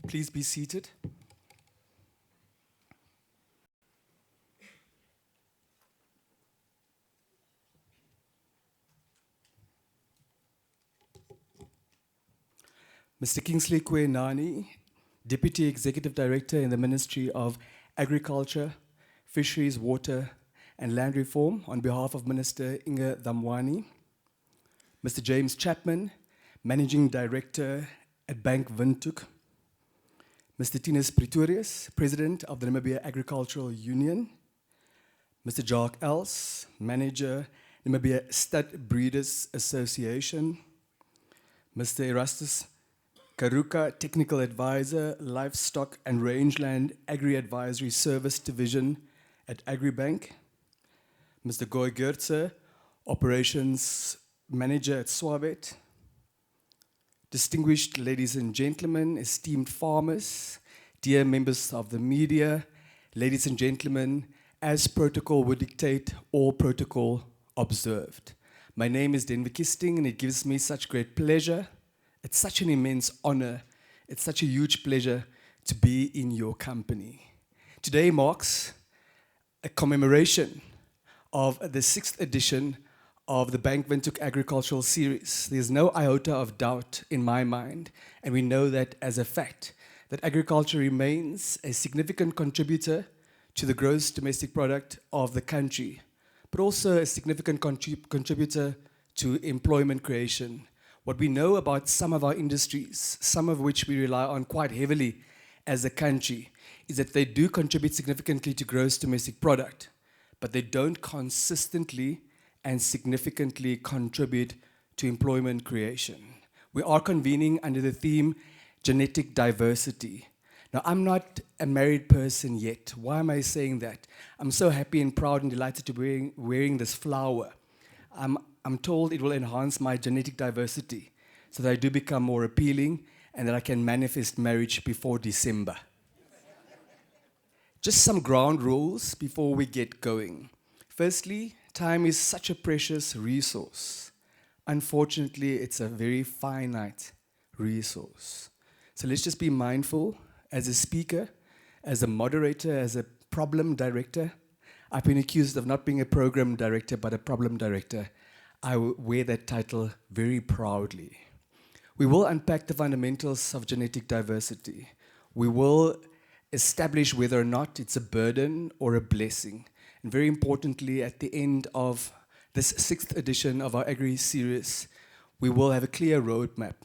Please be seated. Mr. Kingsley Kwenani, Deputy Executive Director in the Ministry of Agriculture, Fisheries, Water and Land Reform, on behalf of Minister Inge Dhamwani. Mr. James Chapman, Managing Director at Bank Windhoek. Mr. Tinus Pretorius, President of the Namibia Agricultural Union. Mr. Jacques Els, Manager, Namibia Stud Breeders Association. Mr. Erastus Karuka, Technical Advisor, Livestock and Rangeland Agri-Advisory Service Division at Agribank. Mr. Goy Gertze, Operations Manager at Swabet. Distinguished ladies and gentlemen, esteemed farmers, dear members of the media, ladies and gentlemen, as protocol would dictate, all protocol observed. My name is Denver Kisting, and it gives me such great pleasure. It's such an immense honor. It's such a huge pleasure to be in your company. Today marks a commemoration of the 6th edition of the Bank Windhoek Agricultural Series. There's no iota of doubt in my mind, and we know that as a fact, that agriculture remains a significant contributor to the gross domestic product of the country, but also a significant contributor to employment creation. What we know about some of our industries, some of which we rely on quite heavily as a country, is that they do contribute significantly to gross domestic product, but they don't consistently and significantly contribute to employment creation. We are convening under the theme genetic diversity. Now, I'm not a married person yet. Why am I saying that? I'm so happy and proud and delighted to be wearing this flower. I'm told it will enhance my genetic diversity so that I do become more appealing and that I can manifest marriage before December. Just some ground rules before we get going. Firstly, time is such a precious resource. Unfortunately, it's a very finite resource. So let's just be mindful as a speaker, as a moderator, as a problem director. I've been accused of not being a program director, but a problem director. I wear that title very proudly. We will unpack the fundamentals of genetic diversity. We will establish whether or not it's a burden or a blessing. And very importantly, at the end of this 6th edition of our Agri Series, we will have a clear roadmap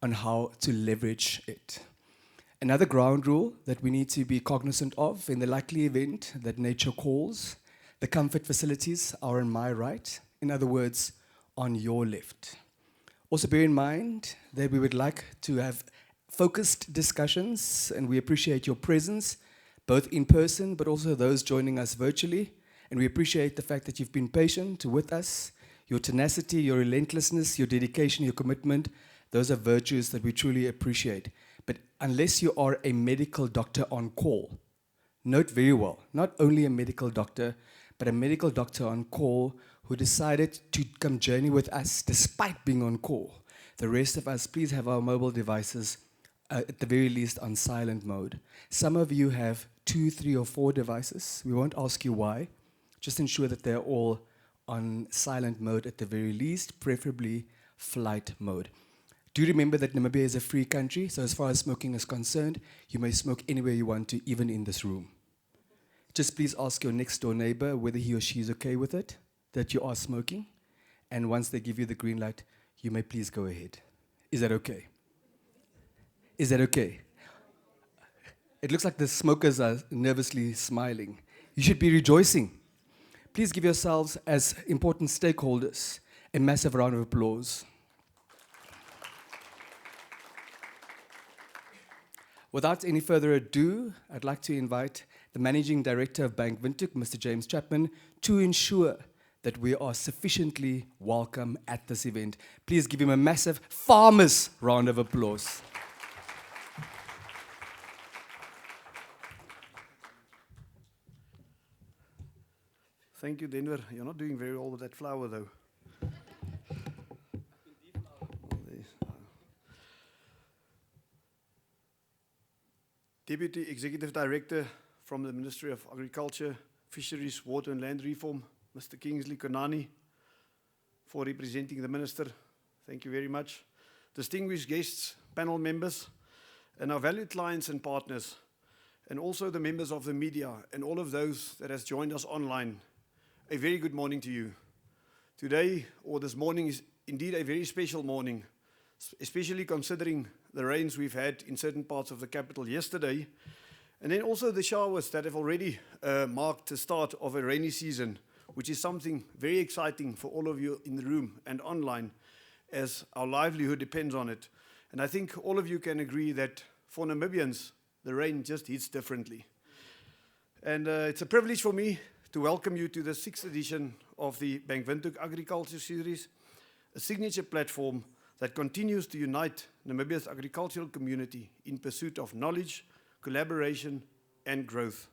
on how to leverage it. Another ground rule that we need to be cognizant of in the likely event that nature calls, the comfort facilities are on my right. In other words, on your left. Also bear in mind that we would like to have focused discussions, and we appreciate your presence, both in person, but also those joining us virtually. And we appreciate the fact that you've been patient with us, your tenacity, your relentlessness, your dedication, your commitment. Those are virtues that we truly appreciate. But unless you are a medical doctor on call, note very well, not only a medical doctor, but a medical doctor on call who decided to come journey with us despite being on call. The rest of us, please have our mobile devices at the very least on silent mode. Some of you have 2, 3, or 4 devices. We won't ask you why. Just ensure that they're all on silent mode at the very least, preferably flight mode. Do remember that Namibia is a free country, so as far as smoking is concerned, you may smoke anywhere you want to, even in this room. Just please ask your next door neighbor whether he or she is okay with it, that you are smoking, and once they give you the green light, you may please go ahead. Is that okay? Is that okay? It looks like the smokers are nervously smiling. You should be rejoicing. Please give yourselves, as important stakeholders, a massive round of applause. Without any further ado, I'd like to invite the Managing Director of Bank Windhoek, Mr. James Chapman, to ensure that we are sufficiently welcome at this event. Please give him a massive farmers round of applause. Thank you, Denver. You're not doing very well with that flower, though. Deputy Executive Director from the Ministry of Agriculture, Fisheries, Water and Land Reform, Mr. Kingsley Konani, for representing the Minister. Thank you very much. Distinguished guests, panel members, and our valued clients and partners, and also the members of the media and all of those that has joined us online, a very good morning to you. Today, or this morning, is indeed a very special morning, especially considering the rains we've had in certain parts of the capital yesterday, and then also the showers that have already marked the start of a rainy season, which is something very exciting for all of you in the room and online, as our livelihood depends on it. And I think all of you can agree that for Namibians, the rain just hits differently. And it's a privilege for me to welcome you to the 6th edition of the Bank Windhoek Agricultural Series, a signature platform that continues to unite Namibia's agricultural community in pursuit of knowledge, collaboration, and growth.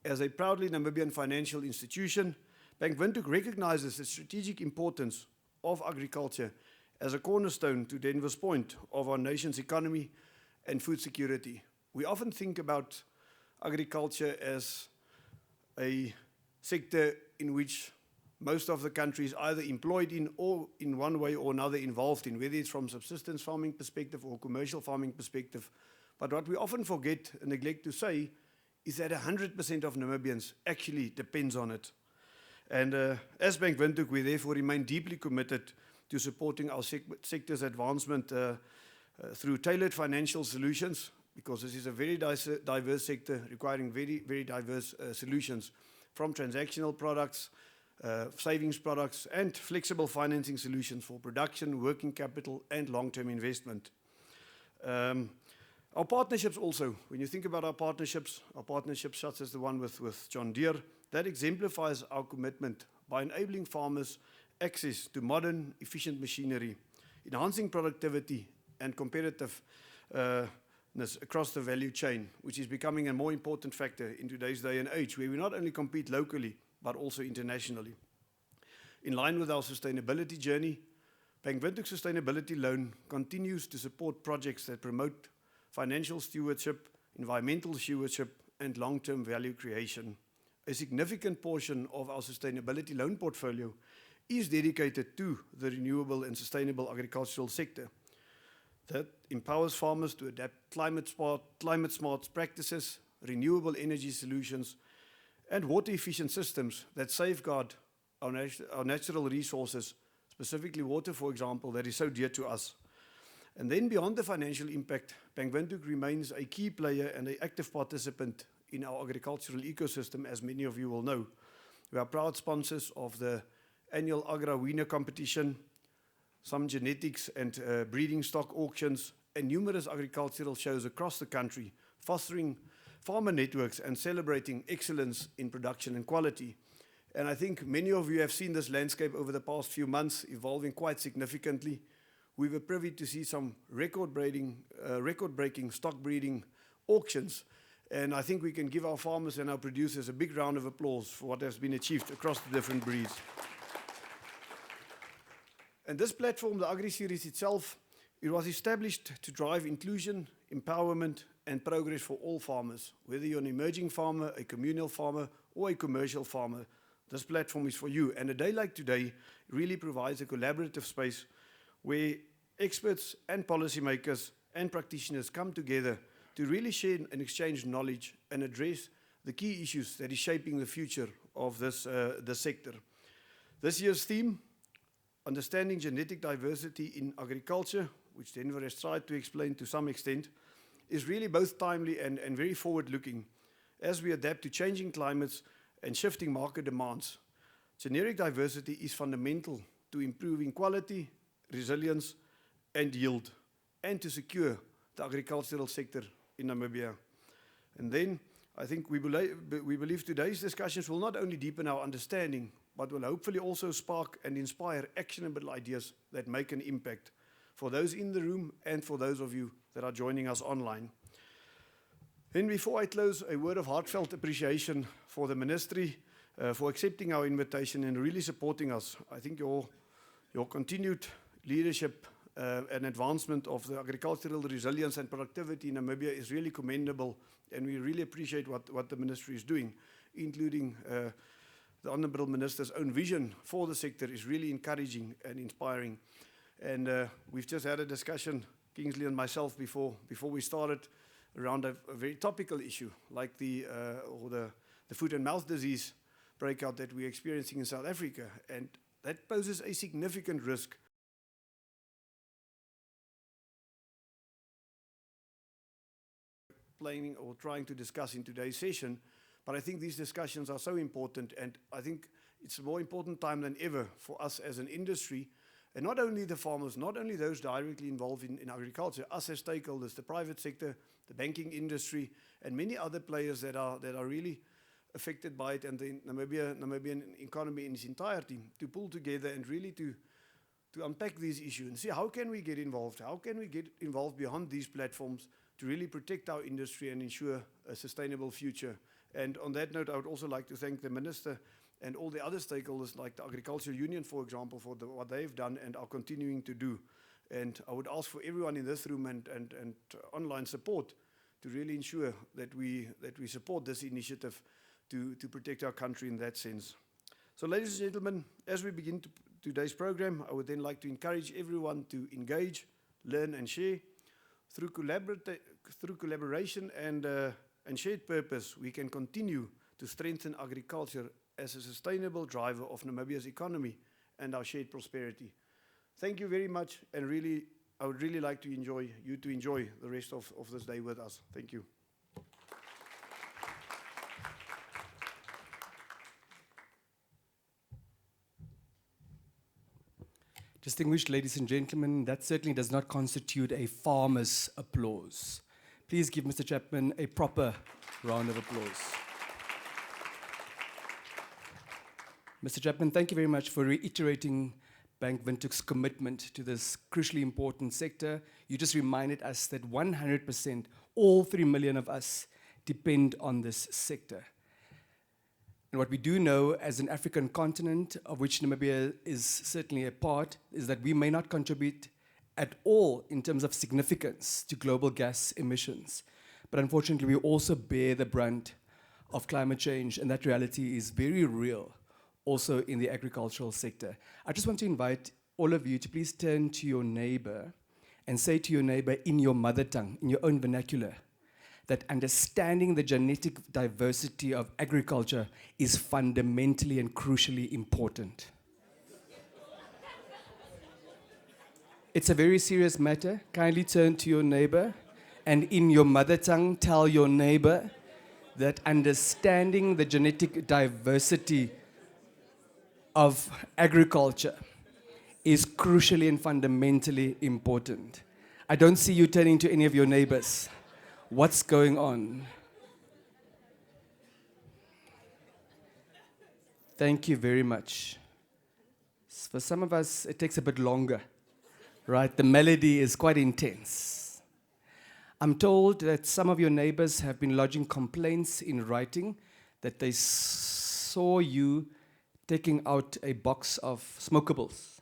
As a proudly Namibian financial institution, Bank Windhoek recognizes the strategic importance of agriculture as a cornerstone to Denver's point of our nation's economy and food security. We often think about agriculture as a sector in which most of the country is either employed in or in one way or another involved in, whether it's from subsistence farming perspective or commercial farming perspective. But what we often forget and neglect to say is that 100% of Namibians actually depends on it. And as Bank Windhoek, we therefore remain deeply committed to supporting our sector's advancement through tailored financial solutions, because this is a very diverse sector requiring very, very diverse solutions, from transactional products, savings products, and flexible financing solutions for production, working capital, and long-term investment. Our partnerships also, when you think about our partnerships such as the one with John Deere, that exemplifies our commitment by enabling farmers access to modern, efficient machinery, enhancing productivity and competitiveness across the value chain, which is becoming a more important factor in today's day and age, where we not only compete locally, but also internationally. In line with our sustainability journey, Bank Windhoek Sustainability Loan continues to support projects that promote financial stewardship, environmental stewardship, and long-term value creation. A significant portion of our sustainability loan portfolio is dedicated to the renewable and sustainable agricultural sector that empowers farmers to adapt climate-smart practices, renewable energy solutions, and water-efficient systems that safeguard our natural resources, specifically water, for example, that is so dear to us. And then beyond the financial impact, Bank Windhoek remains a key player and an active participant in our agricultural ecosystem, as many of you will know. We are proud sponsors of the annual Agra Winner competition, some genetics and breeding stock auctions, and numerous agricultural shows across the country, fostering farmer networks and celebrating excellence in production and quality. And I think many of you have seen this landscape over the past few months evolving quite significantly. We were privy to see some record-breaking stock breeding auctions, and I think we can give our farmers and our producers a big round of applause for what has been achieved across the different breeds. And this platform, the Agri-Series itself, it was established to drive inclusion, empowerment, and progress for all farmers. Whether you're an emerging farmer, a communal farmer, or a commercial farmer, this platform is for you. And a day like today really provides a collaborative space where experts and policymakers and practitioners come together to really share and exchange knowledge and address the key issues that is shaping the future of this sector. This year's theme, Understanding Genetic Diversity in Agriculture, which Denver has tried to explain to some extent, is really both timely and very forward-looking as we adapt to changing climates and shifting market demands. Genetic diversity is fundamental to improving quality, resilience, and yield, and to secure the agricultural sector in Namibia. And then I think we believe today's discussions will not only deepen our understanding, but will hopefully also spark and inspire actionable ideas that make an impact for those in the room and for those of you that are joining us online. Then before I close, a word of heartfelt appreciation for the Ministry for accepting our invitation and really supporting us. I think your continued leadership and advancement of the agricultural resilience and productivity in Namibia is really commendable, and we really appreciate what the ministry is doing, including the Honourable Minister's own vision for the sector is really encouraging and inspiring. And we've just had a discussion, Kingsley and myself, before we started, around a very topical issue, like the foot and mouth disease breakout that we're experiencing in South Africa, and that poses a significant risk planning or trying to discuss in today's session. But I think these discussions are so important, and I think it's a more important time than ever for us as an industry, and not only the farmers, not only those directly involved in agriculture, us as stakeholders, the private sector, the banking industry, and many other players that are really affected by it, and the Namibian economy in its entirety, to pull together and really to unpack these issues and see how can we get involved, how can we get involved beyond these platforms to really protect our industry and ensure a sustainable future. And on that note, I would also like to thank the Minister and all the other stakeholders, like the Agriculture Union, for example, for what they've done and are continuing to do. And I would ask for everyone in this room and online support to really ensure that we support this initiative to protect our country in that sense. So, ladies and gentlemen, as we begin today's program, I would then like to encourage everyone to engage, learn and share. Through collaboration and shared purpose, we can continue to strengthen agriculture as a sustainable driver of Namibia's economy and our shared prosperity. Thank you very much, and I would really like to enjoy the rest of this day with us. Thank you. Distinguished ladies and gentlemen, that certainly does not constitute a farmer's applause. Please give Mr. Chapman a proper round of applause. Mr. Chapman, thank you very much for reiterating Bank Windhoek's commitment to this crucially important sector. You just reminded us that 100%, all 3 million of us, depend on this sector. And what we do know as an African continent, of which Namibia is certainly a part, is that we may not contribute at all in terms of significance to global gas emissions. But unfortunately, we also bear the brunt of climate change, and that reality is very real, also in the agricultural sector. I just want to invite all of you to please turn to your neighbor and say to your neighbor in your mother tongue, in your own vernacular, that understanding the genetic diversity of agriculture is fundamentally and crucially important. It's a very serious matter. Kindly turn to your neighbor and in your mother tongue tell your neighbor that understanding the genetic diversity of agriculture is crucially and fundamentally important. I don't see you turning to any of your neighbors. What's going on? Thank you very much. For some of us, it takes a bit longer, right? The melody is quite intense. I'm told that some of your neighbors have been lodging complaints in writing that they saw you taking out a box of smokables.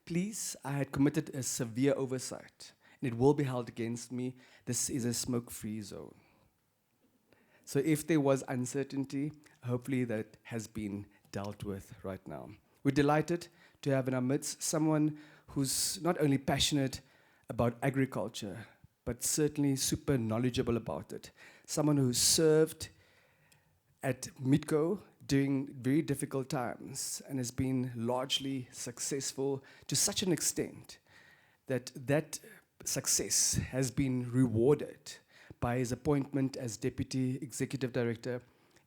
Please, I had committed a severe oversight, and it will be held against me. This is a smoke-free zone. So if there was uncertainty, hopefully that has been dealt with right now. We're delighted to have in our midst someone who's not only passionate about agriculture, but certainly super knowledgeable about it. Someone who served at Mitco during very difficult times and has been largely successful to such an extent that that success has been rewarded by his appointment as Deputy Executive Director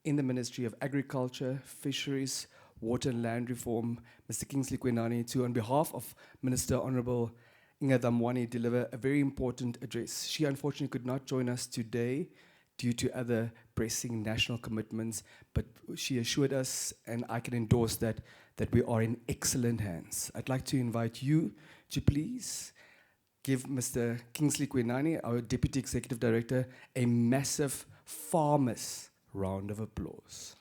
in the Ministry of Agriculture, Fisheries, Water and Land Reform, Mr. Kingsley Kwenani, to, on behalf of Minister Honourable Inga Damwani, deliver a very important address. She unfortunately could not join us today due to other pressing national commitments, but she assured us, and I can endorse that we are in excellent hands. I'd like to invite you to please give Mr. Kingsley Kwenani, our Deputy Executive Director, a massive farmers' round of applause.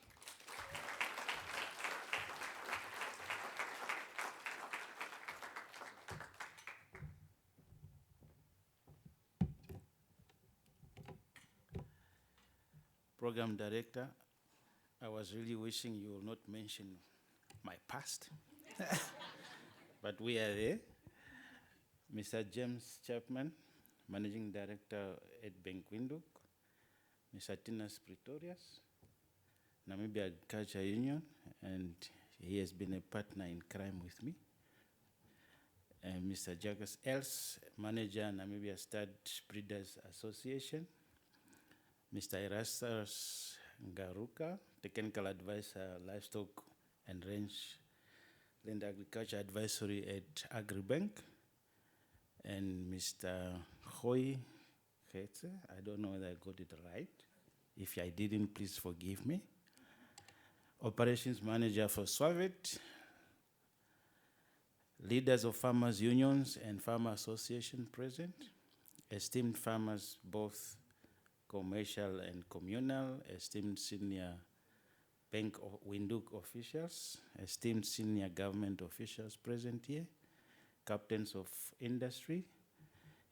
Program Director, I was really wishing you will not mention my past, but we are there. Mr. James Chapman, Managing Director at Bank Windhoek, Mr. Tinas Pretorius, Namibia Agriculture Union, and he has been a partner in crime with me. And Mr. Jacques Els, Manager, Namibia Stud Breeders Association, Mr. Erastus Ngaruka, Technical Advisor, Livestock and Range Land Agriculture Advisory at Agribank, and Mr. Hoy Getse, I don't know whether I got it right. If I didn't, please forgive me. Operations Manager for Swavet, leaders of farmers' unions and farmer association present, esteemed farmers, both commercial and communal, esteemed senior Bank Windhoek officials, esteemed senior government officials present here, captains of industry,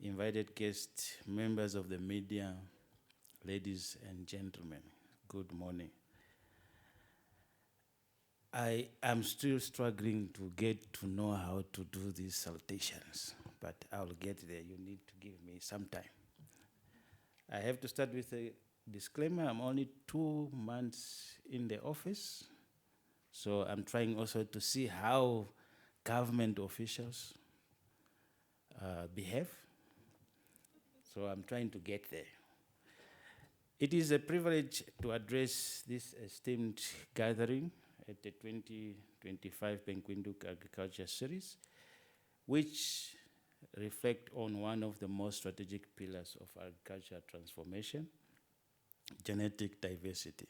invited guests, members of the media, ladies and gentlemen, good morning. I am still struggling to get to know how to do these salutations, but I'll get there. You need to give me some time. I have to start with a disclaimer. I'm only 2 months in the office, so I'm trying also to see how government officials behave. So I'm trying to get there. It is a privilege to address this esteemed gathering at the 2025 Bank Windhoek Agricultural Series, which reflect on one of the most strategic pillars of agricultural transformation, genetic diversity.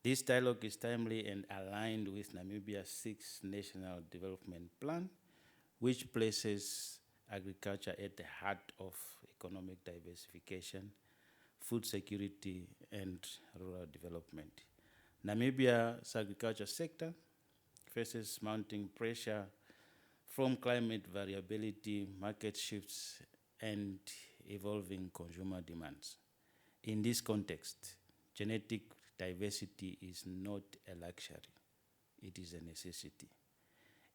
This dialogue is timely and aligned with Namibia's 6th National Development Plan, which places agriculture at the heart of economic diversification, food security, and rural development. Namibia's agriculture sector faces mounting pressure from climate variability, market shifts, and evolving consumer demands. In this context, genetic diversity is not a luxury, it is a necessity.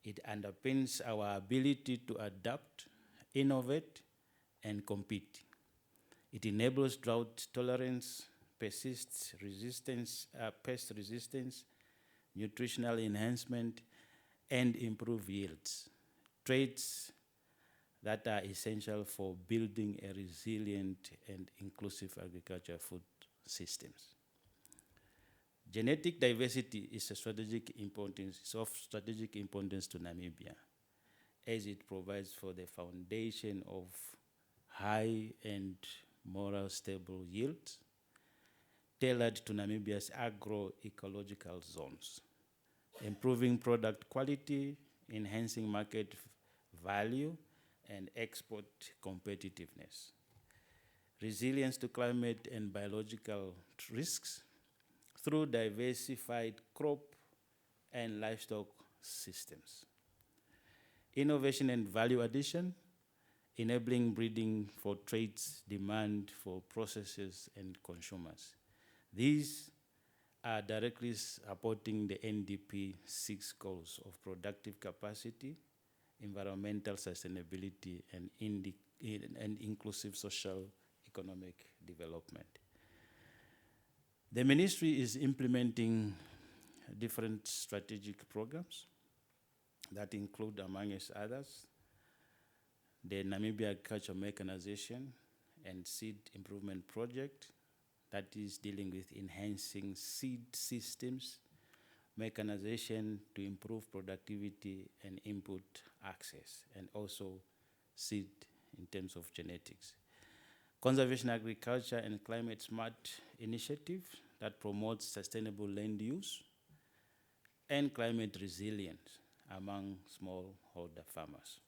It underpins our ability to adapt, innovate, and compete. It enables drought tolerance, pest resistance, nutritional enhancement, and improved yields, traits that are essential for building a resilient and inclusive agriculture food systems. Genetic diversity is of strategic importance to Namibia, as it provides for the foundation of high and moral stable yields, tailored to Namibia's agroecological zones, improving product quality, enhancing market value, and export competitiveness, resilience to climate and biological risks through diversified crop and livestock systems, innovation and value addition, enabling breeding for traits, demand for processors and consumers. These are directly supporting the NDP 6 goals of productive capacity, environmental sustainability, and inclusive social economic development. The ministry is implementing different strategic programs that include, among others, the Namibia Agriculture Mechanization and Seed Improvement Project that is dealing with enhancing seed systems, mechanization to improve productivity and input access, and also seed in terms of genetics. Conservation agriculture and climate smart initiative that promotes sustainable land use and climate resilience among smallholder farmers.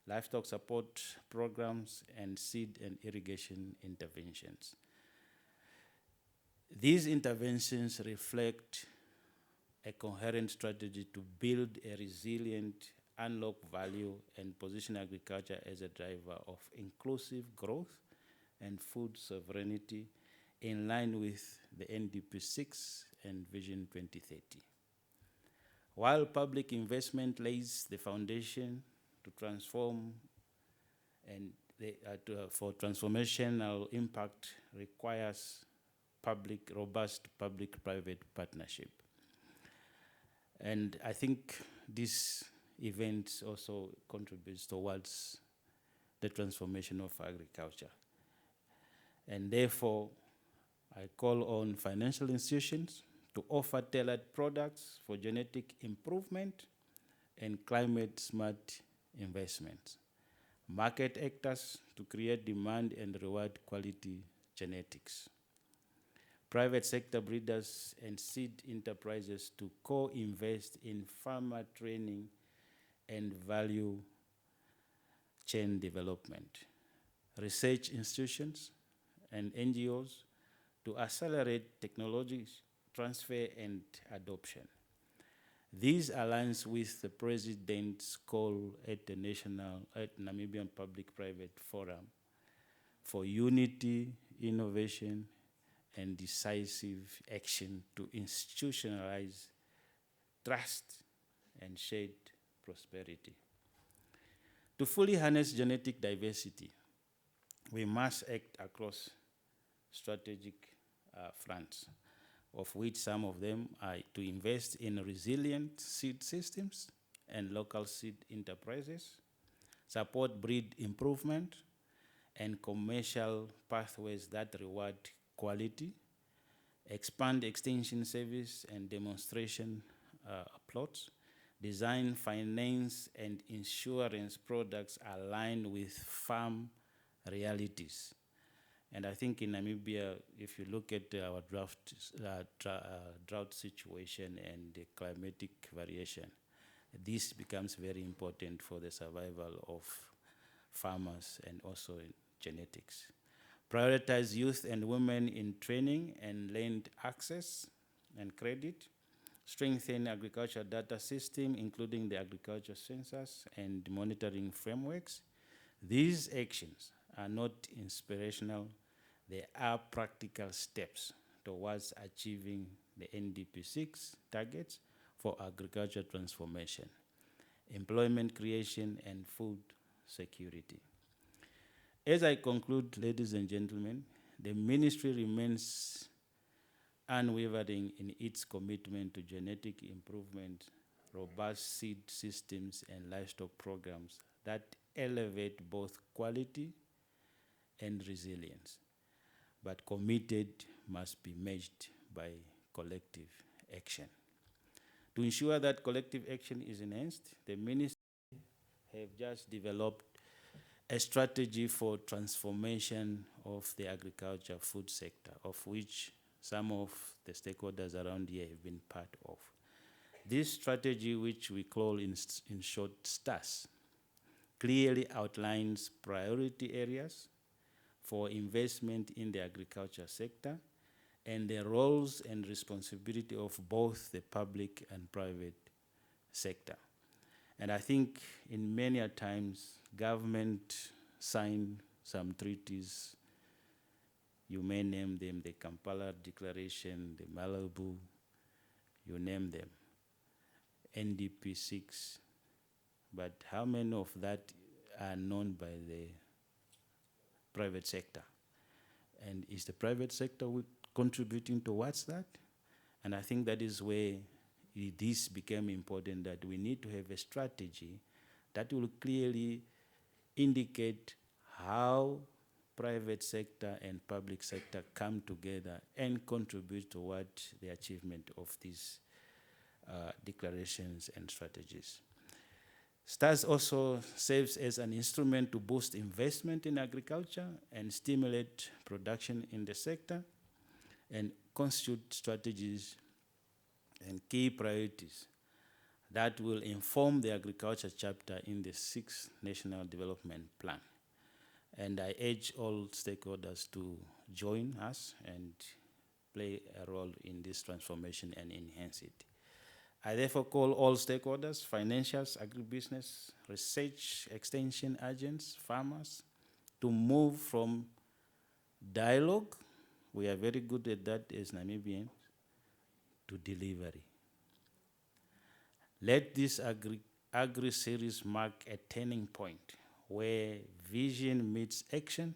Livestock support programs and seed and irrigation interventions. These interventions reflect a coherent strategy to build a resilient, unlock value, and position agriculture as a driver of inclusive growth and food sovereignty, in line with the NDP 6 and Vision 2030. While public investment lays the foundation to transform and for transformational impact requires robust public-private partnership. And I think this event also contributes towards the transformation of agriculture. And therefore, I call on financial institutions to offer tailored products for genetic improvement and climate-smart investments. Market actors to create demand and reward quality genetics. Private sector breeders and seed enterprises to co-invest in farmer training and value chain development. Research institutions and NGOs to accelerate technology transfer and adoption. This aligns with the President's call at the Namibian Public-Private Forum for unity, innovation, and decisive action to institutionalize trust and shared prosperity. To fully harness genetic diversity, we must act across strategic fronts, of which some of them are to invest in resilient seed systems and local seed enterprises, support breed improvement, and commercial pathways that reward quality, expand extension service and demonstration plots, design, finance, and insurance products aligned with farm realities. And I think in Namibia, if you look at our drought situation and the climatic variation, this becomes very important for the survival of farmers and also in genetics. Prioritize youth and women in training and land access and credit. Strengthen agriculture data system, including the agriculture census and monitoring frameworks. These actions are not inspirational, they are practical steps towards achieving the NDP 6 targets for agriculture transformation, employment creation, and food security. As I conclude, ladies and gentlemen, the ministry remains unwavering in its commitment to genetic improvement, robust seed systems, and livestock programs that elevate both quality and resilience. But committed must be matched by collective action. To ensure that collective action is enhanced, the ministry have just developed a strategy for transformation of the agriculture food sector, of which some of the stakeholders around here have been part of. This strategy, which we call in short STAS, clearly outlines priority areas for investment in the agriculture sector and the roles and responsibility of both the public and private sector. And I think in many a times, government sign some treaties. You may name them the Kampala Declaration, the Malabo, you name them, NDP 6. But how many of that are known by the private sector? And is the private sector contributing towards that? And I think that is where this became important, that we need to have a strategy that will clearly indicate how private sector and public sector come together and contribute toward the achievement of these declarations and strategies. STARS also serves as an instrument to boost investment in agriculture and stimulate production in the sector and constitute strategies and key priorities that will inform the agriculture chapter in the 6th National Development Plan. And I urge all stakeholders to join us and play a role in this transformation and enhance it. I therefore call all stakeholders, financials, agribusiness, research, extension agents, farmers, to move from dialogue we are very good at that as Namibians, to delivery. Let this agri-series mark a turning point where vision meets action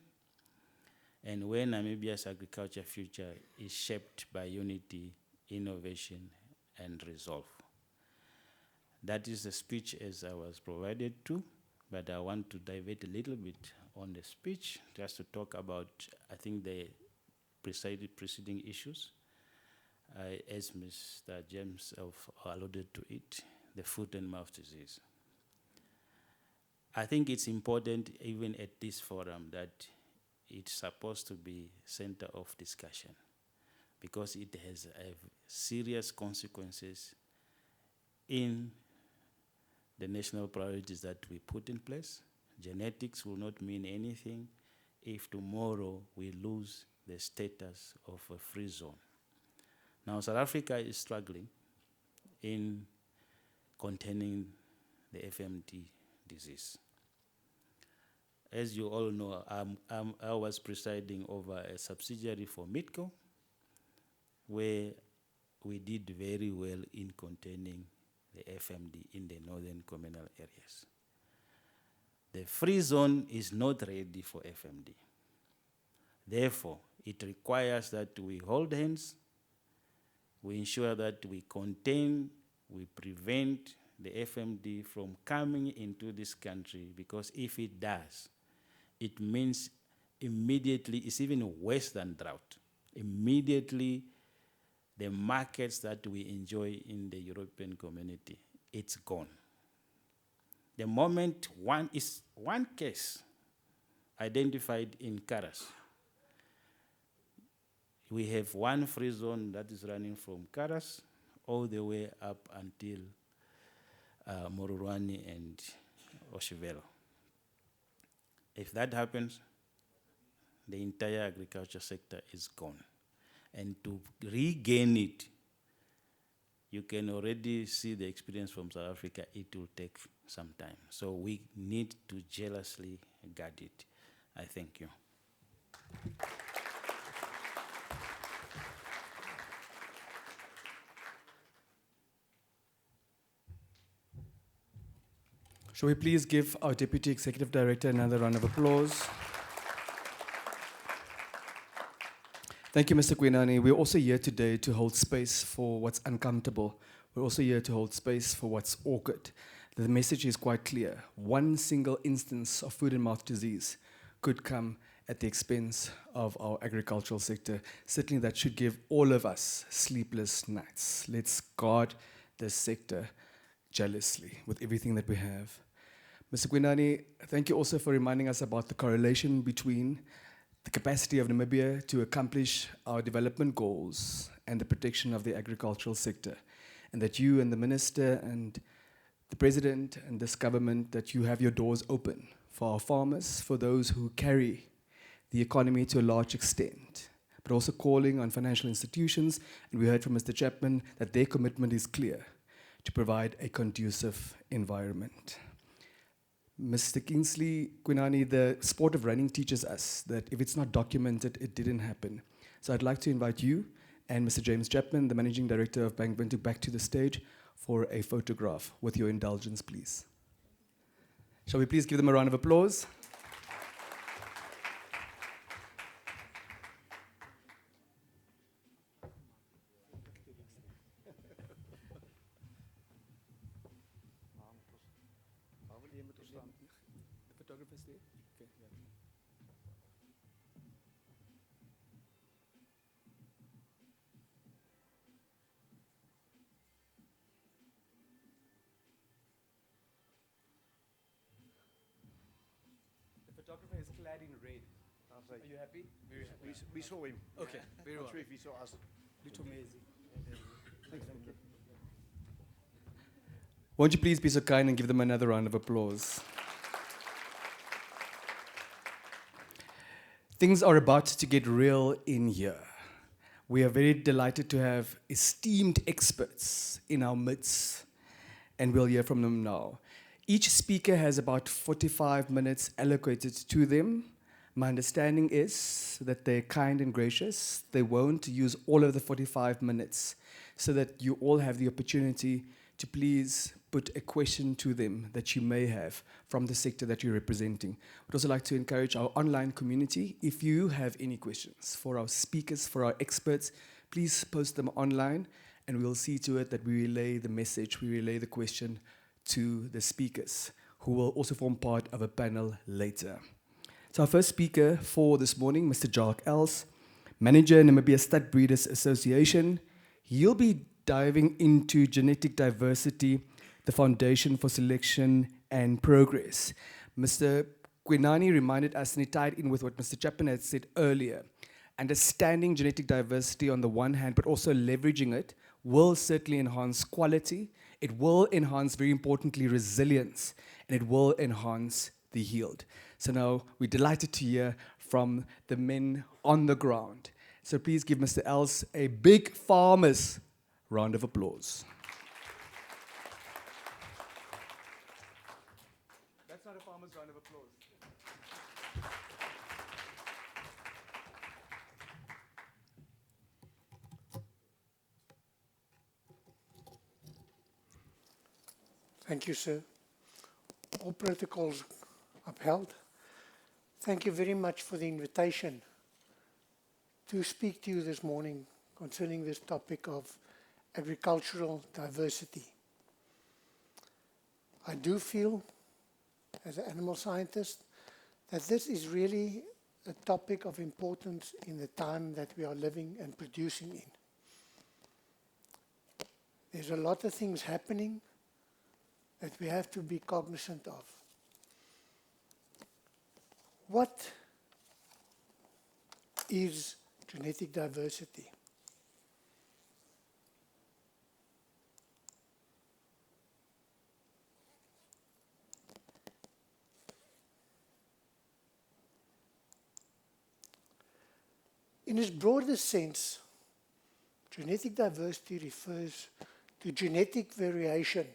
and where Namibia's agriculture future is shaped by unity, innovation, and resolve. That is the speech as I was provided to, but I want to divert a little bit on the speech just to talk about, I think, the preceding issues. As Mr. James alluded to it, the foot and mouth disease. I think it's important, even at this forum, that it's supposed to be center of discussion because it has serious consequences in the national priorities that we put in place. Genetics will not mean anything if tomorrow we lose the status of a free zone. Now, South Africa is struggling in containing the FMD disease. As you all know, I was presiding over a subsidiary for MITCO, where we did very well in containing the FMD in the northern communal areas. The free zone is not ready for FMD. Therefore, it requires that we hold hands, we ensure that we contain, we prevent the FMD from coming into this country, because if it does, it means immediately, it's even worse than drought. Immediately, the markets that we enjoy in the European community, it's gone. The moment one case identified in Karas, we have one free zone that is running from Karas all the way up until Morurwani and Oshivelo. If that happens, the entire agriculture sector is gone. And to regain it, you can already see the experience from South Africa, it will take some time. So we need to jealously guard it. I thank you. Shall we please give our Deputy Executive Director another round of applause? Thank you, Mr. Kwinani. We're also here today to hold space for what's uncomfortable. We're also here to hold space for what's awkward. The message is quite clear. One single instance of foot and mouth disease could come at the expense of our agricultural sector. Certainly that should give all of us sleepless nights. Let's guard this sector jealously with everything that we have. Mr. Kwinani, thank you also for reminding us about the correlation between the capacity of Namibia to accomplish our development goals and the protection of the agricultural sector, and that you and the minister and the president and this government, that you have your doors open for our farmers, for those who carry the economy to a large extent, but also calling on financial institutions, and we heard from Mr. Chapman that their commitment is clear to provide a conducive environment. Mr. Kingsley Kwinani, the sport of running teaches us that if it's not documented, it didn't happen. So I'd like to invite you and Mr. James Chapman, the Managing Director of Bank Windhoek, back to the stage for a photograph. With your indulgence, please. Shall we please give them a round of applause? The photographer's there? Okay, yeah. The photographer is clad in red. Are you happy? Very happy. We saw him. Okay, very well. Not sure if he saw us. Little amazing. Thank you. Won't you please be so kind and give them another round of applause? Things are about to get real in here. We are very delighted to have esteemed experts in our midst, and we'll hear from them now. Each speaker has about 45 minutes allocated to them. My understanding is that they're kind and gracious. They won't use all of the 45 minutes so that you all have the opportunity to please put a question to them that you may have from the sector that you're representing. I'd also like to encourage our online community, if you have any questions for our speakers, for our experts, please post them online and we'll see to it that we relay the message, we relay the question to the speakers, who will also form part of a panel later. So our first speaker for this morning, Mr. Jacques Els, Manager, Namibia Stud Breeders Association. He'll be diving into genetic diversity, the foundation for selection and progress. Mr. Quinani reminded us, and he tied in with what Mr. Chapman had said earlier, understanding genetic diversity on the one hand, but also leveraging it will certainly enhance quality. It will enhance, very importantly, resilience, and it will enhance the yield. So now we're delighted to hear from the men on the ground. So please give Mr. Els a big farmer's round of applause. That's not a farmer's round of applause. Thank you, sir. All protocols upheld. Thank you very much for the invitation to speak to you this morning concerning this topic of agricultural diversity. I do feel, as an animal scientist, that this is really a topic of importance in the time that we are living and producing in. There's a lot of things happening that we have to be cognizant of. What is genetic diversity? In its broadest sense, genetic diversity refers to genetic variation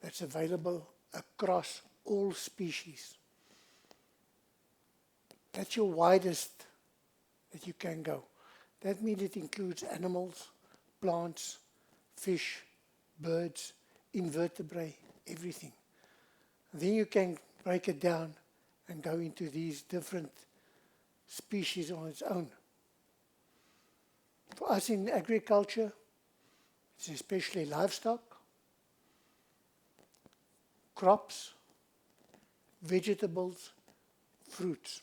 that's available across all species. That's your widest that you can go. That means it includes animals, plants, fish, birds, invertebrate, everything. Then you can break it down and go into these different species on its own. For us in agriculture, it's especially livestock, crops, vegetables, fruits.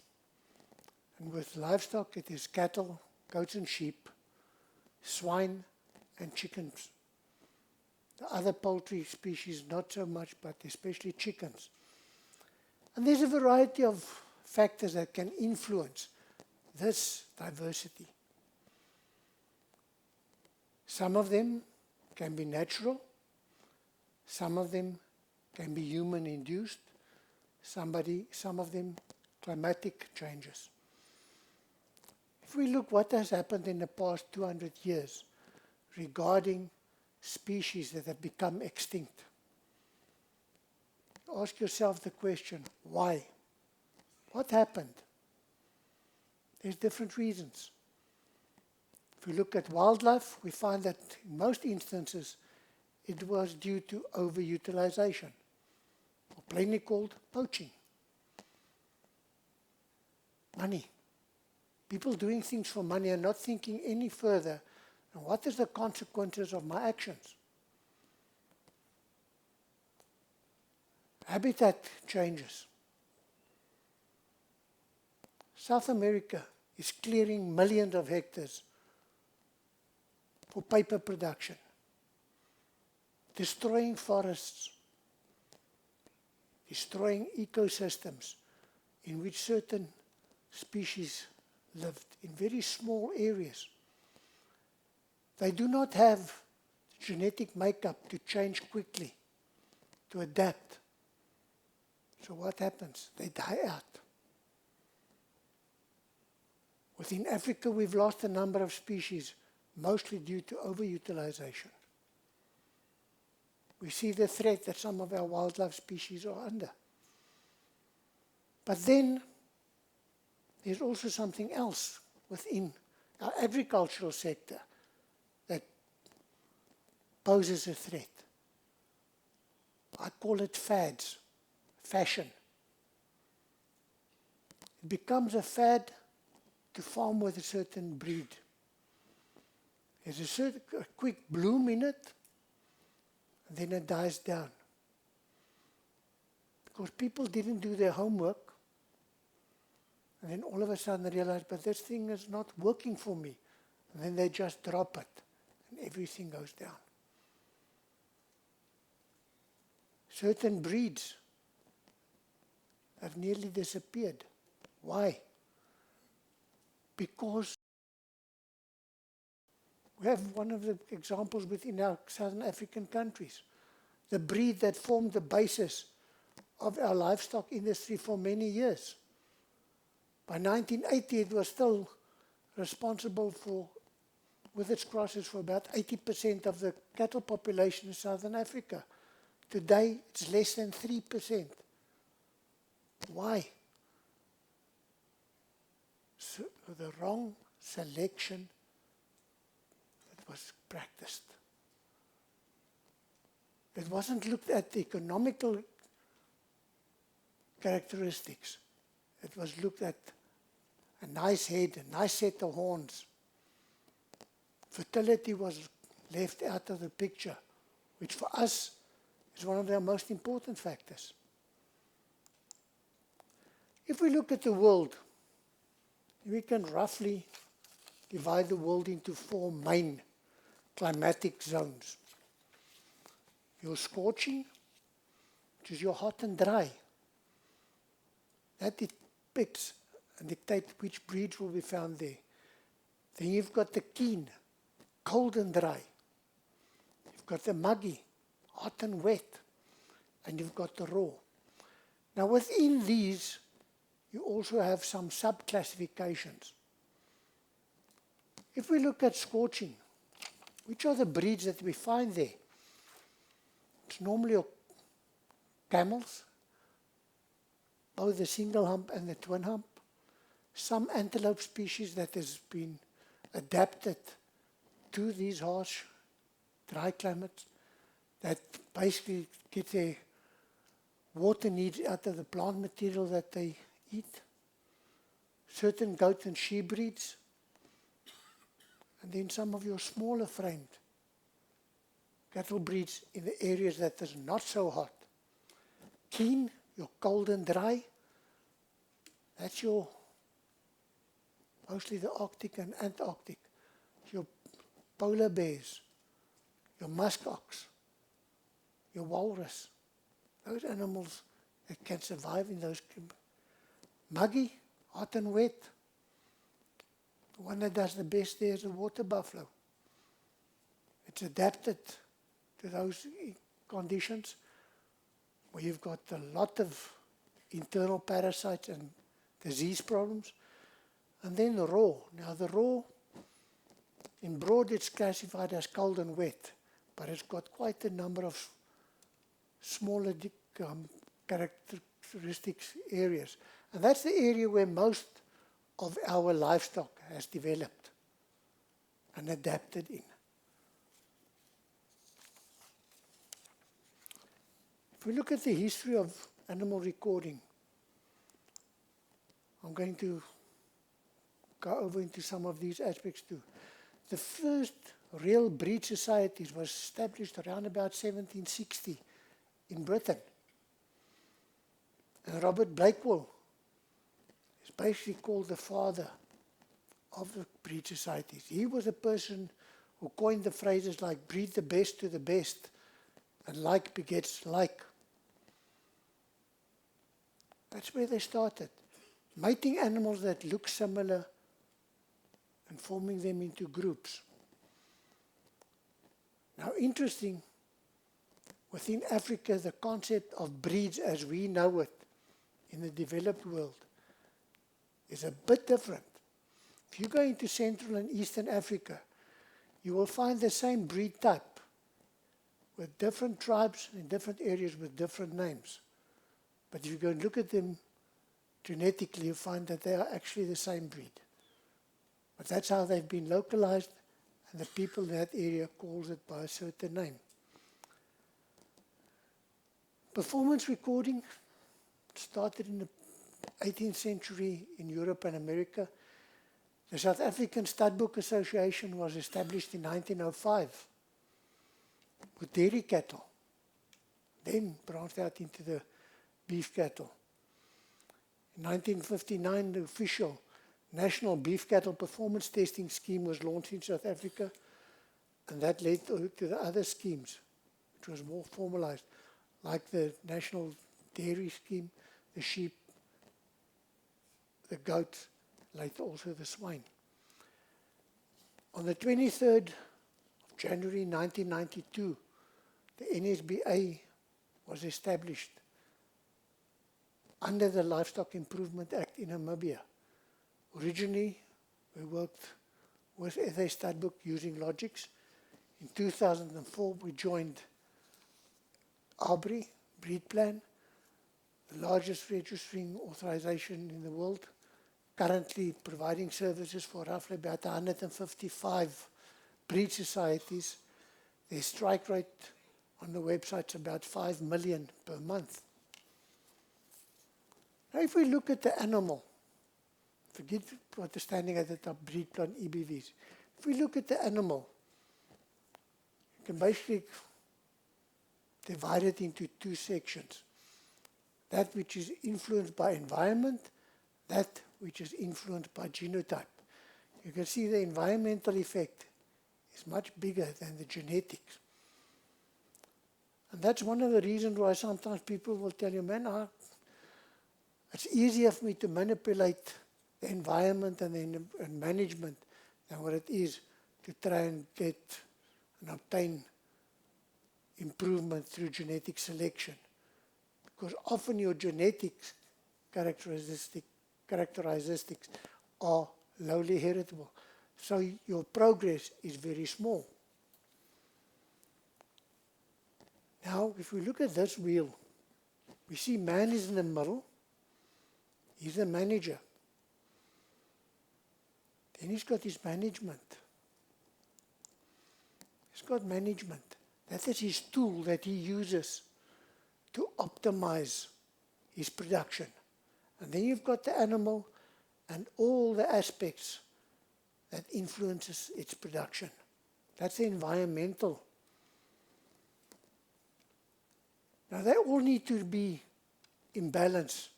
And with livestock, it is cattle, goats and sheep, swine and chickens. The other poultry species, not so much, but especially chickens. And there's a variety of factors that can influence this diversity. Some of them can be natural, some of them can be human-induced, some of them climatic changes. If we look what has happened in the past 200 years regarding species that have become extinct, ask yourself the question, why? What happened? There's different reasons. If we look at wildlife, we find that in most instances it was due to overutilization, or plainly called poaching. Money. People doing things for money and not thinking any further. And what is the consequences of my actions? Habitat changes. South America is clearing millions of hectares for paper production, destroying forests, destroying ecosystems in which certain species lived in very small areas. They do not have genetic makeup to change quickly, to adapt. So what happens? They die out. Within Africa, we've lost a number of species, mostly due to overutilization. We see the threat that some of our wildlife species are under. But then, there's also something else within our agricultural sector that poses a threat. I call it fads, fashion. It becomes a fad to farm with a certain breed. There's a quick bloom in it, and then it dies down. Because people didn't do their homework, and then all of a sudden they realize, but this thing is not working for me. And then they just drop it, and everything goes down. Certain breeds have nearly disappeared. Why? Because we have one of the examples within our Southern African countries. The breed that formed the basis of our livestock industry for many years. By 1980, it was still responsible for, with its crosses, for about 80% of the cattle population in Southern Africa. Today, it's less than 3%. Why? So the wrong selection that was practiced. It wasn't looked at the economical characteristics. It was looked at a nice head, a nice set of horns. Fertility was left out of the picture, which for us is one of our most important factors. If we look at the world, we can roughly divide the world into 4 main climatic zones. Your scorching, which is your hot and dry. That depicts and dictates which breeds will be found there. Then you've got the keen, cold and dry. You've got the muggy, hot and wet. And you've got the raw. Now within these, you also have some sub-classifications. If we look at scorching, which are the breeds that we find there? It's normally your camels, both the single hump and the twin hump. Some antelope species that has been adapted to these harsh, dry climates that basically get their water needs out of the plant material that they eat. Certain goat and sheep breeds. And then some of your smaller framed cattle breeds in the areas that is not so hot. Keen, your cold and dry. That's your mostly the Arctic and Antarctic. Your polar bears, your muskox, your walrus. Those animals that can survive in those muggy, hot and wet. The one that does the best there is the water buffalo. It's adapted to those conditions where you've got a lot of internal parasites and disease problems. And then the raw. Now the raw, in broad it's classified as cold and wet, but it's got quite a number of smaller characteristics areas. And that's the area where most of our livestock has developed and adapted in. If we look at the history of animal recording, I'm going to go over into some of these aspects too. The first real breed societies was established around about 1760 in Britain. And Robert Blakewell is basically called the father of the breed societies. He was a person who coined the phrases like breed the best to the best and like begets like. That's where they started. Mating animals that look similar and forming them into groups. Now, interesting, within Africa, the concept of breeds as we know it in the developed world is a bit different. If you go into Central and Eastern Africa, you will find the same breed type with different tribes in different areas with different names. But if you go and look at them genetically, you find that they are actually the same breed. But that's how they've been localized, and the people in that area calls it by a certain name. Performance recording started in the 18th century in Europe and America. The South African Studbook Association was established in 1905 with dairy cattle, then branched out into the beef cattle. In 1959, the official National Beef Cattle Performance Testing Scheme was launched in South Africa, and that led to the other schemes, which was more formalized, like the National Dairy Scheme, the sheep, the goats, later also the swine. On the 23rd of January 1992, the NSBA was established under the Livestock Improvement Act in Namibia. Originally, we worked with SA Studbook using Logix. In 2004, we joined ABRI, Breed Plan, the largest registering authorization in the world, currently providing services for roughly about 155 breed societies. Their strike rate on the website is about 5 million per month. Now, if we look at the animal, forget what is standing at the top, breed plan EBVs. If we look at the animal, you can basically divide it into two sections. That which is influenced by environment, that which is influenced by genotype. You can see the environmental effect is much bigger than the genetics. And that's one of the reasons why sometimes people will tell you, man, it's easier for me to manipulate the environment and management than what it is to try and get and obtain improvement through genetic selection. Because often your genetic characteristics are lowly heritable. So your progress is very small. Now, if we look at this wheel, we see man is in the middle. He's the manager. Then he's got his management. He's got management. That is his tool that he uses to optimize his production. And then you've got the animal and all the aspects that influences its production. That's the environmental. Now they all need to be in balance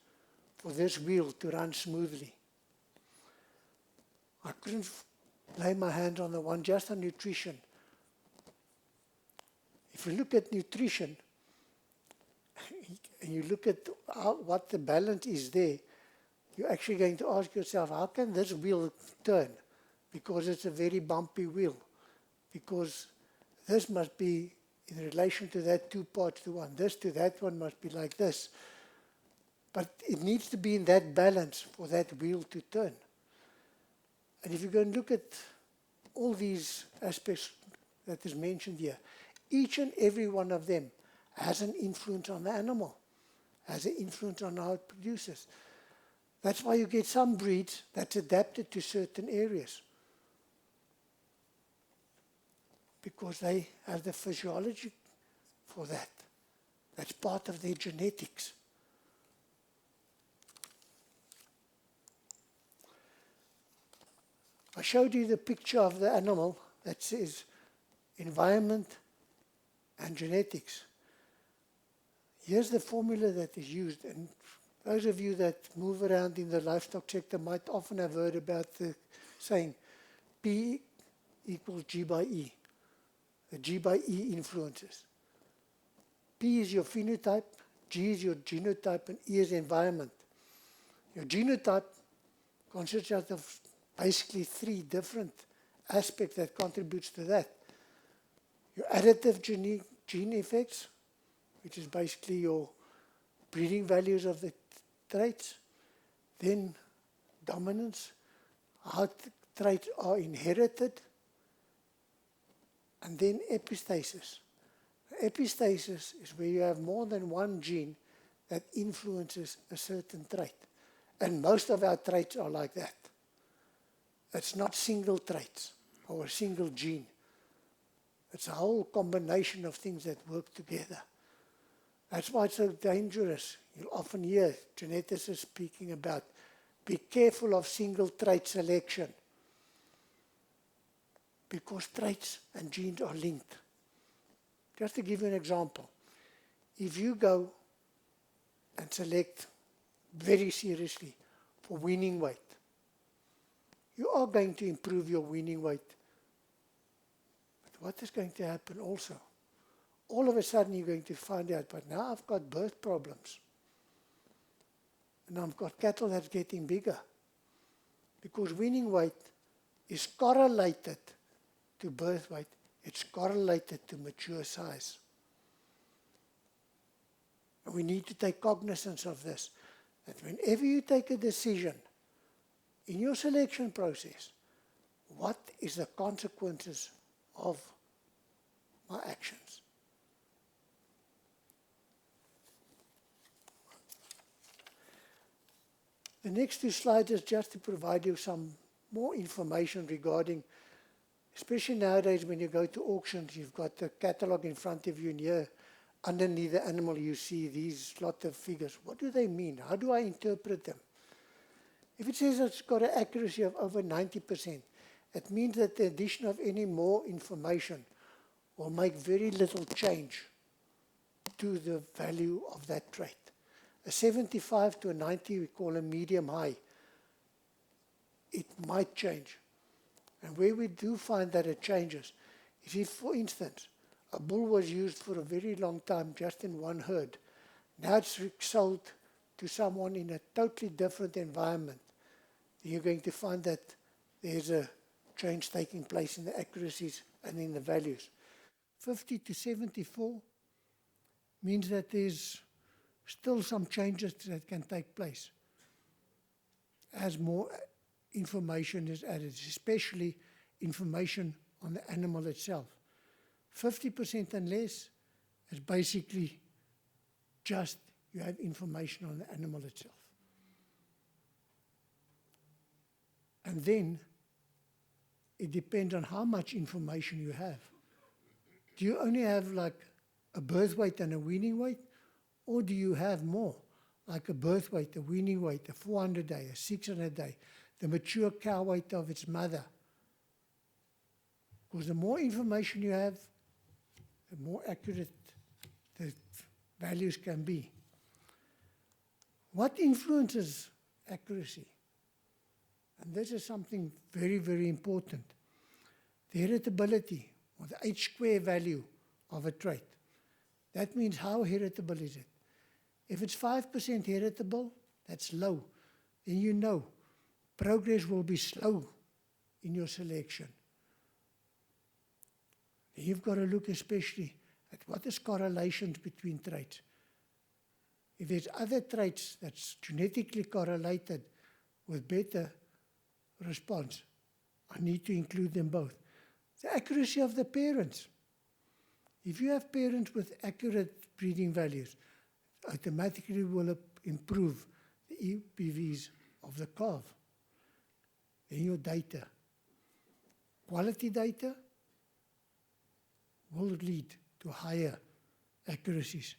for this wheel to run smoothly. I couldn't lay my hand on the one just on nutrition. If you look at nutrition, and you look at what the balance is there, you're actually going to ask yourself, how can this wheel turn? Because it's a very bumpy wheel. Because this must be in relation to that 2 parts to one. This to that one must be like this. But it needs to be in that balance for that wheel to turn. And if you go and look at all these aspects that is mentioned here, each and every one of them has an influence on the animal, has an influence on how it produces. That's why you get some breeds that's adapted to certain areas, because they have the physiology for that. That's part of their genetics. I showed you the picture of the animal that says environment and genetics. Here's the formula that is used, and those of you that move around in the livestock sector might often have heard about the saying P equals G by E. The G by E influences. P is your phenotype, G is your genotype, and E is environment. Your genotype consists of basically 3 different aspects that contributes to that. Your additive gene effects, which is basically your breeding values of the traits. Then dominance, how traits are inherited. And then epistasis. Epistasis is where you have more than one gene that influences a certain trait. And most of our traits are like that. It's not single traits or a single gene. It's a whole combination of things that work together. That's why it's so dangerous. You'll often hear geneticists speaking about, be careful of single trait selection, because traits and genes are linked. Just to give you an example, if you go and select very seriously for weaning weight, you are going to improve your weaning weight. But what is going to happen also? All of a sudden you're going to find out, but now I've got birth problems. And I've got cattle that's getting bigger. Because weaning weight is correlated to birth weight. It's correlated to mature size. And we need to take cognizance of this, that whenever you take a decision in your selection process, what is the consequences of my actions? The next two slides is just to provide you some more information regarding, especially nowadays when you go to auctions, you've got the catalogue in front of you, and here underneath the animal you see these lot of figures. What do they mean? How do I interpret them? If it says it's got an accuracy of over 90%, it means that the addition of any more information will make very little change to the value of that trait. A 75 to a 90 we call a medium high. It might change. And where we do find that it changes is if, for instance, a bull was used for a very long time just in one herd. Now it's sold to someone in a totally different environment. You're going to find that there's a change taking place in the accuracies and in the values. 50 to 74 means that there's still some changes that can take place as more information is added, especially information on the animal itself. 50% and less is basically just you have information on the animal itself. And then it depends on how much information you have. Do you only have like a birth weight and a weaning weight? Or do you have more, like a birth weight, a weaning weight, a 400 day, a 600 day, the mature cow weight of its mother? Because the more information you have, the more accurate the values can be. What influences accuracy? And this is something very, very important. The heritability, or the H-square value of a trait. That means how heritable is it? If it's 5% heritable, that's low. Then you know progress will be slow in your selection. Then you've got to look especially at what is correlations between traits. If there's other traits that's genetically correlated with better response, I need to include them both. The accuracy of the parents. If you have parents with accurate breeding values, automatically will improve the EPVs of the calf. Then your data. Quality data will lead to higher accuracies.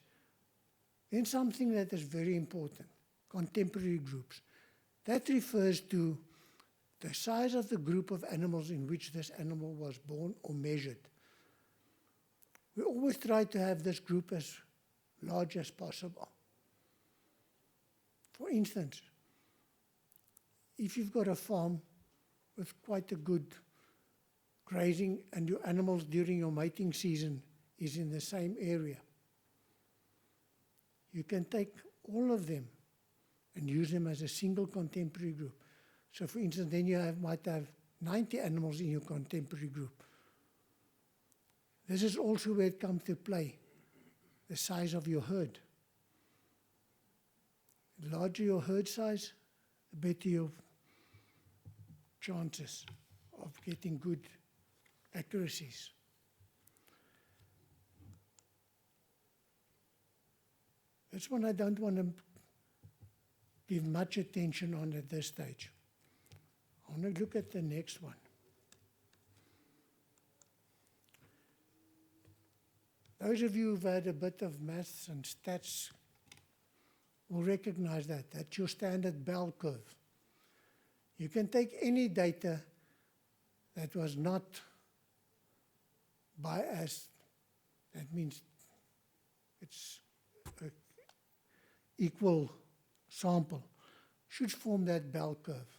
Then something that is very important, contemporary groups. That refers to the size of the group of animals in which this animal was born or measured. We always try to have this group as large as possible. For instance, if you've got a farm with quite a good grazing and your animals during your mating season is in the same area, you can take all of them and use them as a single contemporary group. So for instance, then you might have 90 animals in your contemporary group. This is also where it comes to play, the size of your herd. The larger your herd size, the better your chances of getting good accuracies. This one I don't want to give much attention on at this stage. I want to look at the next one. Those of you who've had a bit of maths and stats will recognize that. That's your standard bell curve. You can take any data that was not biased, that means it's an equal sample, should form that bell curve.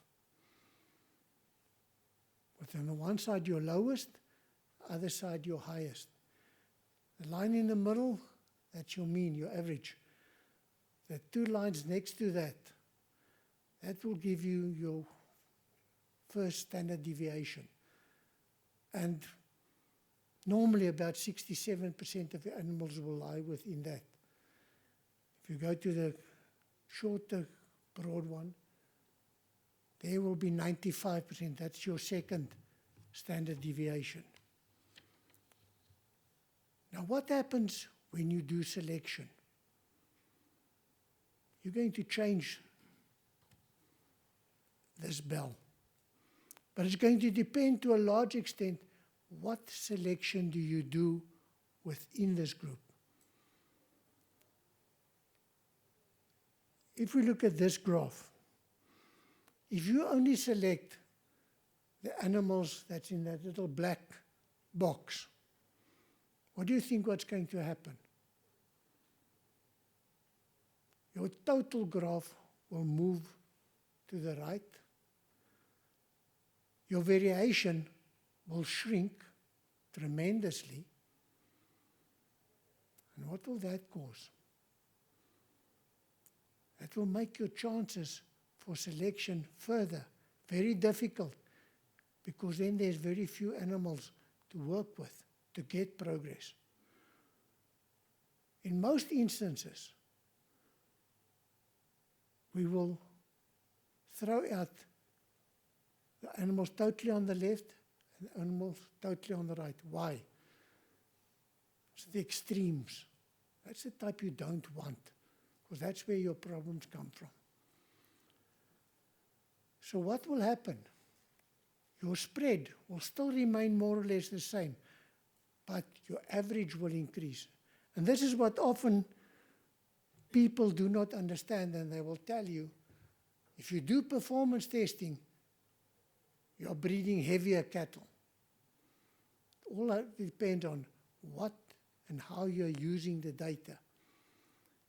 With on the one side your lowest, other side your highest. The line in the middle, that's your mean, your average. The two lines next to that, that will give you your first standard deviation. And normally about 67% of the animals will lie within that. If you go to the shorter, broad one, there will be 95%. That's your second standard deviation. Now, what happens when you do selection? You're going to change this bell. But it's going to depend to a large extent what selection do you do within this group. If we look at this graph, if you only select the animals that's in that little black box, what do you think what's going to happen? Your total graph will move to the right. Your variation will shrink tremendously. And what will that cause? That will make your chances for selection further very difficult, because then there's very few animals to work with to get progress. In most instances, we will throw out the animals totally on the left and the animals totally on the right. Why? It's the extremes. That's the type you don't want, because that's where your problems come from. So what will happen? Your spread will still remain more or less the same, but your average will increase. And this is what often people do not understand, and they will tell you, if you do performance testing, you're breeding heavier cattle. All that depends on what and how you're using the data.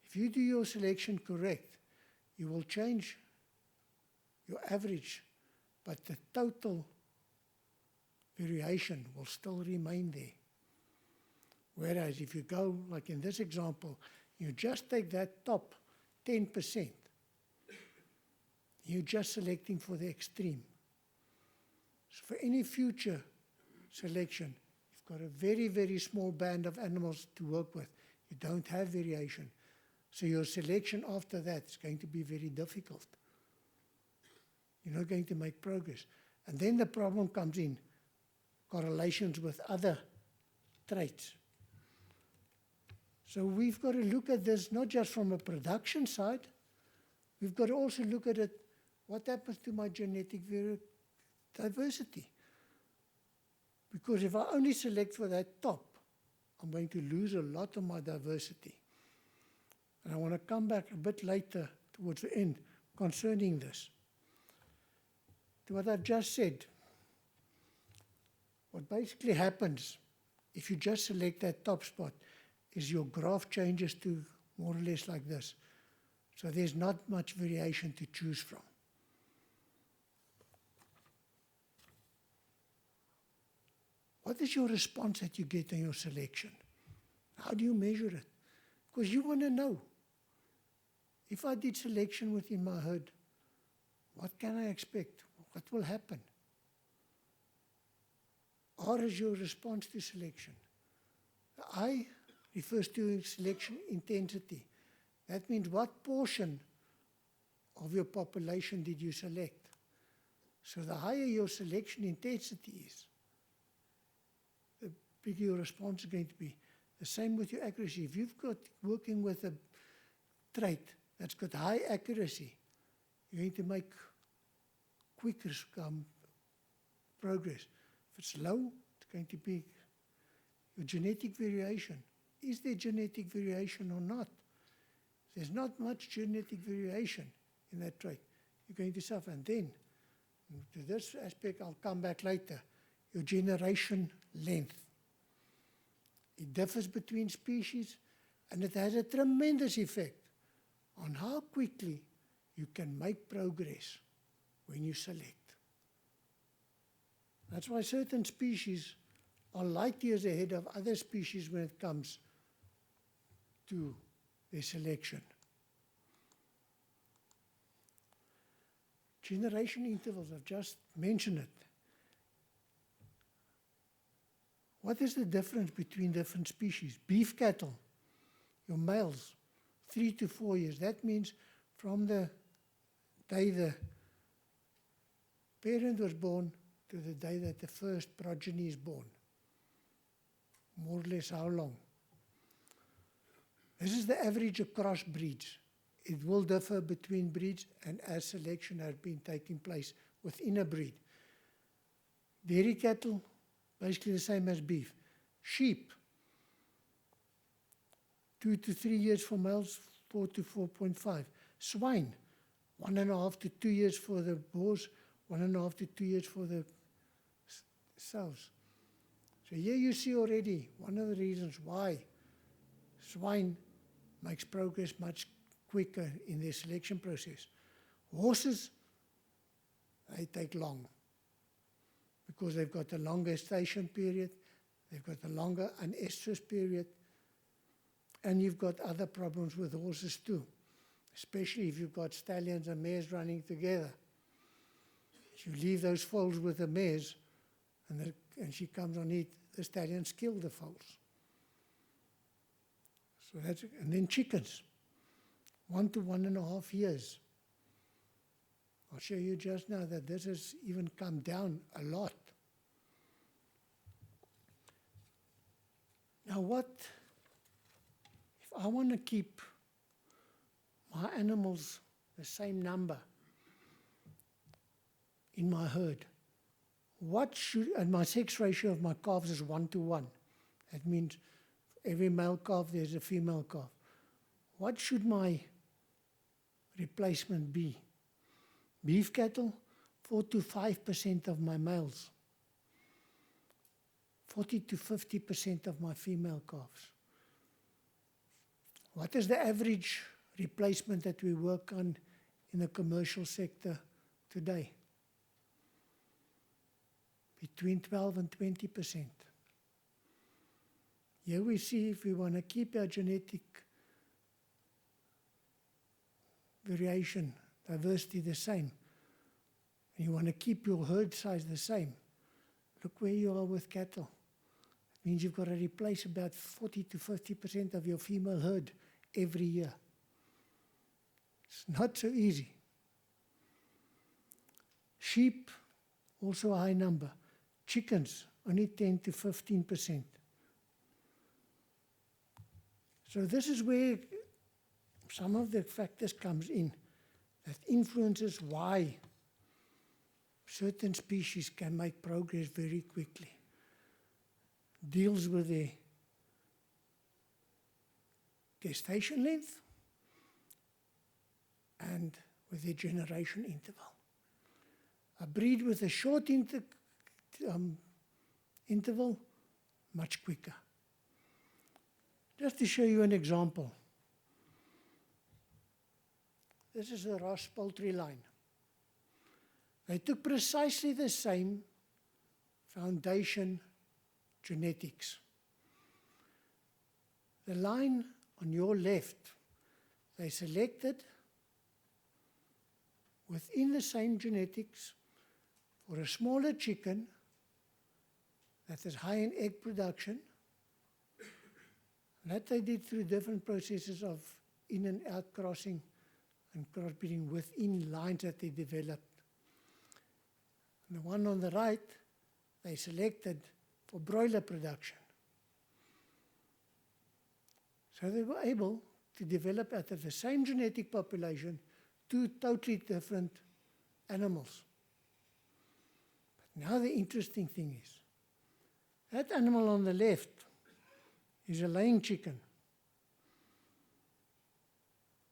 If you do your selection correct, you will change your average, but the total variation will still remain there. Whereas if you go, like in this example, you just take that top 10%, you're just selecting for the extreme. So for any future selection, you've got a very, very small band of animals to work with. You don't have variation. So your selection after that is going to be very difficult. You're not going to make progress. And then the problem comes in, correlations with other traits. So we've got to look at this not just from a production side, we've got to also look at it, what happens to my genetic diversity? Because if I only select for that top, I'm going to lose a lot of my diversity. And I want to come back a bit later towards the end concerning this. To what I've just said, what basically happens if you just select that top spot is your graph changes to more or less like this. So there's not much variation to choose from. What is your response that you get on your selection? How do you measure it? Because you want to know. If I did selection within my herd, what can I expect? What will happen? R is your response to selection. The I refers to selection intensity. That means what portion of your population did you select? So the higher your selection intensity is, the bigger your response is going to be. The same with your accuracy. If you've got working with a trait that's got high accuracy, you're going to make quicker progress. If it's low, it's going to be your genetic variation. Is there genetic variation or not? If there's not much genetic variation in that trait, you're going to suffer. And then, to this aspect, I'll come back later, your generation length. It differs between species, and it has a tremendous effect on how quickly you can make progress when you select. That's why certain species are light years ahead of other species when it comes to their selection. Generation intervals, I've just mentioned it. What is the difference between different species? Beef cattle, your males, 3 to 4 years. That means from the day the parent was born to the day that the first progeny is born. More or less how long? This is the average across breeds. It will differ between breeds and as selection has been taking place within a breed. Dairy cattle, basically the same as beef. Sheep, 2 to 3 years for males, 4 to 4.5. Swine, 1.5 to 2 years for the boars, 1.5 to 2 years for the sows. So here you see already one of the reasons why swine makes progress much quicker in their selection process. Horses, they take long because they've got a longer gestation period, they've got a longer anestrus period, and you've got other problems with horses too, especially if you've got stallions and mares running together. If you leave those foals with the mares and she comes on it, the stallions kill the foals. So that's, and then chickens, 1 to 1.5 years. I'll show you just now that this has even come down a lot. Now what, if I want to keep my animals the same number in my herd, what should, and my sex ratio of my calves is 1 to 1. That means for every male calf there's a female calf. What should my replacement be? Beef cattle, 4 to 5% of my males, 40 to 50% of my female calves. What is the average replacement that we work on in the commercial sector today? Between 12 and 20%. Here we see if we want to keep our genetic variation, diversity the same, and you want to keep your herd size the same, look where you are with cattle. It means you've got to replace about 40 to 50% of your female herd every year. It's not so easy. Sheep, also a high number. Chickens, only 10 to 15%. So this is where some of the factors comes in that influences why certain species can make progress very quickly. Deals with their gestation length and with their generation interval. A breed with a short interval, much quicker. Just to show you an example. This is the Ross poultry line. They took precisely the same foundation genetics. The line on your left, they selected within the same genetics for a smaller chicken that is high in egg production. That they did through different processes of in and out crossing and crossbreeding within lines that they developed. And the one on the right, they selected for broiler production. So they were able to develop out of the same genetic population two totally different animals. But now the interesting thing is, that animal on the left is a laying chicken.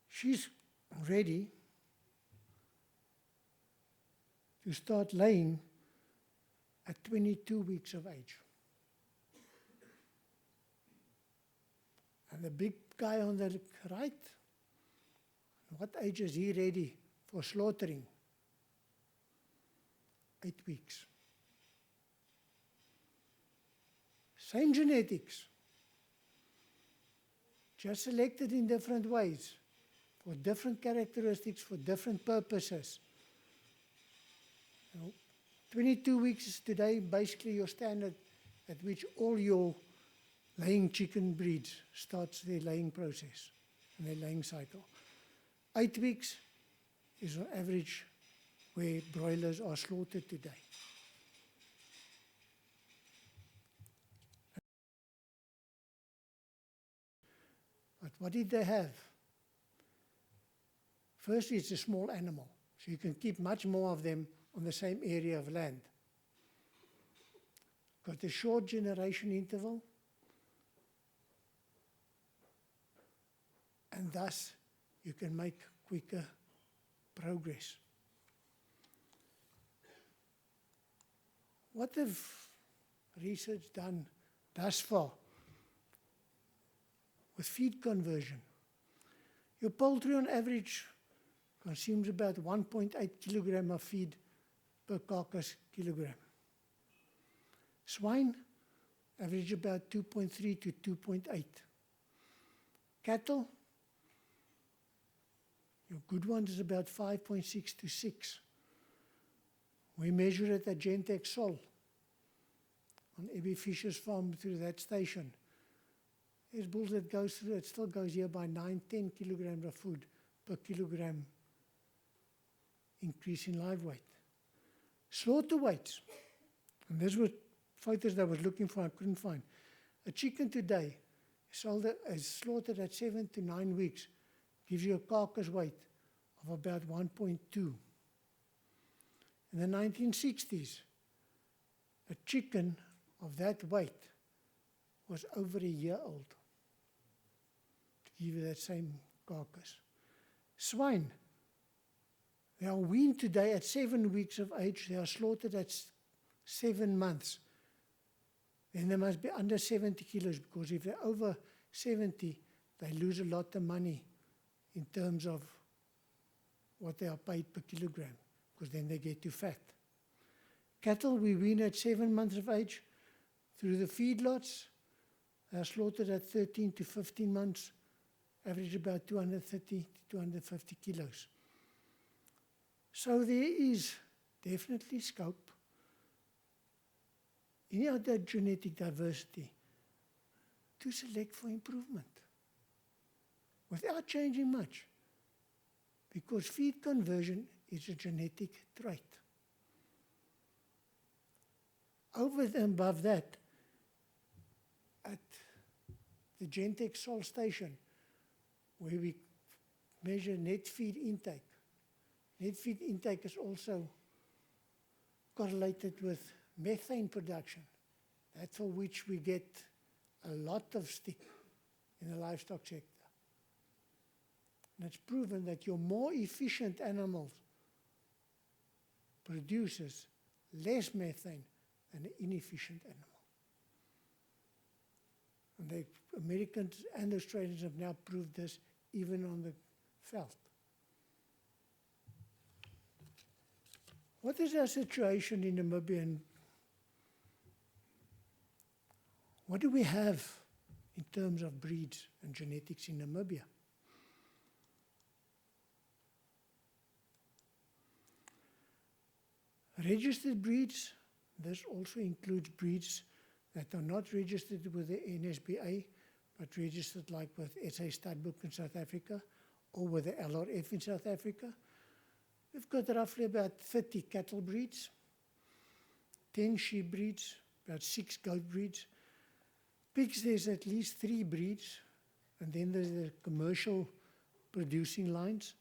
She's ready to start laying at 22 weeks of age. And the big guy on the right, what age is he ready for slaughtering? 8 weeks. Same genetics, just selected in different ways, for different characteristics, for different purposes. 22 weeks is today basically your standard at which all your laying chicken breeds starts their laying process and their laying cycle. 8 weeks is on average where broilers are slaughtered today. But what did they have? First, it's a small animal, so you can keep much more of them on the same area of land. Got a short generation interval, and thus you can make quicker progress. What have research done thus far with feed conversion? Your poultry on average consumes about 1.8 kilogram of feed per carcass kilogram. Swine average about 2.3 to 2.8. Cattle, your good ones is about 5.6 to 6. We measure it at Gentex Sol on Ebby Fisher's farm through that station. There's bulls that goes through, it still goes here by 9, 10 kilograms of food per kilogram increase in live weight. Slaughter weights, and these were photos that I was looking for, I couldn't find. A chicken today is slaughtered at 7 to 9 weeks, gives you a carcass weight of about 1.2. In the 1960s, a chicken of that weight was over a year old, to give you that same carcass. Swine, they are weaned today at 7 weeks of age. They are slaughtered at 7 months. Then they must be under 70 kilos, because if they're over 70, they lose a lot of money in terms of what they are paid per kilogram, because then they get too fat. Cattle, we wean at 7 months of age. Through the feedlots, they are slaughtered at 13 to 15 months, average about 230 to 250 kilos. So there is definitely scope in other genetic diversity to select for improvement without changing much, because feed conversion is a genetic trait. Over and above that, at the Gentex Sol station, where we measure net feed intake. Net feed intake is also correlated with methane production. That's for which we get a lot of stick in the livestock sector. And it's proven that your more efficient animals produces less methane than an inefficient animal. And the Americans and Australians have now proved this even on the veld. What is our situation in Namibia, and what do we have in terms of breeds and genetics in Namibia? Registered breeds, this also includes breeds that are not registered with the NSBA, but registered like with SA Studbook in South Africa or with the LRF in South Africa. We've got roughly about 30 cattle breeds, 10 sheep breeds, about 6 goat breeds. Pigs, there's at least 3 breeds, and then there's the commercial producing lines.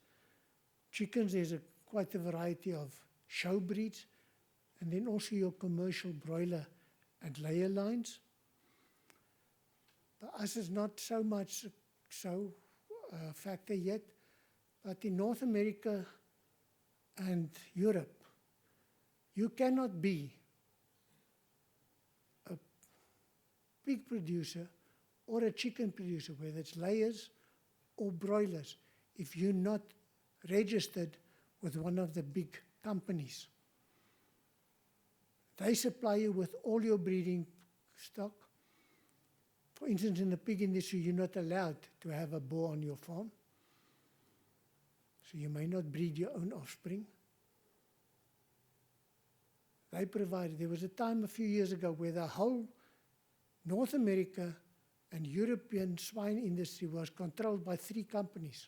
Chickens, there's quite a variety of show breeds, and then also your commercial broiler and layer lines. For us, it's not so much so a factor yet, but in North America and Europe, you cannot be a pig producer or a chicken producer, whether it's layers or broilers, if you're not registered with one of the big companies. They supply you with all your breeding stock. For instance, in the pig industry, you're not allowed to have a boar on your farm. So you may not breed your own offspring. They provide. There was a time a few years ago where the whole North America and European swine industry was controlled by 3 companies.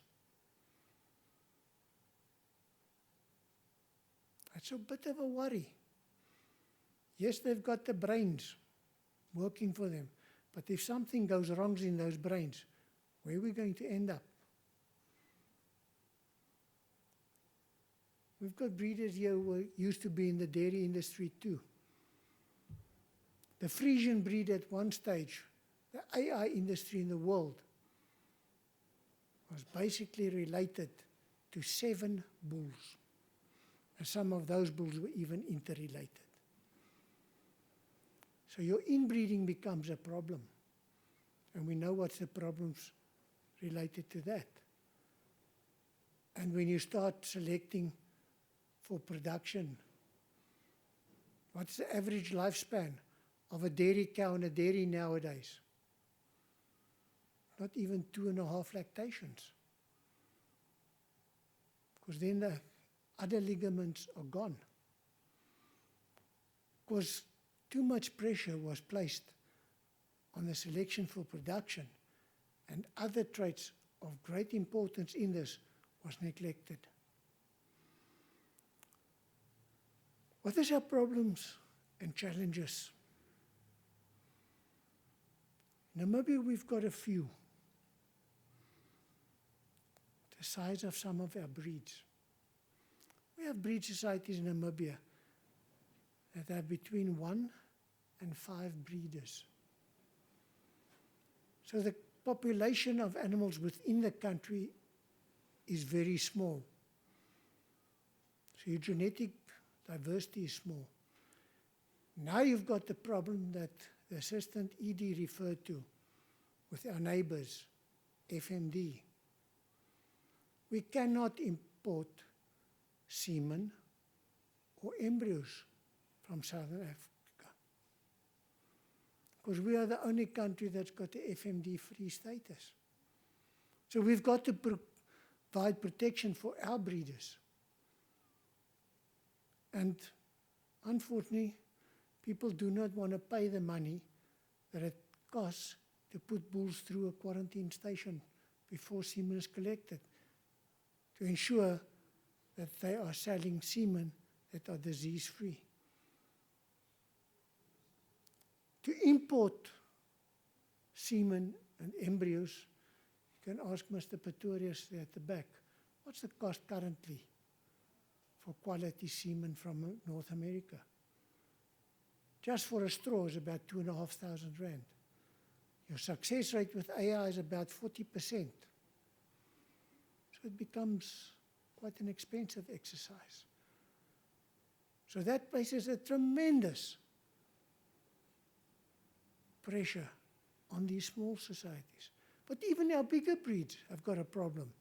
That's a bit of a worry. Yes, they've got the brains working for them, but if something goes wrong in those brains, where are we going to end up? We've got breeders here who used to be in the dairy industry too. The Frisian breed at one stage, the AI industry in the world, was basically related to 7 bulls. And some of those bulls were even interrelated. So your inbreeding becomes a problem. And we know what's the problems related to that. And when you start selecting for production, what's the average lifespan of a dairy cow and a dairy nowadays? Not even 2.5 lactations. Because then the other ligaments are gone. Because too much pressure was placed on the selection for production, and other traits of great importance in this was neglected. What is our problems and challenges? In Namibia, we've got a few. The size of some of our breeds. We have breed societies in Namibia that have between 1 and 5 breeders. So the population of animals within the country is very small. So your genetic diversity is small. Now you've got the problem that the Assistant ED referred to with our neighbors, FMD. We cannot import semen or embryos from Southern Africa, because we are the only country that's got the FMD-free status. So we've got to provide protection for our breeders. And unfortunately, people do not want to pay the money that it costs to put bulls through a quarantine station before semen is collected, to ensure that they are selling semen that are disease-free. To import semen and embryos, you can ask Mr. Pretorius there at the back, what's the cost currently for quality semen from North America? Just for a straw is about 2,500 rand. Your success rate with AI is about 40%. So it becomes quite an expensive exercise. So that places a tremendous pressure on these small societies. But even our bigger breeds have got a problem,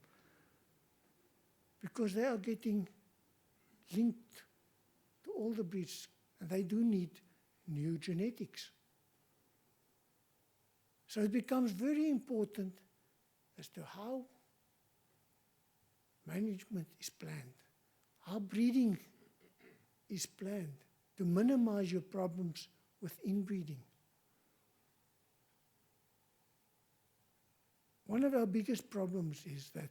because they are getting linked to all the breeds, and they do need new genetics. So it becomes very important as to how management is planned, how breeding is planned to minimize your problems with inbreeding. One of our biggest problems is that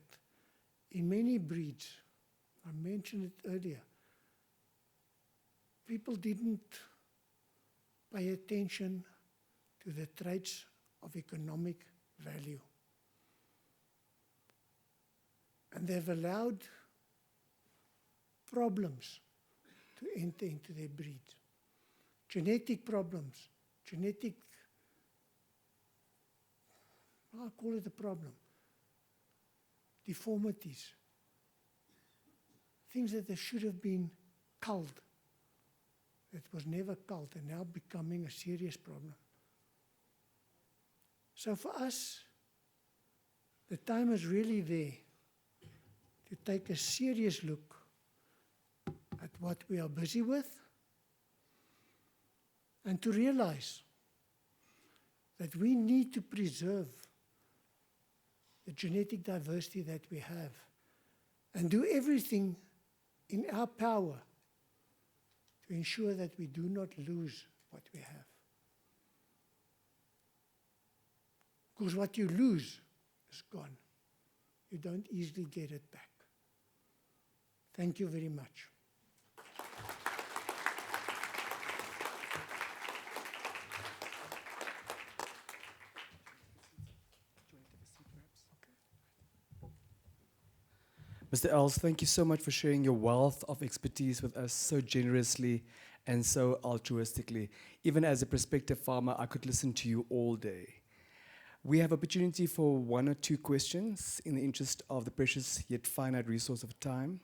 in many breeds, I mentioned it earlier, people didn't pay attention to the traits of economic value. And they've allowed problems to enter into their breed. Genetic problems, I'll call it a problem. Deformities, things that they should have been culled. It was never culled and now becoming a serious problem. So for us, the time is really there to take a serious look at what we are busy with and to realize that we need to preserve the genetic diversity that we have and do everything in our power to ensure that we do not lose what we have. Because what you lose is gone. You don't easily get it back. Thank you very much. Mr. Els, thank you so much for sharing your wealth of expertise with us so generously and so altruistically. Even as a prospective farmer, I could listen to you all day. We have opportunity for 1 or 2 questions in the interest of the precious yet finite resource of time.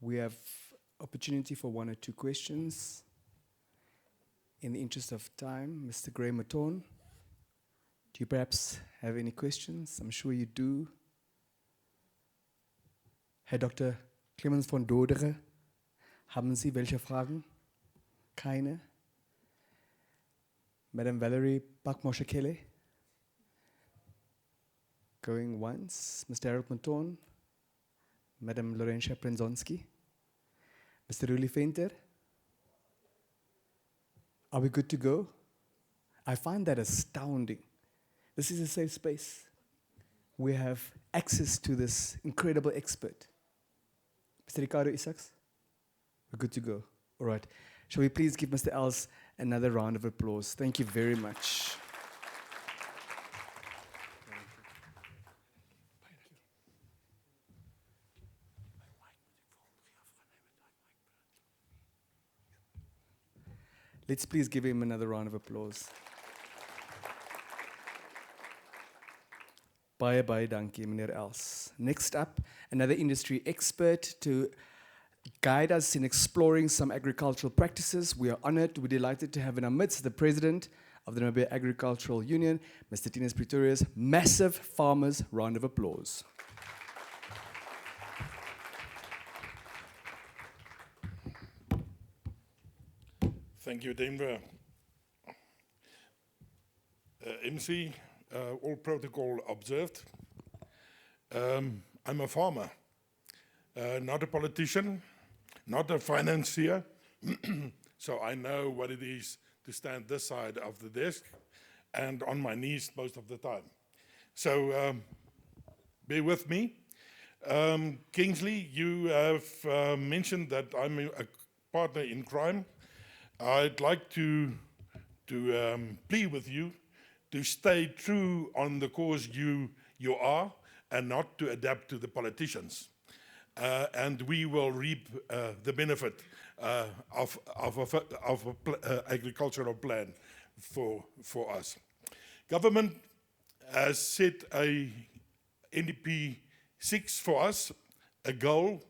We have opportunity for 1 or 2 questions in the interest of time. Mr. Gray Maton, do you perhaps have any questions? I'm sure you do. Herr Dr. Clemens von Dodere, haben Sie welche Fragen? Keine? Madam Valerie Pakmoshakele? Going once. Mr. Harold Maton? Madam Laurentia Prenzonski? Mr. Ruli Venter? Are we good to go? I find that astounding. This is a safe space. We have access to this incredible expert. Mr. Ricardo Isaacs? We're good to go. All right. Shall we please give Mr. Els another round of applause? Thank you very much. Let's please give him another round of applause. Baie, baie dankie, meneer Els. Next up, another industry expert to guide us in exploring some agricultural practices. We are honored, we're delighted to have in our midst the president of the Namibian Agricultural Union, Mr. Tinus Pretorius. Massive farmers' round of applause. Thank you, Denver. MC, all protocol observed. I'm a farmer, not a politician, not a financier, so I know what it is to stand this side of the desk and on my knees most of the time. So bear with me. Kingsley, you have mentioned that I'm a partner in crime. I'd like to plead with you to stay true on the cause you are and not to adapt to the politicians. And we will reap the benefit of an agricultural plan for us. Government has set a NDP 6 for us, a goal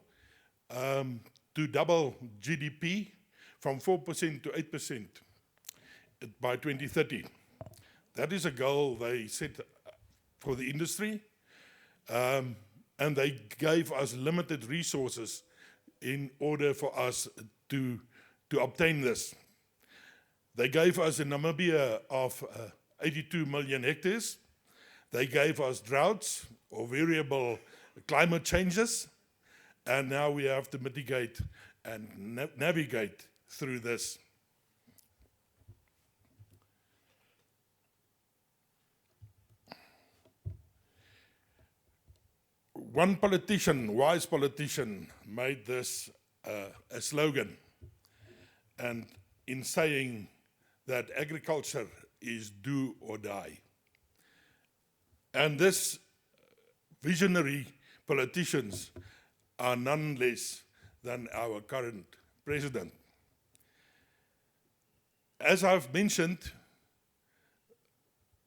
to double GDP from 4% to 8% by 2030. That is a goal they set for the industry, and they gave us limited resources in order for us to obtain this. They gave us a Namibia of 82 million hectares. They gave us droughts or variable climate changes, and now we have to mitigate and navigate through this. One politician, wise politician, made this a slogan, and in saying that agriculture is do or die. And this visionary politicians are none less than our current president. As I've mentioned,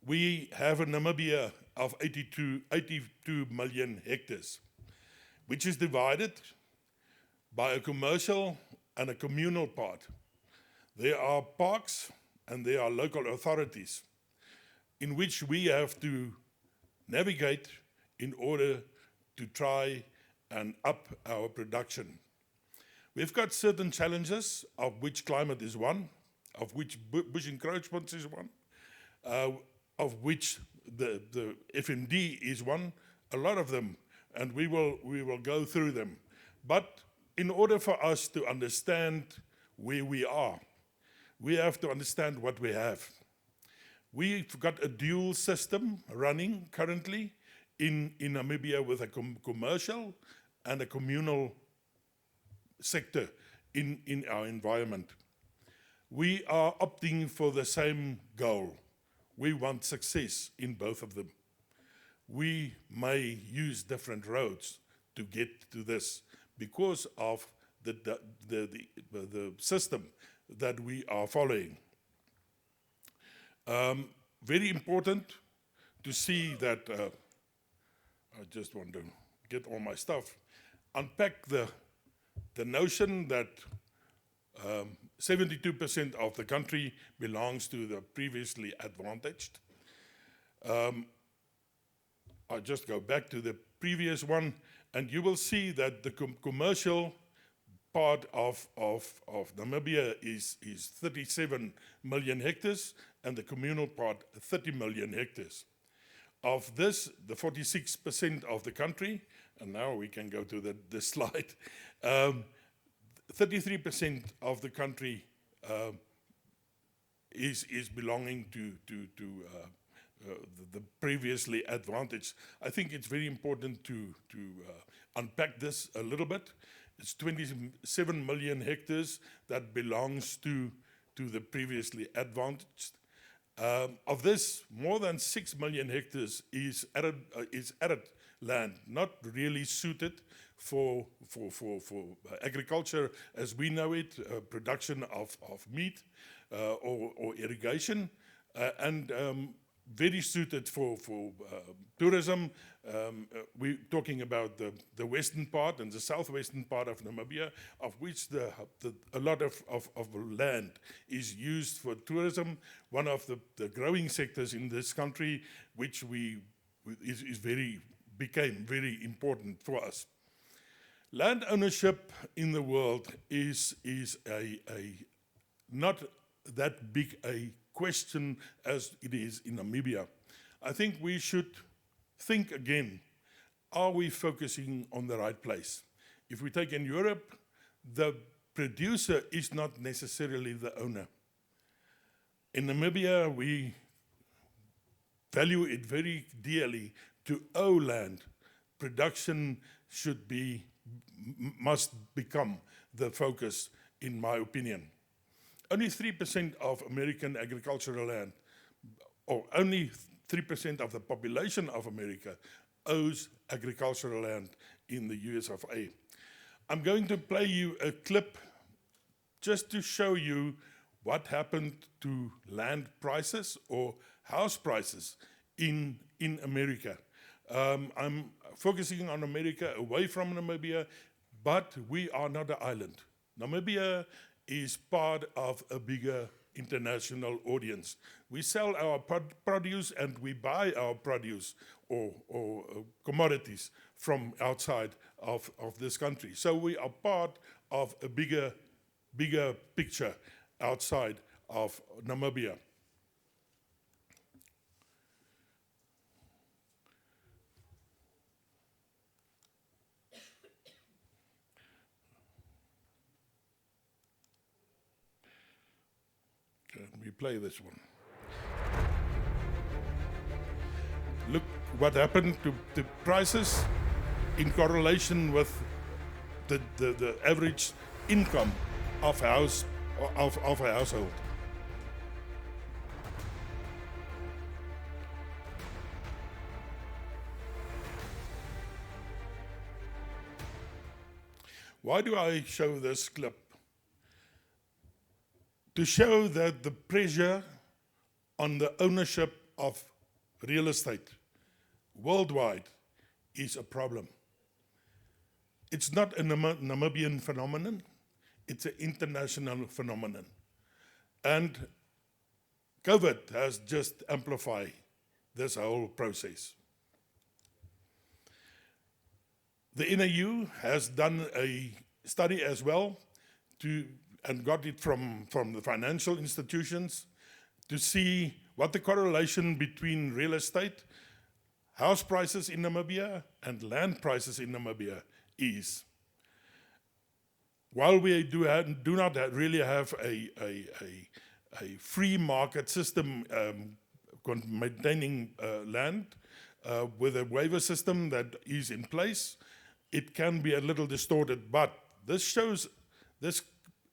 we have a Namibia of 82 million hectares, which is divided by a commercial and a communal part. There are parks and there are local authorities in which we have to navigate in order to try and up our production. We've got certain challenges, of which climate is one, of which bush encroachment is one, of which the FMD is one, a lot of them, and we will go through them. But in order for us to understand where we are, we have to understand what we have. We've got a dual system running currently in Namibia with a commercial and a communal sector in our environment. We are opting for the same goal. We want success in both of them. We may use different roads to get to this because of the system that we are following. Very important to see that, I just want to get all my stuff, unpack the notion that 72% of the country belongs to the previously advantaged. I'll just go back to the previous one, and you will see that the commercial part of Namibia is 37 million hectares, and the communal part 30 million hectares. Of this, the 46% of the country, and now we can go to the slide, 33% of the country is belonging to the previously advantaged. I think it's very important to unpack this a little bit. It's 27 million hectares that belongs to the previously advantaged. Of this, more than 6 million hectares is arid land, not really suited for agriculture as we know it, production of meat or irrigation, and very suited for tourism. We're talking about the western part and the southwestern part of Namibia, of which a lot of land is used for tourism. One of the growing sectors in this country, which became very important for us. Land ownership in the world is not that big a question as it is in Namibia. I think we should think again, are we focusing on the right place? If we take in Europe, the producer is not necessarily the owner. In Namibia, we value it very dearly to own land. Production must become the focus, in my opinion. Only 3% of American agricultural land, or only 3% of the population of America owns agricultural land in the US of A. I'm going to play you a clip just to show you what happened to land prices or house prices in America. I'm focusing on America away from Namibia, but we are not an island. Namibia is part of a bigger international audience. We sell our produce and we buy our produce or commodities from outside of this country. So we are part of a bigger picture outside of Namibia. We play this one. Look what happened to the prices in correlation with the average income of a household. Why do I show this clip? To show that the pressure on the ownership of real estate worldwide is a problem. It's not a Namibian phenomenon, it's an international phenomenon. And COVID has just amplified this whole process. The NAU has done a study as well and got it from the financial institutions to see what the correlation between real estate, house prices in Namibia, and land prices in Namibia is. While we do not really have a free market system maintaining land with a waiver system that is in place, it can be a little distorted, but this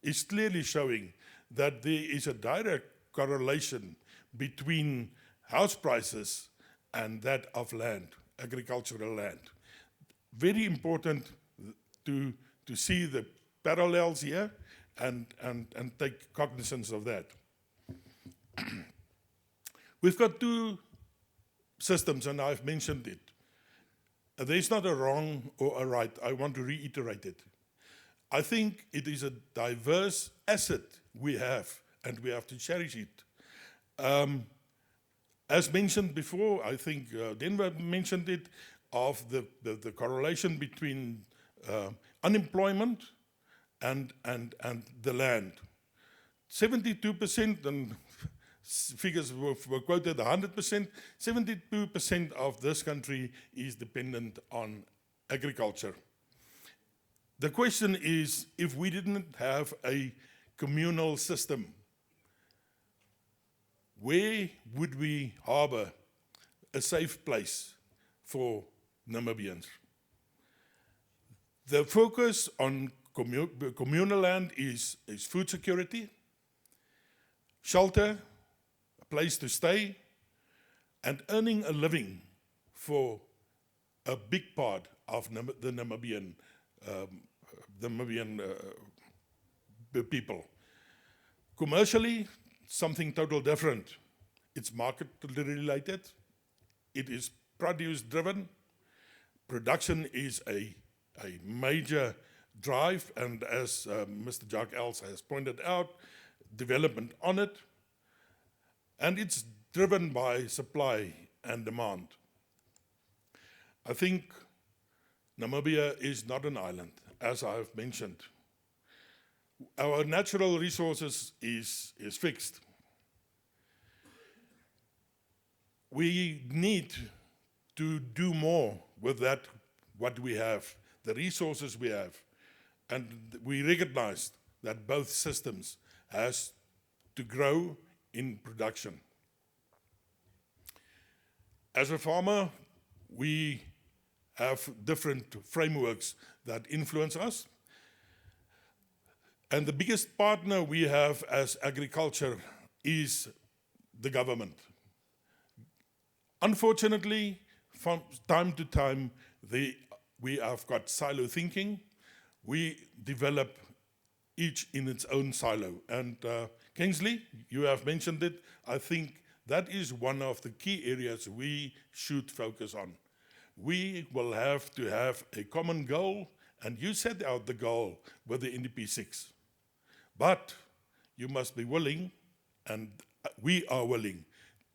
is clearly showing that there is a direct correlation between house prices and that of land, agricultural land. Very important to see the parallels here and take cognizance of that. We've got two systems, and I've mentioned it. There's not a wrong or a right. I want to reiterate it. I think it is a diverse asset we have, and we have to cherish it. As mentioned before, I think Denver mentioned it, of the correlation between unemployment and the land. 72%, and figures were quoted 100%, 72% of this country is dependent on agriculture. The question is, if we didn't have a communal system, where would we harbor a safe place for Namibians? The focus on communal land is food security, shelter, a place to stay, and earning a living for a big part of the Namibian people. Commercially, something total different. It's market related. It is produce driven. Production is a major drive, and as Mr. Jacques Els has pointed out, development on it. And it's driven by supply and demand. I think Namibia is not an island, as I've mentioned. Our natural resources is fixed. We need to do more with that, what we have, the resources we have. And we recognize that both systems has to grow in production. As a farmer, we have different frameworks that influence us. And the biggest partner we have as agriculture is the government. Unfortunately, from time to time, we have got silo thinking. We develop each in its own silo. And Kingsley, you have mentioned it. I think that is one of the key areas we should focus on. We will have to have a common goal, and you set out the goal with the NDP 6. But you must be willing, and we are willing,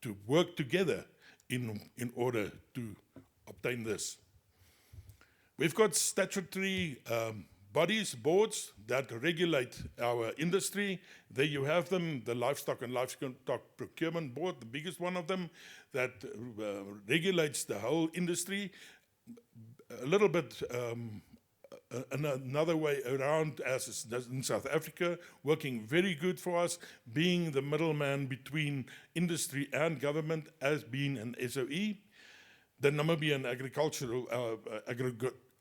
to work together in order to obtain this. We've got statutory bodies, boards that regulate our industry. There you have them, the Livestock and Livestock Procurement Board, the biggest one of them, that regulates the whole industry. A little bit another way around, as in South Africa, working very good for us, being the middleman between industry and government, as being an SOE. The Namibian Agricultural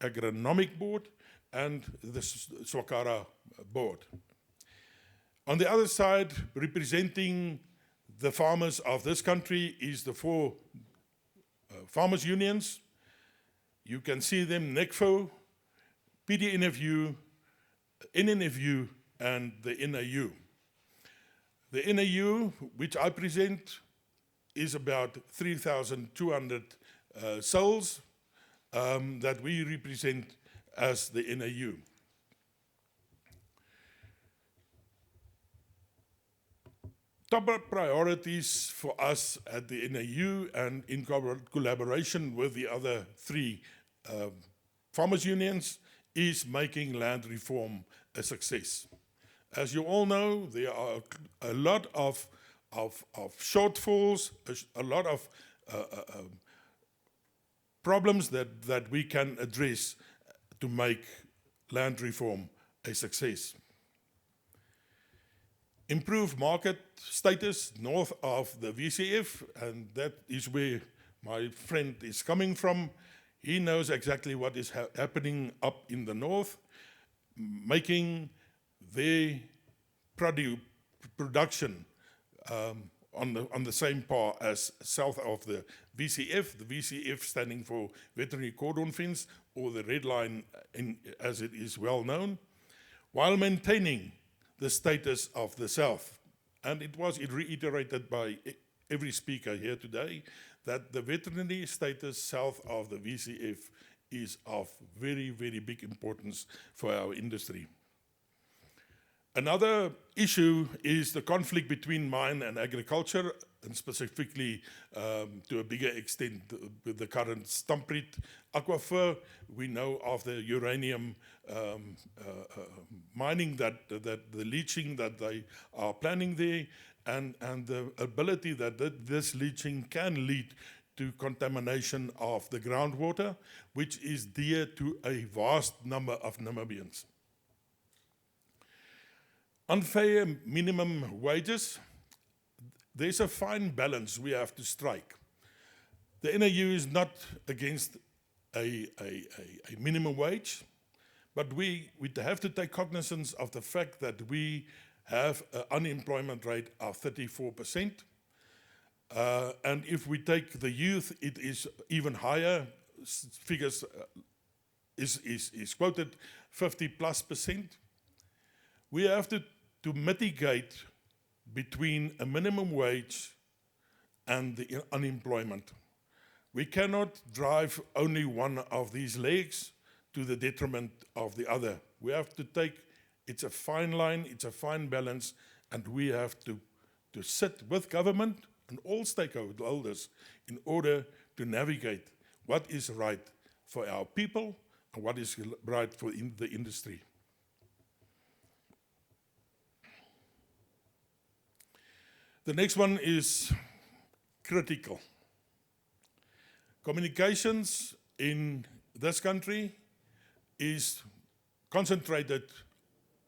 Agronomic Board, and the Swakara Board. On the other side, representing the farmers of this country is the 4 farmers' unions. You can see them: NECFO, PDNFU, NNFU and the NAU. The NAU, which I present, is about 3,200 souls that we represent as the NAU. Top priorities for us at the NAU and in collaboration with the other three farmers' unions is making land reform a success. As you all know, there are a lot of shortfalls, a lot of problems that we can address to make land reform a success. Improve market status north of the VCF, and that is where my friend is coming from. He knows exactly what is happening up in the north, making their production on the same par as south of the VCF standing for veterinary cordon fence, or the red line as it is well known, while maintaining the status of the south. And it was reiterated by every speaker here today that the veterinary status south of the VCF is of very, very big importance for our industry. Another issue is the conflict between mine and agriculture, and specifically to a bigger extent with the current Stampriet aquifer. We know of the uranium mining, that the leaching that they are planning there, and the ability that this leaching can lead to contamination of the groundwater, which is dear to a vast number of Namibians. Unfair minimum wages. There's a fine balance we have to strike. The NAU is not against a minimum wage, but we have to take cognizance of the fact that we have an unemployment rate of 34%. And if we take the youth, it is even higher. Figures is quoted 50+%. We have to mitigate between a minimum wage and the unemployment. We cannot drive only one of these legs to the detriment of the other. We have to take, it's a fine line, it's a fine balance, and we have to sit with government and all stakeholders in order to navigate what is right for our people and what is right for the industry. The next one is critical. Communications in this country is concentrated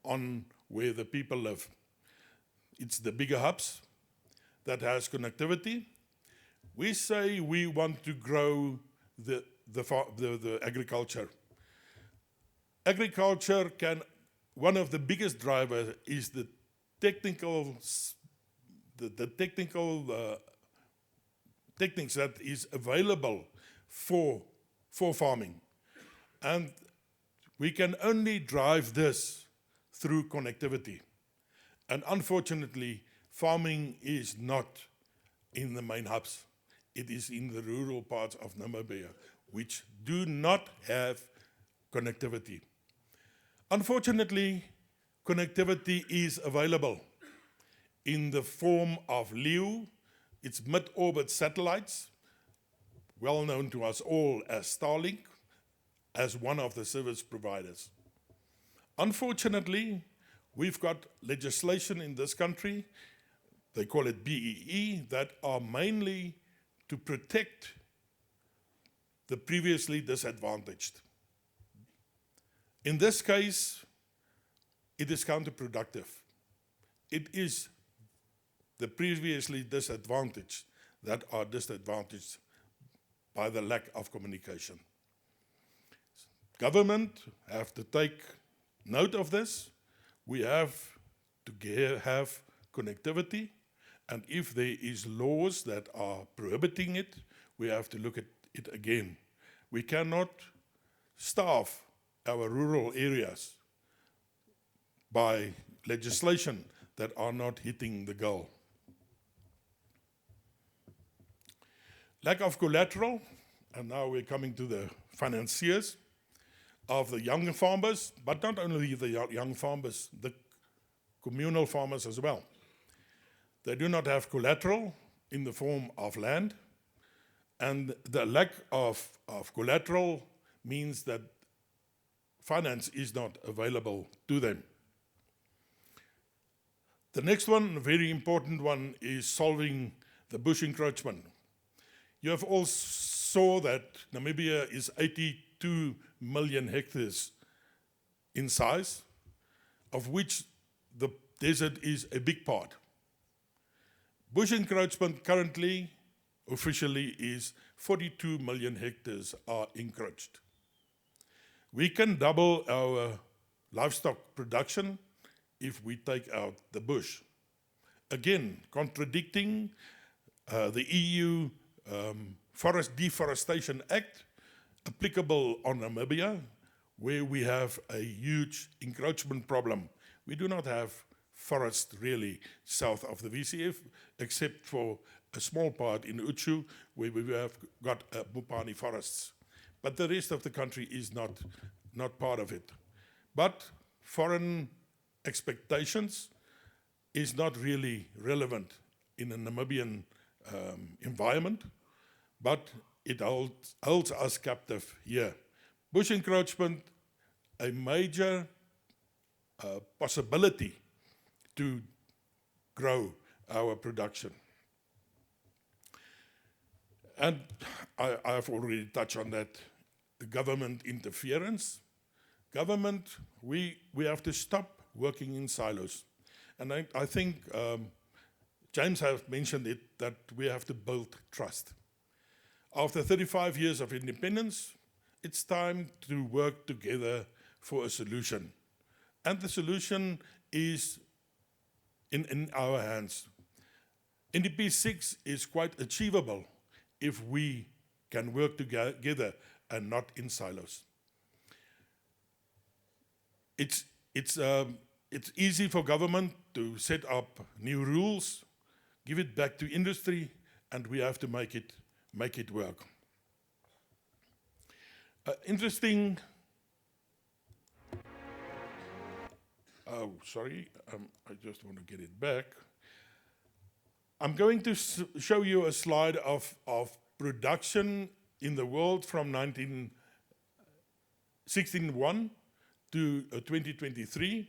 on where the people live. It's the bigger hubs that has connectivity. We say we want to grow the agriculture. Agriculture one of the biggest drivers is the technical techniques that is available for farming. And we can only drive this through connectivity. And unfortunately, farming is not in the main hubs. It is in the rural parts of Namibia, which do not have connectivity. Unfortunately, connectivity is available in the form of LEO, it's mid-orbit satellites, well known to us all as Starlink, as one of the service providers. Unfortunately, we've got legislation in this country, they call it BEE, that are mainly to protect the previously disadvantaged. In this case, it is counterproductive. It is the previously disadvantaged that are disadvantaged by the lack of communication. Government have to take note of this. We have to have connectivity, and if there is laws that are prohibiting it, we have to look at it again. We cannot starve our rural areas by legislation that are not hitting the goal. Lack of collateral, and now we're coming to the financiers of the young farmers, but not only the young farmers, the communal farmers as well. They do not have collateral in the form of land, and the lack of collateral means that finance is not available to them. The next one, a very important one, is solving the bush encroachment. You have all saw that Namibia is 82 million hectares in size, of which the desert is a big part. Bush encroachment currently, officially, is 42 million hectares are encroached. We can double our livestock production if we take out the bush. Again, contradicting the EU Forest Deforestation Act, applicable on Namibia, where we have a huge encroachment problem. We do not have forest really south of the VCF, except for a small part in Uchu, where we have got Mupani forests. But the rest of the country is not part of it. But foreign expectations is not really relevant in a Namibian environment, but it holds us captive here. Bush encroachment, a major possibility to grow our production. And I've already touched on that, the government interference. Government, we have to stop working in silos. And I think James has mentioned it, that we have to build trust. After 35 years of independence, it's time to work together for a solution. And the solution is in our hands. NDP 6 is quite achievable if we can work together and not in silos. It's easy for government to set up new rules, give it back to industry, and we have to make it work. Interesting. Oh, sorry, I just want to get it back. I'm going to show you a slide of production in the world from 1961 to 2023.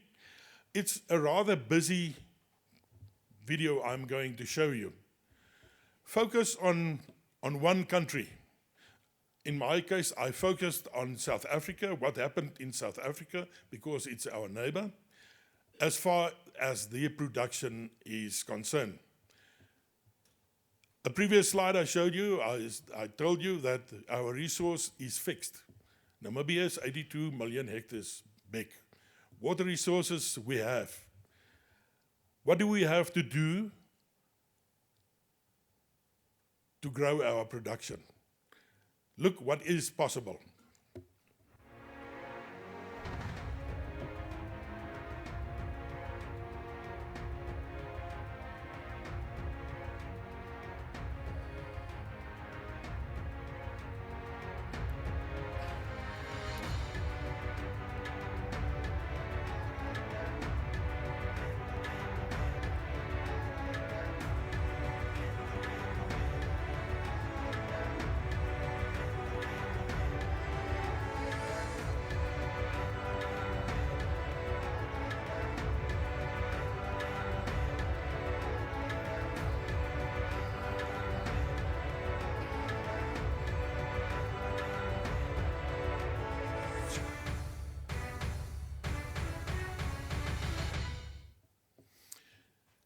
It's a rather busy video I'm going to show you. Focus on one country. In my case, I focused on South Africa, what happened in South Africa, because it's our neighbor, as far as their production is concerned. A previous slide I showed you, I told you that our resource is fixed. Namibia is 82 million hectares big. Water resources we have. What do we have to do to grow our production? Look what is possible.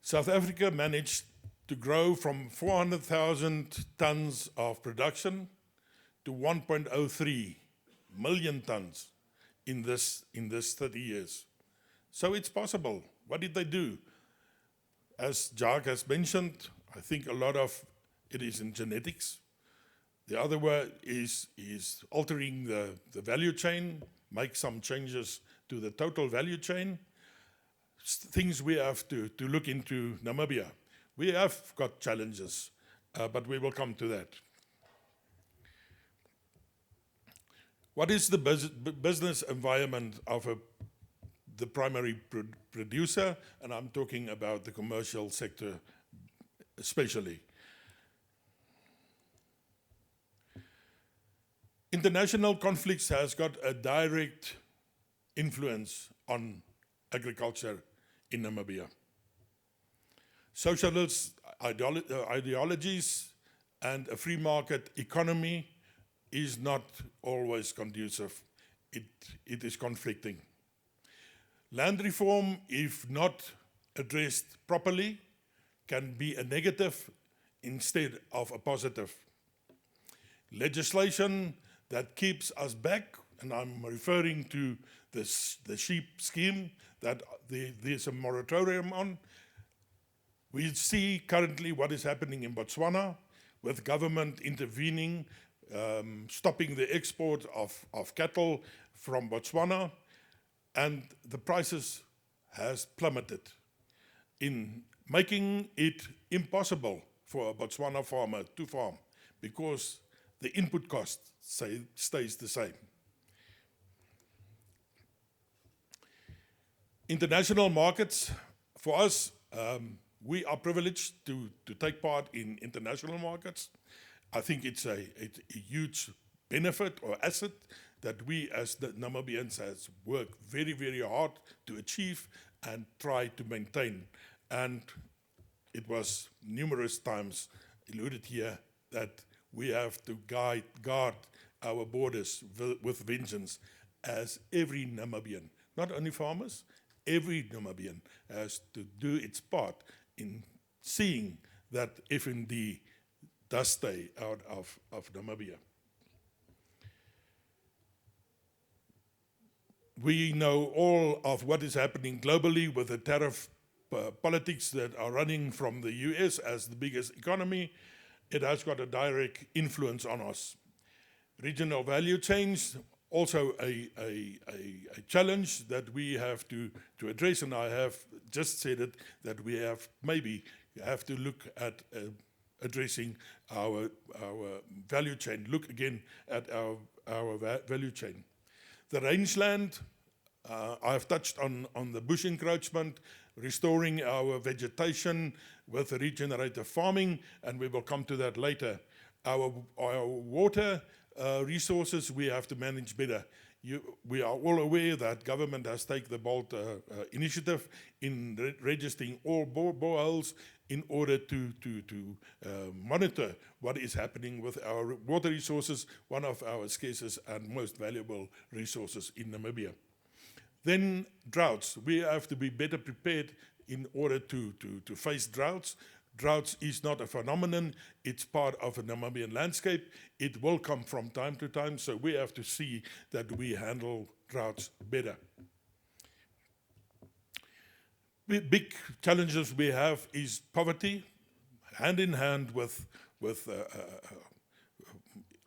South Africa managed to grow from 400,000 tons of production to 1.03 million tons in this 30 years. So it's possible. What did they do? As Jacques has mentioned, I think a lot of it is in genetics. The other word is altering the value chain, make some changes to the total value chain. things we have to look into Namibia. We have got challenges, but we will come to that. What is the business environment of the primary producer? And I'm talking about the commercial sector especially. International conflicts has got a direct influence on agriculture in Namibia. Socialist ideologies and a free market economy is not always conducive. It is conflicting. Land reform, if not addressed properly, can be a negative instead of a positive. Legislation that keeps us back, and I'm referring to the sheep scheme that there's a moratorium on. We see currently what is happening in Botswana with government intervening, stopping the export of cattle from Botswana, and the prices has plummeted, in making it impossible for a Botswana farmer to farm because the input cost stays the same. International markets, for us, we are privileged to take part in international markets. I think it's a huge benefit or asset that we as the Namibians has worked very, very hard to achieve and try to maintain. And it was numerous times alluded here that we have to guard our borders with vengeance, as every Namibian, not only farmers, every Namibian has to do its part in seeing that FND does stay out of Namibia. We know all of what is happening globally with the tariff politics that are running from the US as the biggest economy. It has got a direct influence on us. Regional value chains, also a challenge that we have to address, and I have just said it, that we have to look at addressing our value chain, look again at our value chain. The rangeland, I've touched on the bush encroachment, restoring our vegetation with regenerative farming, and we will come to that later. Our water resources we have to manage better. We are all aware that government has taken the bold initiative in registering all boreholes in order to monitor what is happening with our water resources, one of our scarcest and most valuable resources in Namibia. Then droughts. We have to be better prepared in order to face droughts. Droughts is not a phenomenon, it's part of a Namibian landscape. It will come from time to time, so we have to see that we handle droughts better. Big challenges we have is poverty, hand in hand with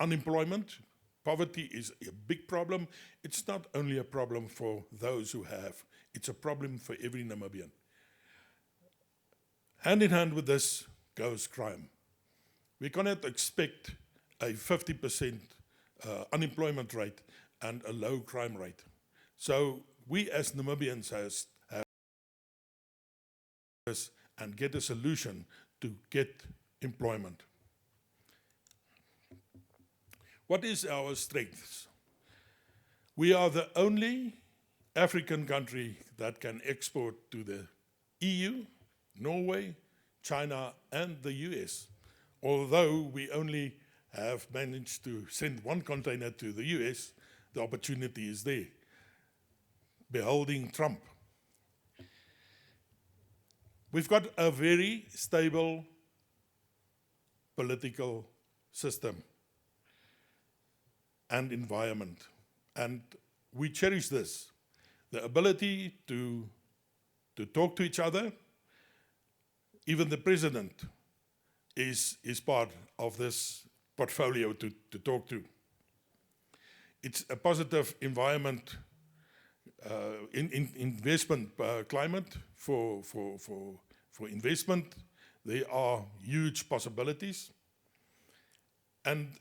unemployment. Poverty is a big problem. It's not only a problem for those who have, it's a problem for every Namibian. Hand in hand with this goes crime. We cannot expect a 50% unemployment rate and a low crime rate. So we as Namibians have and get a solution to get employment. What is our strengths? We are the only African country that can export to the EU, Norway, China, and the US. Although we only have managed to send one container to the US, the opportunity is there. Beholding Trump. We've got a very stable political system and environment, and we cherish this. The ability to talk to each other. Even the president is part of this portfolio to talk to. It's a positive environment in investment climate for investment. There are huge possibilities. And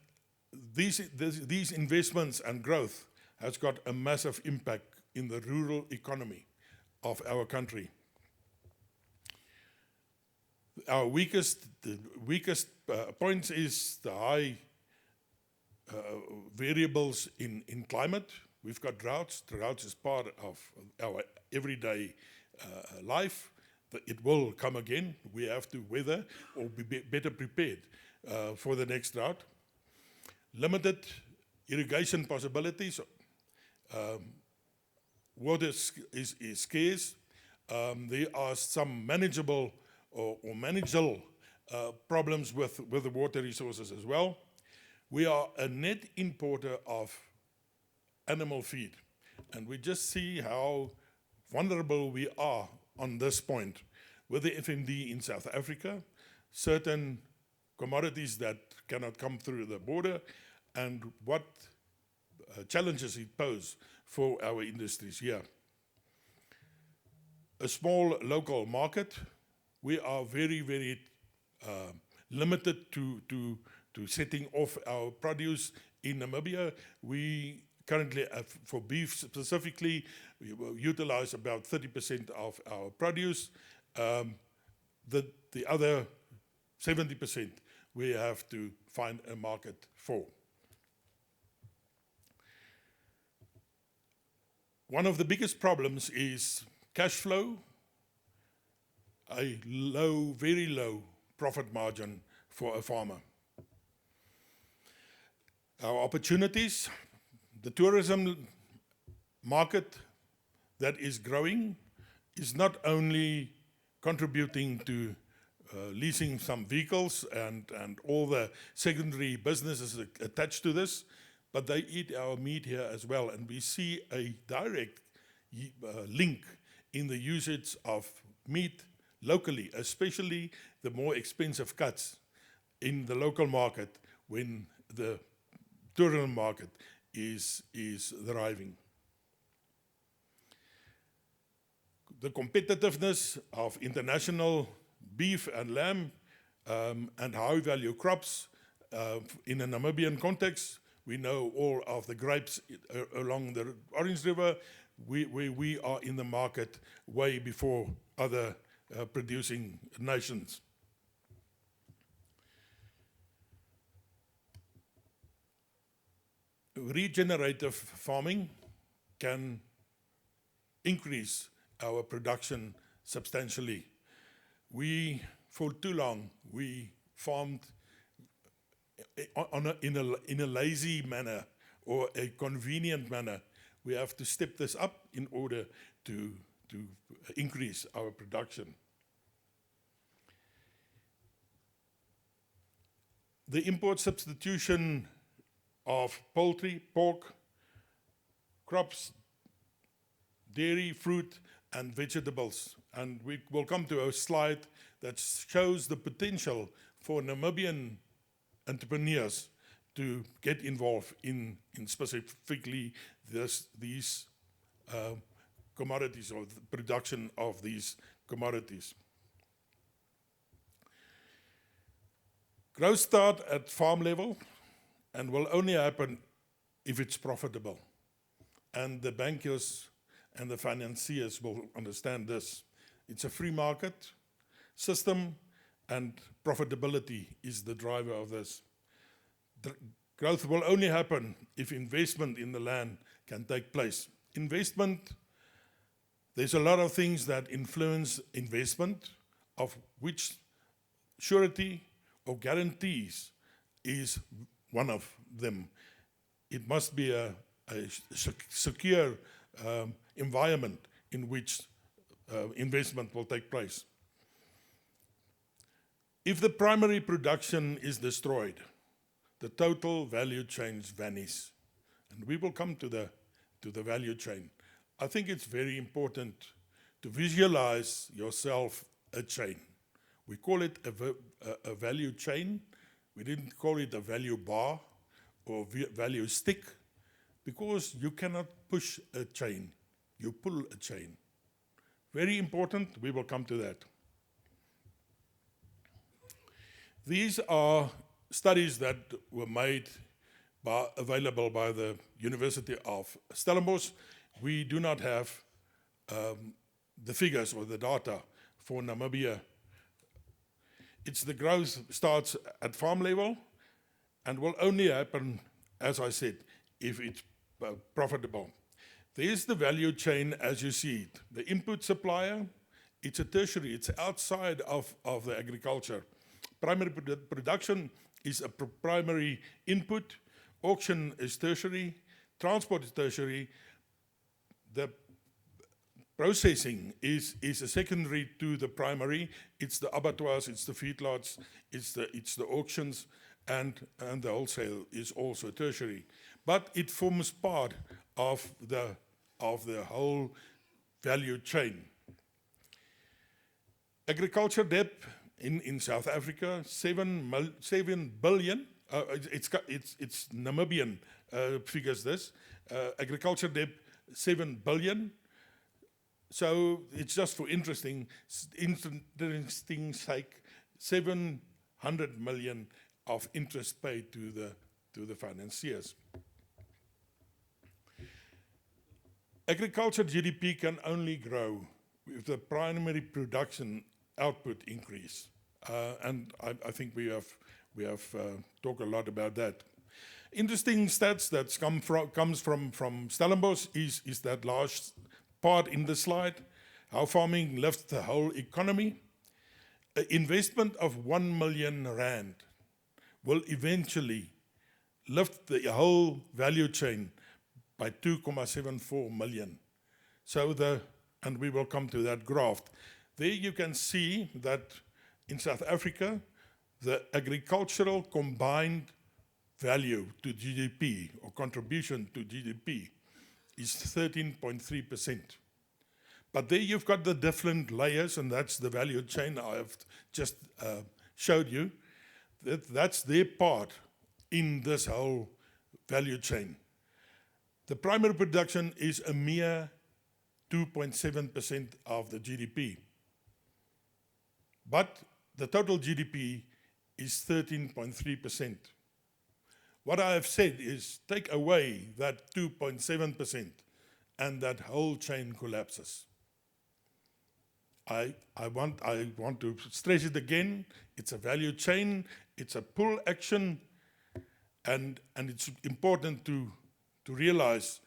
these investments and growth has got a massive impact in the rural economy of our country. The weakest points is the high variables in climate. We've got droughts. Droughts is part of our everyday life. It will come again. We have to weather or be better prepared for the next drought. Limited irrigation possibilities. Water is scarce. There are some manageable or manageable problems with the water resources as well. We are a net importer of animal feed, and we just see how vulnerable we are on this point with the FMD in South Africa, certain commodities that cannot come through the border, and what challenges it poses for our industries here. A small local market. We are very, very limited to setting off our produce in Namibia. We currently, for beef specifically, we will utilize about 30% of our produce. The other 70% we have to find a market for. One of the biggest problems is cash flow, a low, very low profit margin for a farmer. Our opportunities, the tourism market that is growing is not only contributing to leasing some vehicles and all the secondary businesses attached to this, but they eat our meat here as well. And we see a direct link in the usage of meat locally, especially the more expensive cuts in the local market when the tourism market is thriving. The competitiveness of international beef and lamb and high value crops in a Namibian context. We know all of the grapes along the Orange River. We are in the market way before other producing nations. Regenerative farming can increase our production substantially. For too long, we farmed in a lazy manner or a convenient manner. We have to step this up in order to increase our production. The import substitution of poultry, pork, crops, dairy, fruit, and vegetables. And we will come to a slide that shows the potential for Namibian entrepreneurs to get involved in specifically these commodities or the production of these commodities. Growth start at farm level and will only happen if it's profitable. And the bankers and the financiers will understand this. It's a free market system and profitability is the driver of this. The growth will only happen if investment in the land can take place. Investment, there's a lot of things that influence investment, of which surety or guarantees is one of them. It must be a secure environment in which investment will take place. If the primary production is destroyed, the total value chains vanish. And we will come to the value chain. I think it's very important to visualize yourself a chain. We call it a value chain. We didn't call it a value bar or value stick, because you cannot push a chain. you pull a chain. Very important, we will come to that. These are studies that were made available by the University of Stellenbosch. We do not have the figures or the data for Namibia. It's the growth starts at farm level and will only happen, as I said, if it's profitable. There's the value chain as you see it. The input supplier, it's a tertiary, it's outside of the agriculture. Primary production is a primary input, auction is tertiary, transport is tertiary, the processing is a secondary to the primary. It's the abattoirs, it's the feedlots, it's the auctions, and the wholesale is also tertiary. But it forms part of the whole value chain. Agriculture debt in South Africa, 7 billion. It's Namibian figures. This agriculture debt 7 billion. So it's just for interesting sake, 700 million of interest paid to the financiers. Agriculture GDP can only grow if the primary production output increase, and I think we have talked a lot about that. Interesting stats that comes from Stellenbosch is that last part in the slide, how farming lifts the whole economy. An investment of 1 million rand will eventually lift the whole value chain by 2.74 million. So and we will come to that graph. There you can see that in South Africa, the agricultural combined value to GDP or contribution to GDP is 13.3%. But there you've got the different layers, and that's the value chain I have just showed you. That's their part in this whole value chain. The primary production is a mere 2.7% of the GDP. But the total GDP is 13.3%. What I have said is take away that 2.7% and that whole chain collapses. I want to stress it again. It's a value chain, it's a pull action, and it's important to realize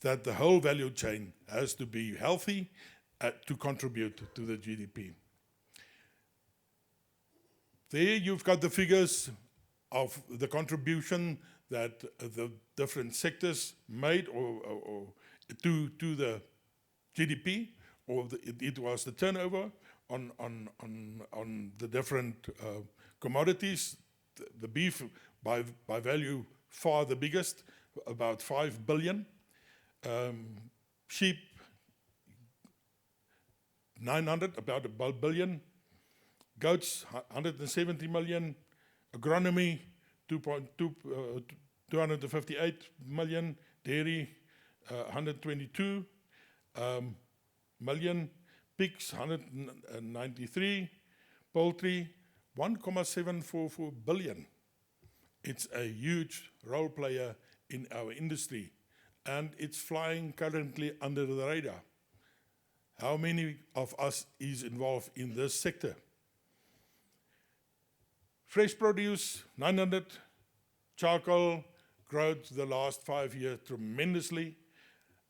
that the whole value chain has to be healthy to contribute to the GDP. There you've got the figures of the contribution that the different sectors made or to the GDP, or it was the turnover on the different commodities. The beef by value far the biggest, about 5 billion. Sheep 900, about a billion. Goats 170 million. Agronomy 258 million. Dairy 122 million. Pigs 193. Poultry 1.744 billion. It's a huge role player in our industry, and it's flying currently under the radar. How many of us is involved in this sector? Fresh produce, 900. Charcoal growth the last 5 years tremendously,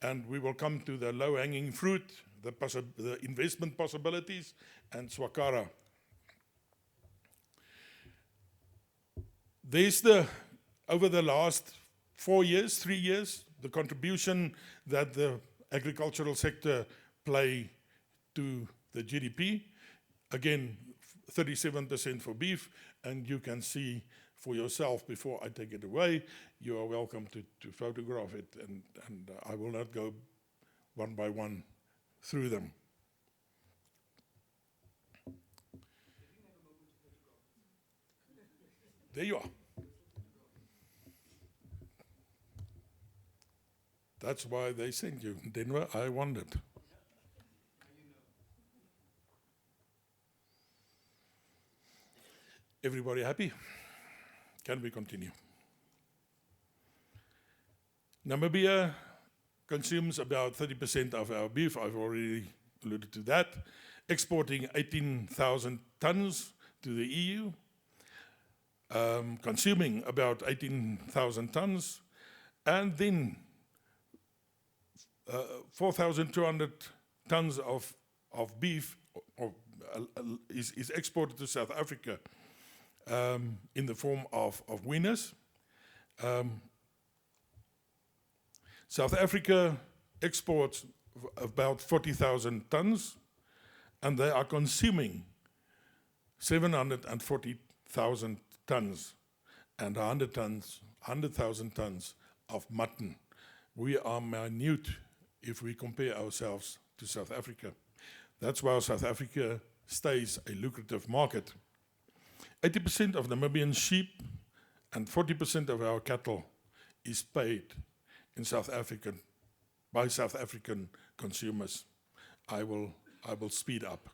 and we will come to the low-hanging fruit, the investment possibilities, and Swakara. There's over the last 4 years, 3 years, the contribution that the agricultural sector play to the GDP. Again, 37% for beef, and you can see for yourself before I take it away. You are welcome to photograph it, and I will not go one by one through them. There you are. That's why they sent you. Denver, I wondered. Everybody happy? Can we continue? Namibia consumes about 30% of our beef. I've already alluded to that. Exporting 18,000 tons to the EU. Consuming about 18,000 tons. And then 4,200 tons of beef is exported to South Africa in the form of wieners. South Africa exports about 40,000 tons, and they are consuming 740,000 tons and 100,000 tons of mutton. We are minute if we compare ourselves to South Africa. That's why South Africa stays a lucrative market. 80% of Namibian sheep and 40% of our cattle is paid in by South African consumers. I will speed up.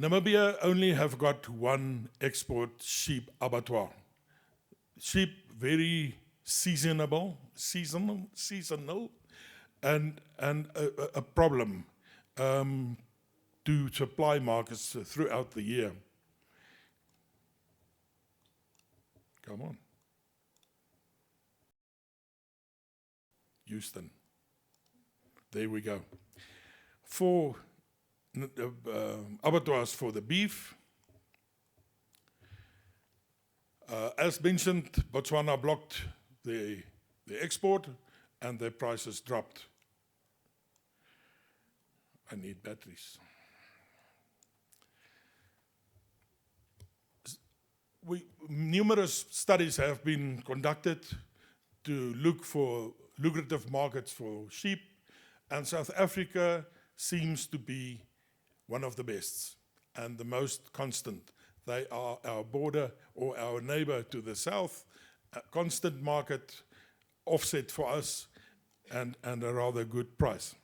Namibia only have got one export sheep abattoir. Sheep very seasonal, and a problem to supply markets throughout the year. Come on. Houston. There we go. For abattoirs for the beef, as mentioned, Botswana blocked the export and their prices dropped. I need batteries. Numerous studies have been conducted to look for lucrative markets for sheep, and South Africa seems to be one of the best and the most constant. They are our border or our neighbor to the south, a constant market offset for us and a rather good price.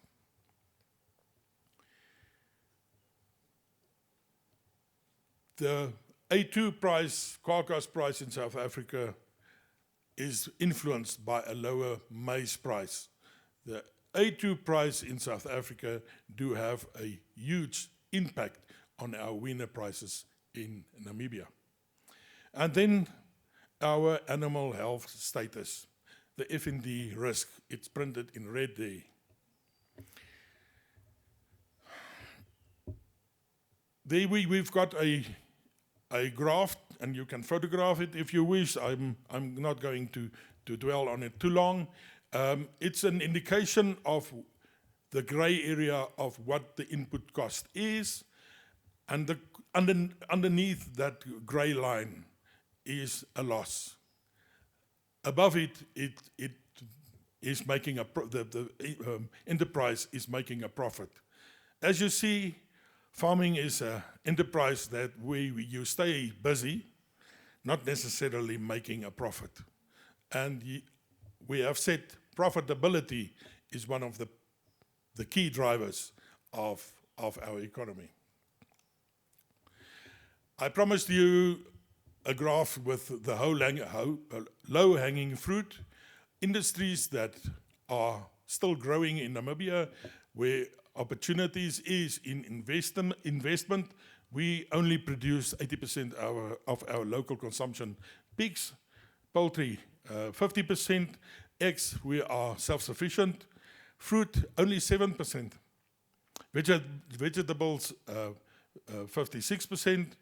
The A2 price, carcass price in South Africa is influenced by a lower maize price. The A2 price in South Africa do have a huge impact on our wiener prices in Namibia. And then our animal health status, the FND risk, it's printed in red there. There we've got a graph, and you can photograph it if you wish. I'm not going to dwell on it too long. It's an indication of the gray area of what the input cost is, and underneath that gray line is a loss. Above it is making the enterprise is making a profit. As you see, farming is an enterprise that you stay busy, not necessarily making a profit. And we have said profitability is one of the key drivers of our economy. I promised you a graph with the low-hanging fruit, industries that are still growing in Namibia, where opportunities is in investment. We only produce 80% of our local consumption. Pigs, poultry, 50%. Eggs, we are self-sufficient. Fruit, only 7%. Vegetables, 56%.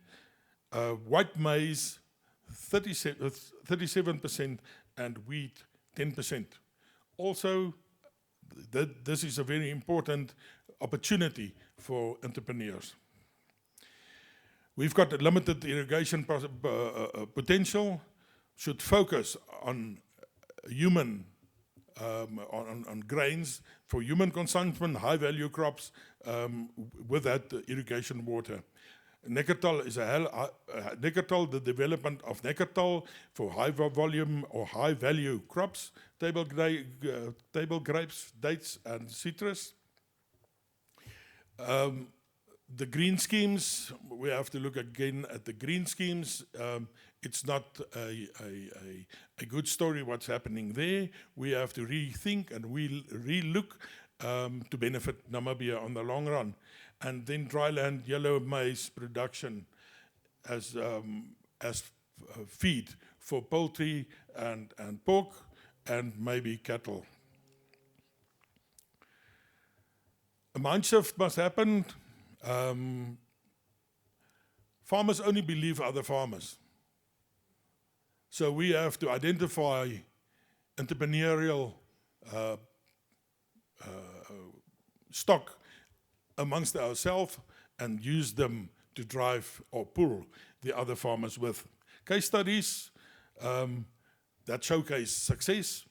White maize, 37%, and wheat, 10%. Also, this is a very important opportunity for entrepreneurs. We've got a limited irrigation potential, should focus on human, on grains for human consumption, high-value crops with that irrigation water. Neckertal is Neckertal, the development of Neckertal for high volume or high value crops, table grapes, dates, and citrus. The green schemes, we have to look again at the green schemes. It's not a good story what's happening there. We have to rethink and we re-look to benefit Namibia on the long run. And then dryland yellow maize production as feed for poultry and pork and maybe cattle. A mind shift must happen. Farmers only believe other farmers. So we have to identify entrepreneurial stock amongst ourselves and use them to drive or pull the other farmers with. Case studies that showcase success.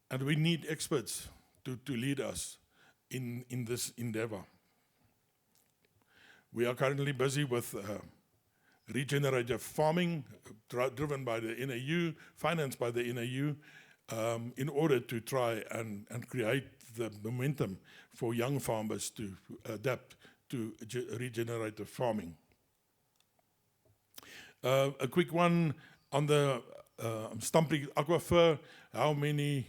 And we need experts to lead us in this endeavor. We are currently busy with regenerative farming, driven by the NAU, financed by the NAU, in order to try and create the momentum for young farmers to adapt to regenerative farming. A quick one on the Stumpy Aquifer. How many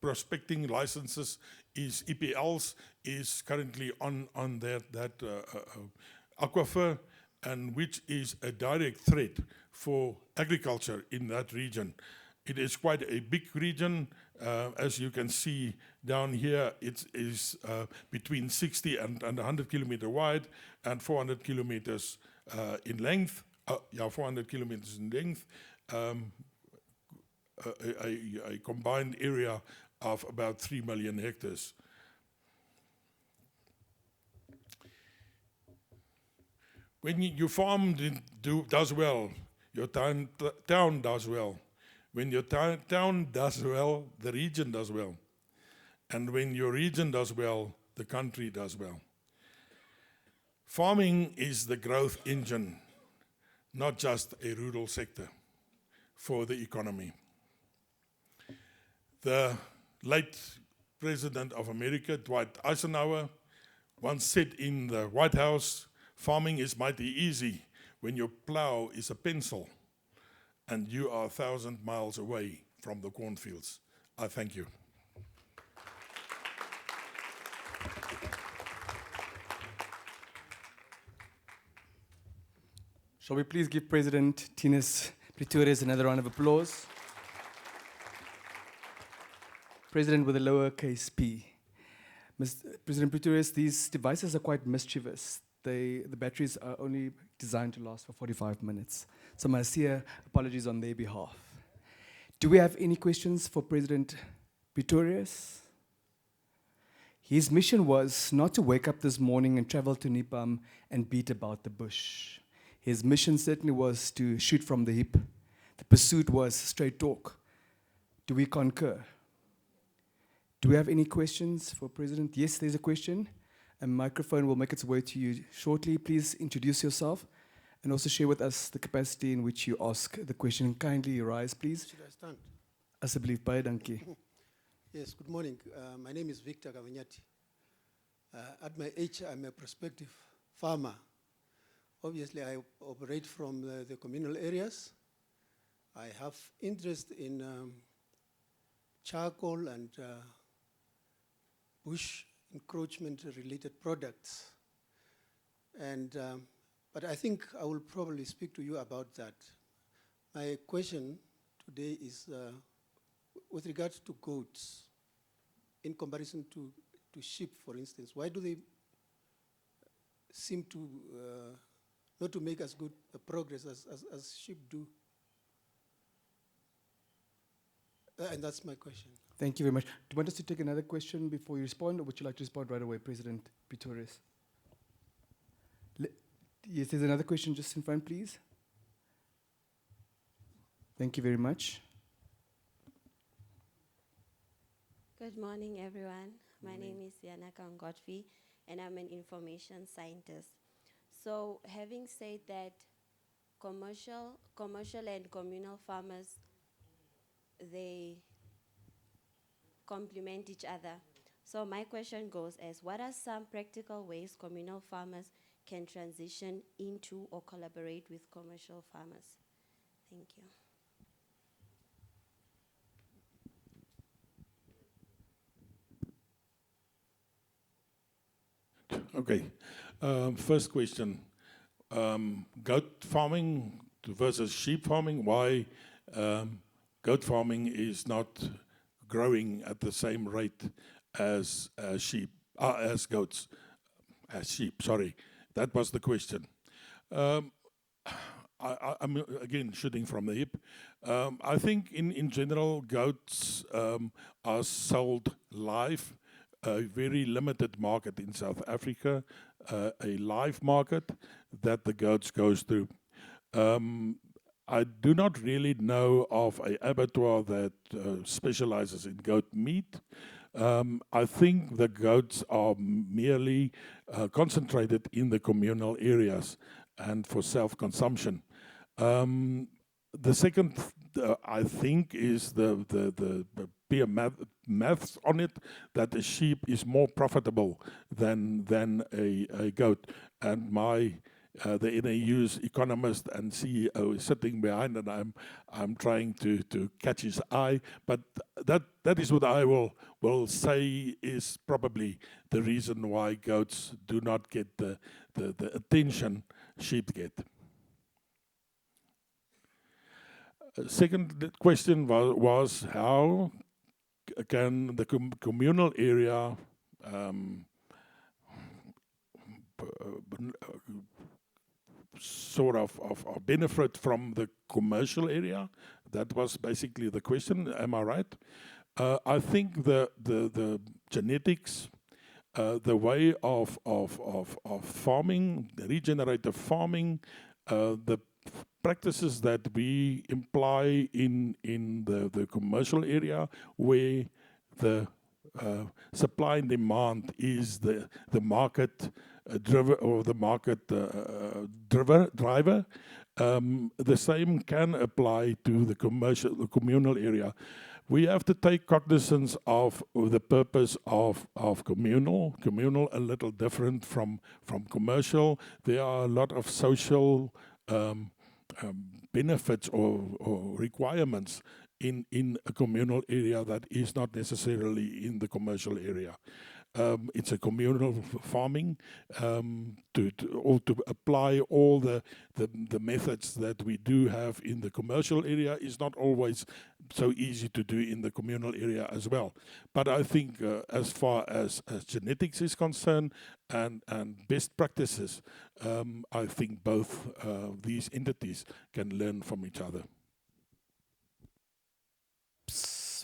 prospecting licenses is EPLs is currently on that aquifer, and which is a direct threat for agriculture in that region. It is quite a big region. As you can see down here, it is between 60 and 100 kilometer wide and 400 kilometers in length. 400 kilometers in length. A combined area of about 3 million hectares. When your farm does well, your town does well. When your town does well, the region does well. And when your region does well, the country does well. Farming is the growth engine, not just a rural sector for the economy. The late President of America, Dwight Eisenhower, once said in the White House, farming is mighty easy when your plow is a pencil and you are 1,000 miles away from the cornfields. I thank you. Shall we please give President Tinus Pretorius another round of applause? President with a lowercase p. President Pretorius, these devices are quite mischievous. The batteries are only designed to last for 45 minutes. So my sincere apologies on their behalf. Do we have any questions for President Pretorius? His mission was not to wake up this morning and travel to NIPAM and beat about the bush. His mission certainly was to shoot from the hip. The pursuit was straight talk. Do we concur? Do we have any questions for President? Yes, there's a question. A microphone will make its way to you shortly. Please introduce yourself and also share with us the capacity in which you ask the question. Kindly rise, please. Should I stand? Asseblief, baie dankie. Yes, good morning. My name is Victor Gavanyati. At my age, I'm a prospective farmer. Obviously, I operate from the communal areas. I have interest in charcoal and bush encroachment-related products. And, but I think I will probably speak to you about that. My question today is with regards to goats, in comparison to sheep, for instance. Why do they seem to not to make as good progress as sheep do? And that's my question. Thank you very much. Do you want us to take another question before you respond, or would you like to respond right away, President Pretorius? Yes, there's another question just in front, please. Thank you very much. Good morning, everyone. My name is Yana Kangotvi, and I'm an information scientist. So, having said that, commercial and communal farmers, they complement each other. So my question goes as, what are some practical ways communal farmers can transition into or collaborate with commercial farmers? Thank you. Okay. First question. Goat farming versus sheep farming. Why goat farming is not growing at the same rate as sheep, as goats, as sheep, sorry. That was the question. I'm again shooting from the hip. I think in general, goats are sold live, a very limited market in South Africa, a live market that the goats goes through. I do not really know of a abattoir that specializes in goat meat. I think the goats are merely concentrated in the communal areas and for self-consumption. The second, I think, is the pure maths on it, that a sheep is more profitable than a goat. And the NAU's economist and CEO is sitting behind, and I'm trying to catch his eye. But that is what I will say is probably the reason why goats do not get the attention sheep get. Second question was how can the communal area sort of benefit from the commercial area? That was basically the question. Am I right? I think the genetics, the way of farming, the regenerative farming, the practices that we imply in the commercial area, where the supply and demand is the market driver or the market driver. The same can apply to the communal area. We have to take cognizance of the purpose of communal a little different from commercial. There are a lot of social benefits or requirements in a communal area that is not necessarily in the commercial area. It's a communal farming to apply all the methods that we do have in the commercial area is not always so easy to do in the communal area as well. But I think as far as genetics is concerned and best practices, I think both these entities can learn from each other.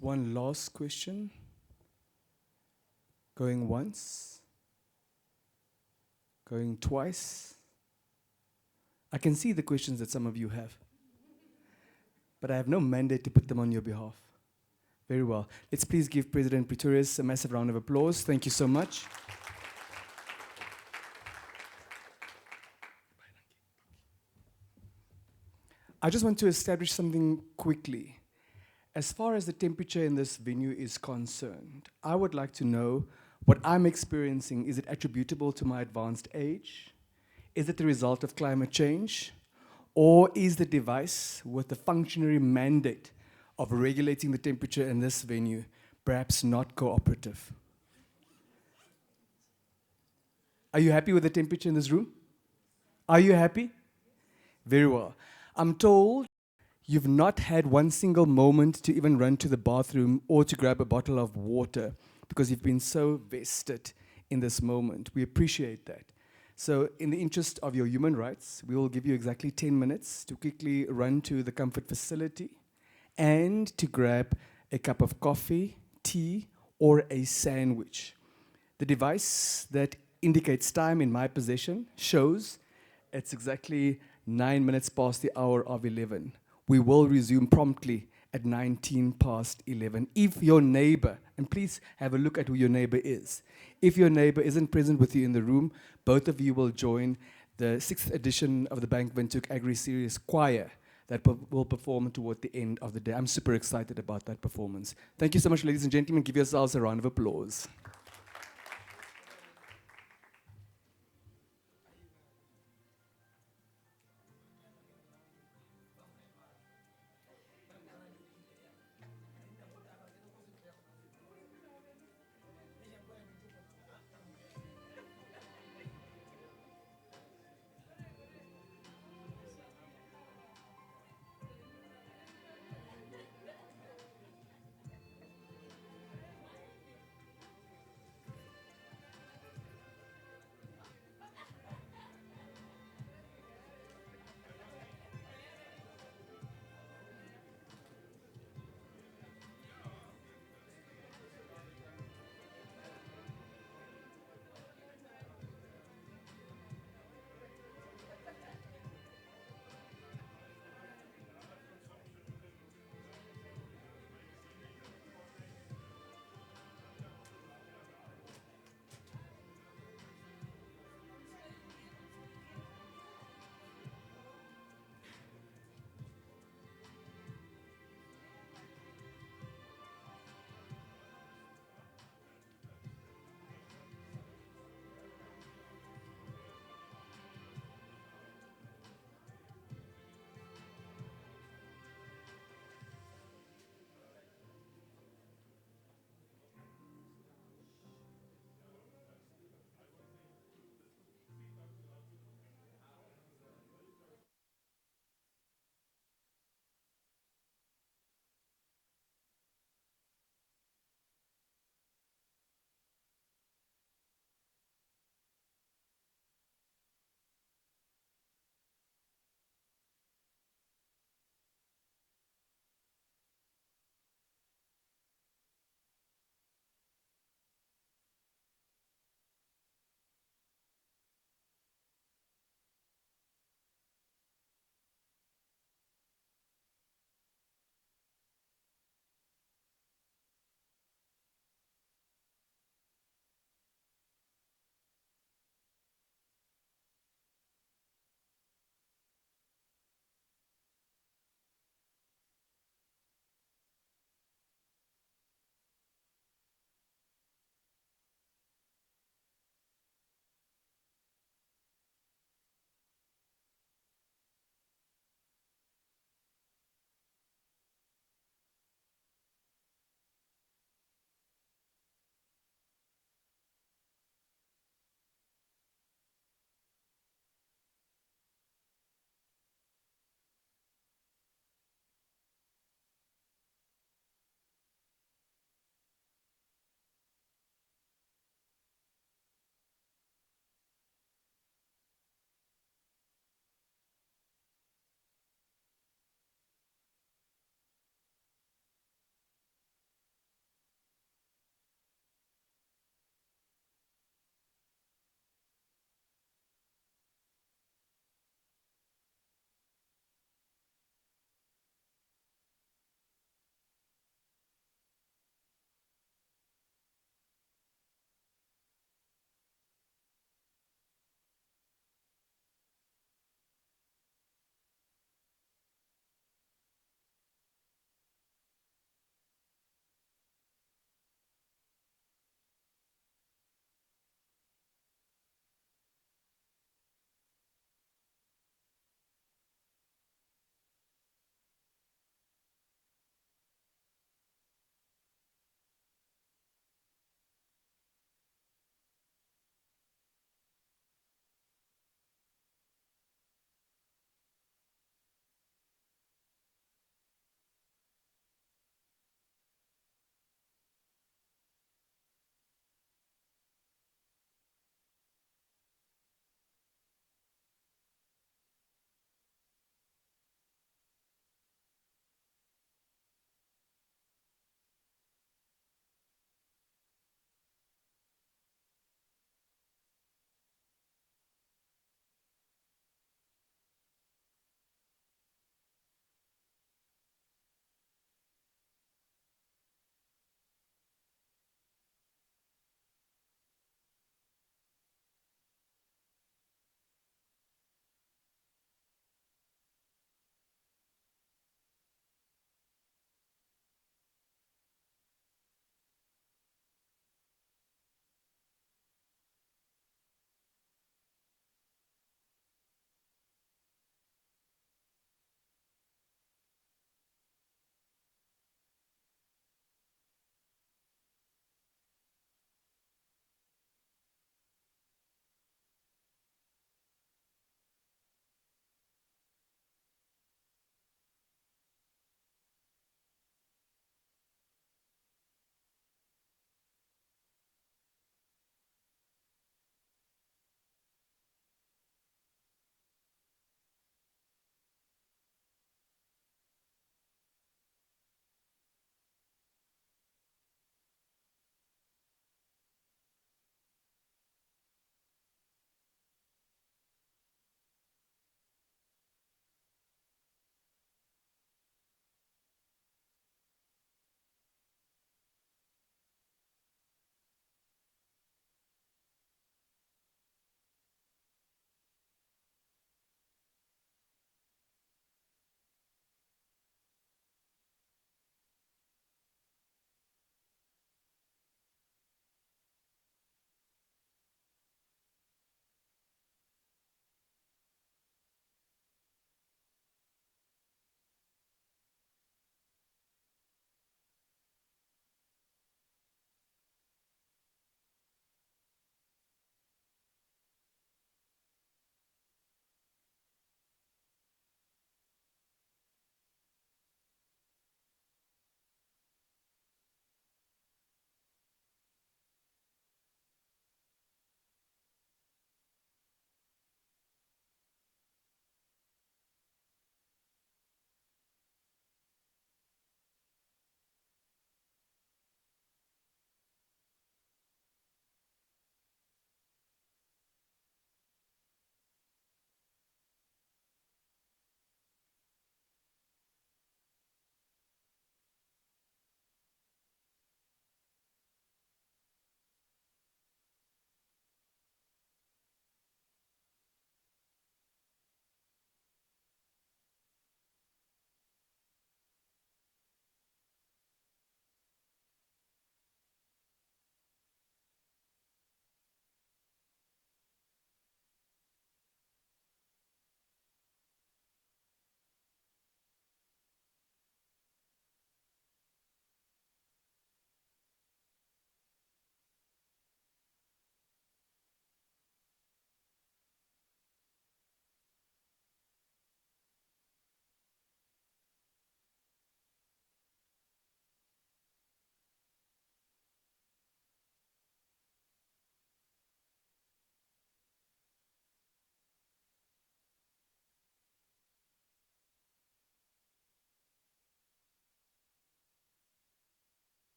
One last question. Going once. Going twice. I can see the questions that some of you have, but I have no mandate to put them on your behalf. Very well. Let's please give President Pretorius a massive round of applause. Thank you so much. I just want to establish something quickly. As far as the temperature in this venue is concerned, I would like to know what I'm experiencing. Is it attributable to my advanced age? Is it the result of climate change? Or is the device with the functionary mandate of regulating the temperature in this venue perhaps not cooperative? Are you happy with the temperature in this room? Are you happy? Very well. I'm told you've not had one single moment to even run to the bathroom or to grab a bottle of water because you've been so vested in this moment. We appreciate that. So in the interest of your human rights, we will give you exactly 10 minutes to quickly run to the comfort facility and to grab a cup of coffee, tea, or a sandwich. The device that indicates time in my possession shows it's exactly 9 minutes past the hour of 11. We will resume promptly at 19 past 11. If your neighbor, and please have a look at who your neighbor is. If your neighbor isn't present with you in the room, both of you will join the 6th edition of the Bank Windhoek Agri Series choir that will perform toward the end of the day. I'm super excited about that performance. Thank you so much, ladies and gentlemen. Give yourselves a round of applause.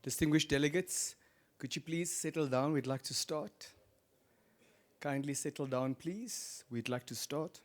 Distinguished delegates, could you please settle down? We'd like to start. Kindly settle down, please. We'd like to start.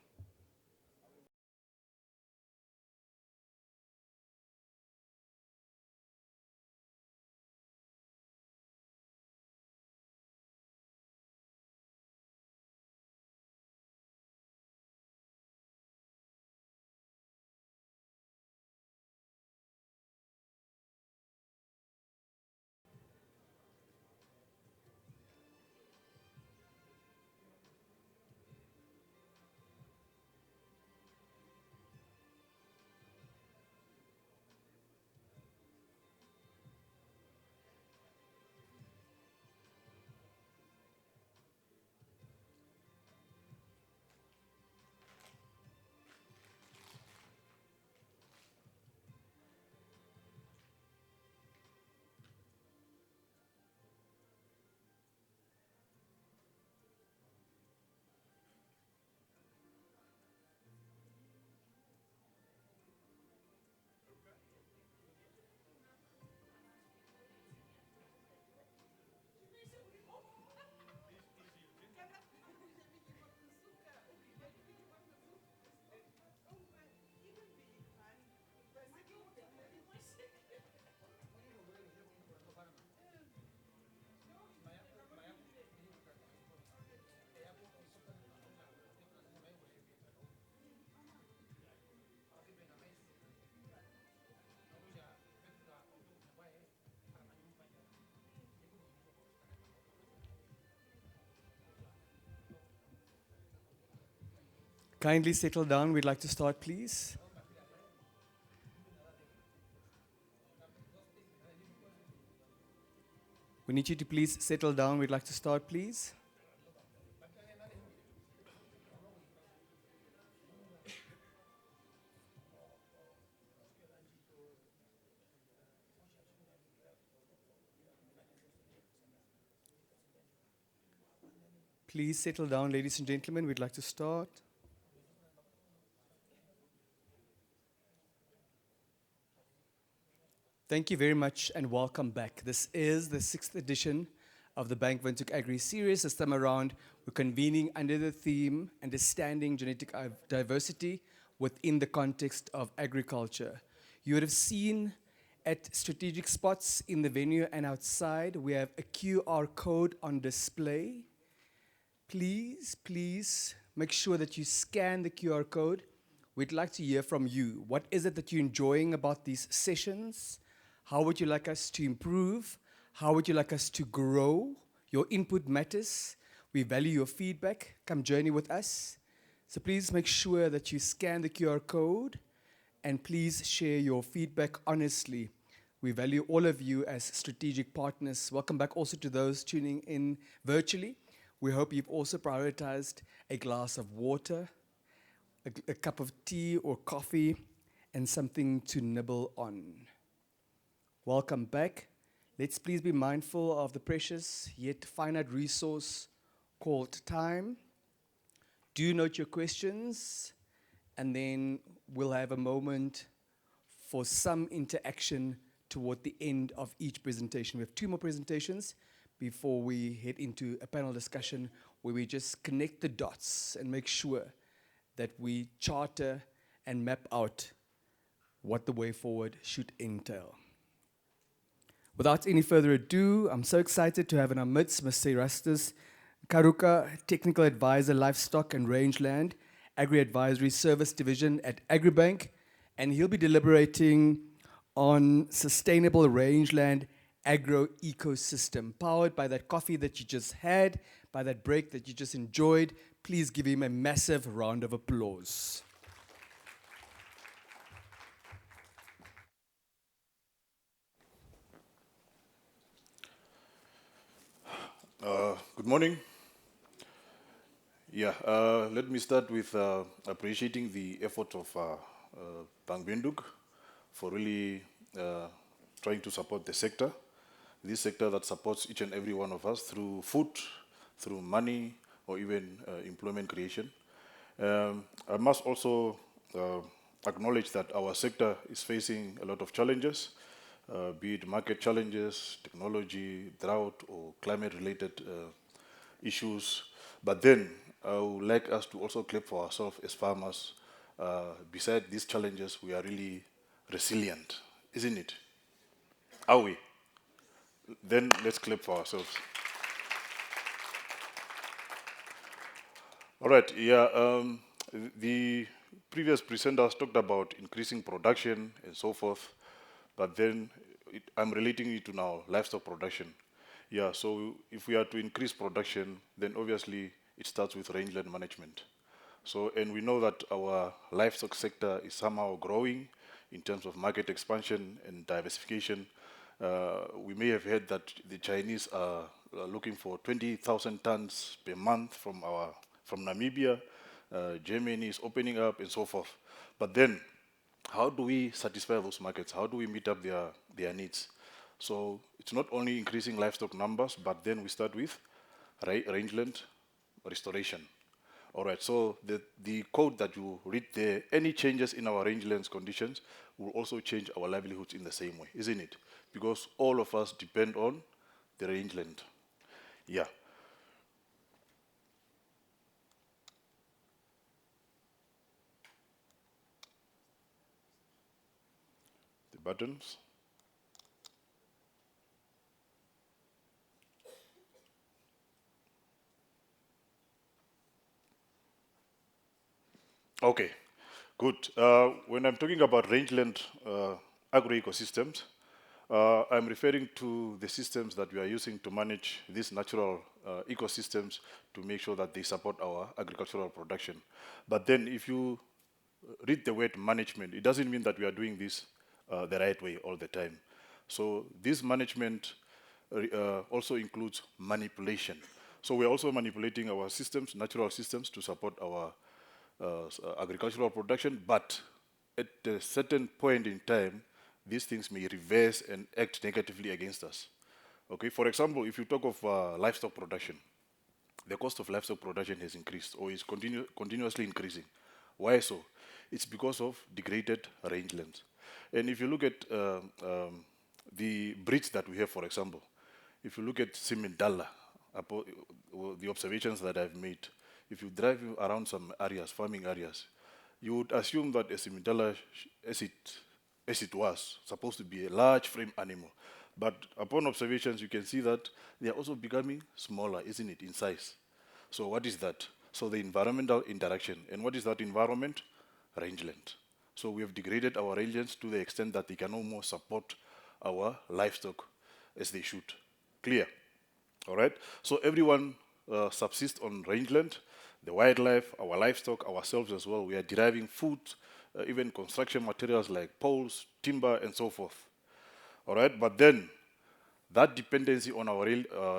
Kindly settle down. We'd like to start, please. We need you to please settle down. We'd like to start, please. Please settle down, ladies and gentlemen. We'd like to start. Thank you very much and welcome back. This is the 6th edition of the Bank Windhoek Agri Series. This time around, we're convening under the theme Understanding Genetic Diversity within the context of agriculture. You would have seen at strategic spots in the venue and outside, we have a QR code on display. Please make sure that you scan the QR code. We'd like to hear from you. What is it that you're enjoying about these sessions? How would you like us to improve? How would you like us to grow? Your input matters. We value your feedback. Come journey with us. So please make sure that you scan the QR code and please share your feedback honestly. We value all of you as strategic partners. Welcome back also to those tuning in virtually. We hope you've also prioritized a glass of water, a cup of tea or coffee, and something to nibble on. Welcome back. Let's please be mindful of the precious yet finite resource called time. Do note your questions, and then we'll have a moment for some interaction toward the end of each presentation. We have 2 more presentations before we head into a panel discussion where we just connect the dots and make sure that we charter and map out what the way forward should entail. Without any further ado, I'm so excited to have in our midst Mr. Erastus Karuka, Technical Advisor, Livestock and Rangeland, Agri-Advisory Service Division at Agribank, and he'll be deliberating on sustainable rangeland agro-ecosystem, powered by that coffee that you just had, by that break that you just enjoyed. Please give him a massive round of applause. Good morning. Let me start with appreciating the effort of Bank Windhoek for really trying to support the sector, this sector that supports each and every one of us through food, through money, or even employment creation. I must also acknowledge that our sector is facing a lot of challenges. be it market challenges, technology, drought, or climate-related issues. But then I would like us to also clap for ourselves as farmers. Beside these challenges, we are really resilient, isn't it? Are we? Then let's clap for ourselves. All right, yeah, the previous presenters talked about increasing production and so forth, but then I'm relating it to now livestock production. Yeah, so if we are to increase production, then obviously it starts with rangeland management. So, and we know that our livestock sector is somehow growing in terms of market expansion and diversification. We may have heard that the Chinese are looking for 20,000 tons per month from Namibia. Germany is opening up and so forth. But then, how do we satisfy those markets? How do we meet up their needs? So it's not only increasing livestock numbers, but then we start with rangeland restoration. All right, so the code that you read there, any changes in our rangelands conditions will also change our livelihoods in the same way, isn't it? Because all of us depend on the rangeland. Yeah. The buttons. Okay, good. When I'm talking about rangeland agroecosystems, I'm referring to the systems that we are using to manage these natural ecosystems to make sure that they support our agricultural production. But then if you read the word management, it doesn't mean that we are doing this the right way all the time. So this management also includes manipulation. So we're also manipulating our systems, natural systems, to support our agricultural production, but at a certain point in time, these things may reverse and act negatively against us. Okay, for example, if you talk of livestock production, the cost of livestock production has increased or is continuously increasing. Why so? It's because of degraded rangelands. And if you look at the breeds that we have, for example, if you look at Simindala, the observations that I've made, if you drive around some areas, farming areas, you would assume that a Simindala, as it was, supposed to be a large frame animal. But upon observations, you can see that they are also becoming smaller, isn't it, in size? So what is that? So the environmental interaction. And what is that environment? Rangeland. So we have degraded our rangelands to the extent that they can no more support our livestock as they should. Clear? All right? So everyone subsists on rangeland, the wildlife, our livestock, ourselves as well. We are deriving food, even construction materials like poles, timber, and so forth. All right? But then that dependency on our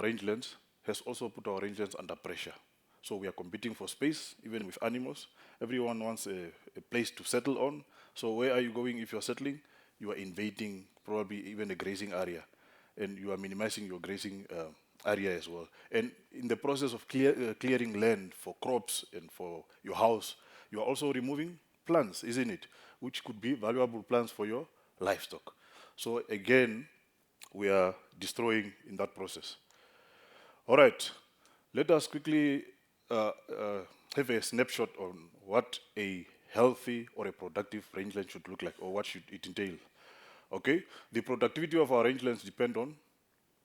rangelands has also put our rangelands under pressure. So we are competing for space, even with animals. Everyone wants a place to settle on. So where are you going if you're settling? You are invading probably even a grazing area, and you are minimizing your grazing area as well. And in the process of clearing land for crops and for your house, you are also removing plants, isn't it? Which could be valuable plants for your livestock. So again, we are destroying in that process. All right, let us quickly have a snapshot on what a healthy or a productive rangeland should look like, or what should it entail. Okay, the productivity of our rangelands depend on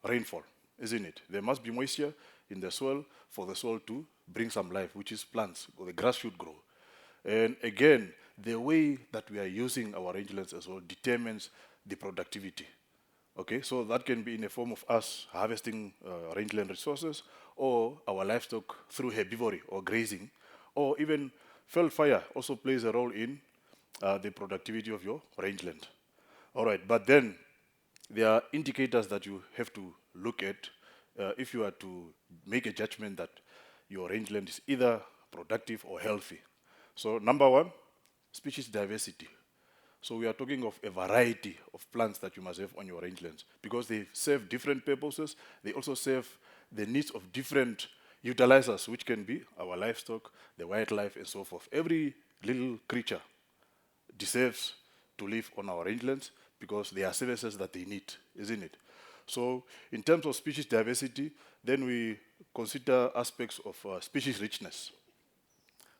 rainfall, isn't it? There must be moisture in the soil for the soil to bring some life, which is plants, or the grass should grow. And again, the way that we are using our rangelands as well determines the productivity. Okay, so that can be in the form of us harvesting rangeland resources, or our livestock through herbivory or grazing, or even fell fire also plays a role in the productivity of your rangeland. All right, but then there are indicators that you have to look at if you are to make a judgment that your rangeland is either productive or healthy. So number one, species diversity. So we are talking of a variety of plants that you must have on your rangelands because they serve different purposes. They also serve the needs of different utilizers, which can be our livestock, the wildlife, and so forth. Every little creature deserves to live on our rangelands because there are services that they need, isn't it? So in terms of species diversity, then we consider aspects of species richness.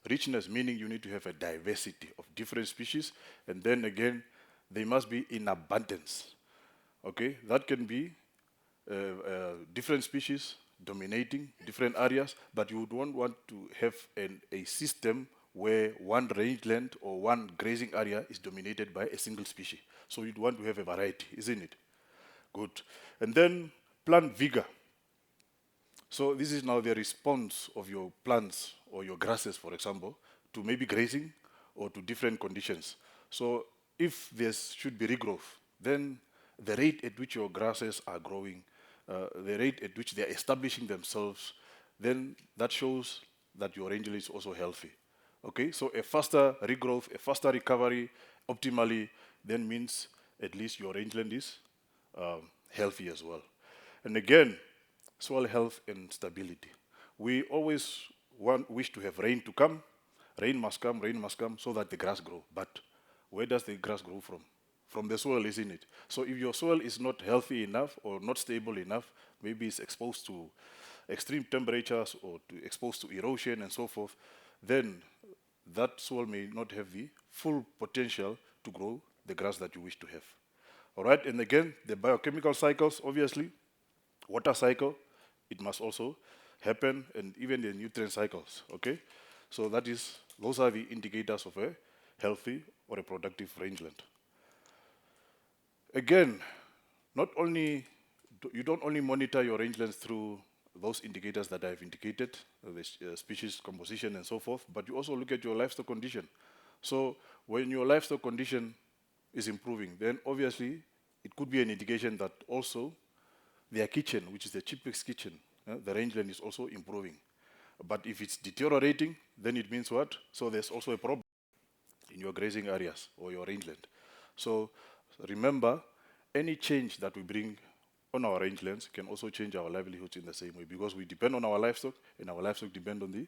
Richness meaning you need to have a diversity of different species, and then again, they must be in abundance. Okay, that can be different species dominating different areas, but you don't want to have a system where one rangeland or one grazing area is dominated by a single species. So you'd want to have a variety, isn't it? Good. And then plant vigor. So this is now the response of your plants or your grasses, for example, to maybe grazing or to different conditions. So if there should be regrowth, then the rate at which your grasses are growing, the rate at which they're establishing themselves, then that shows that your rangeland is also healthy. Okay, so a faster regrowth, a faster recovery, optimally, then means at least your rangeland is healthy as well. And again, soil health and stability. We always wish to have rain to come. Rain must come so that the grass grow. But where does the grass grow from? From the soil, isn't it? So if your soil is not healthy enough or not stable enough, maybe it's exposed to extreme temperatures or exposed to erosion and so forth, then that soil may not have the full potential to grow the grass that you wish to have. All right, and again, the biochemical cycles, obviously, water cycle, it must also happen, and even the nutrient cycles, okay? So those are the indicators of a healthy or a productive rangeland. Again, you don't only monitor your rangelands through those indicators that I've indicated, the species composition and so forth, but you also look at your livestock condition. So when your livestock condition is improving, then obviously it could be an indication that also their kitchen, which is the cheapest kitchen, the rangeland is also improving. But if it's deteriorating, then it means what? So there's also a problem in your grazing areas or your rangeland. So remember, any change that we bring on our rangelands can also change our livelihoods in the same way, because we depend on our livestock and our livestock depend on the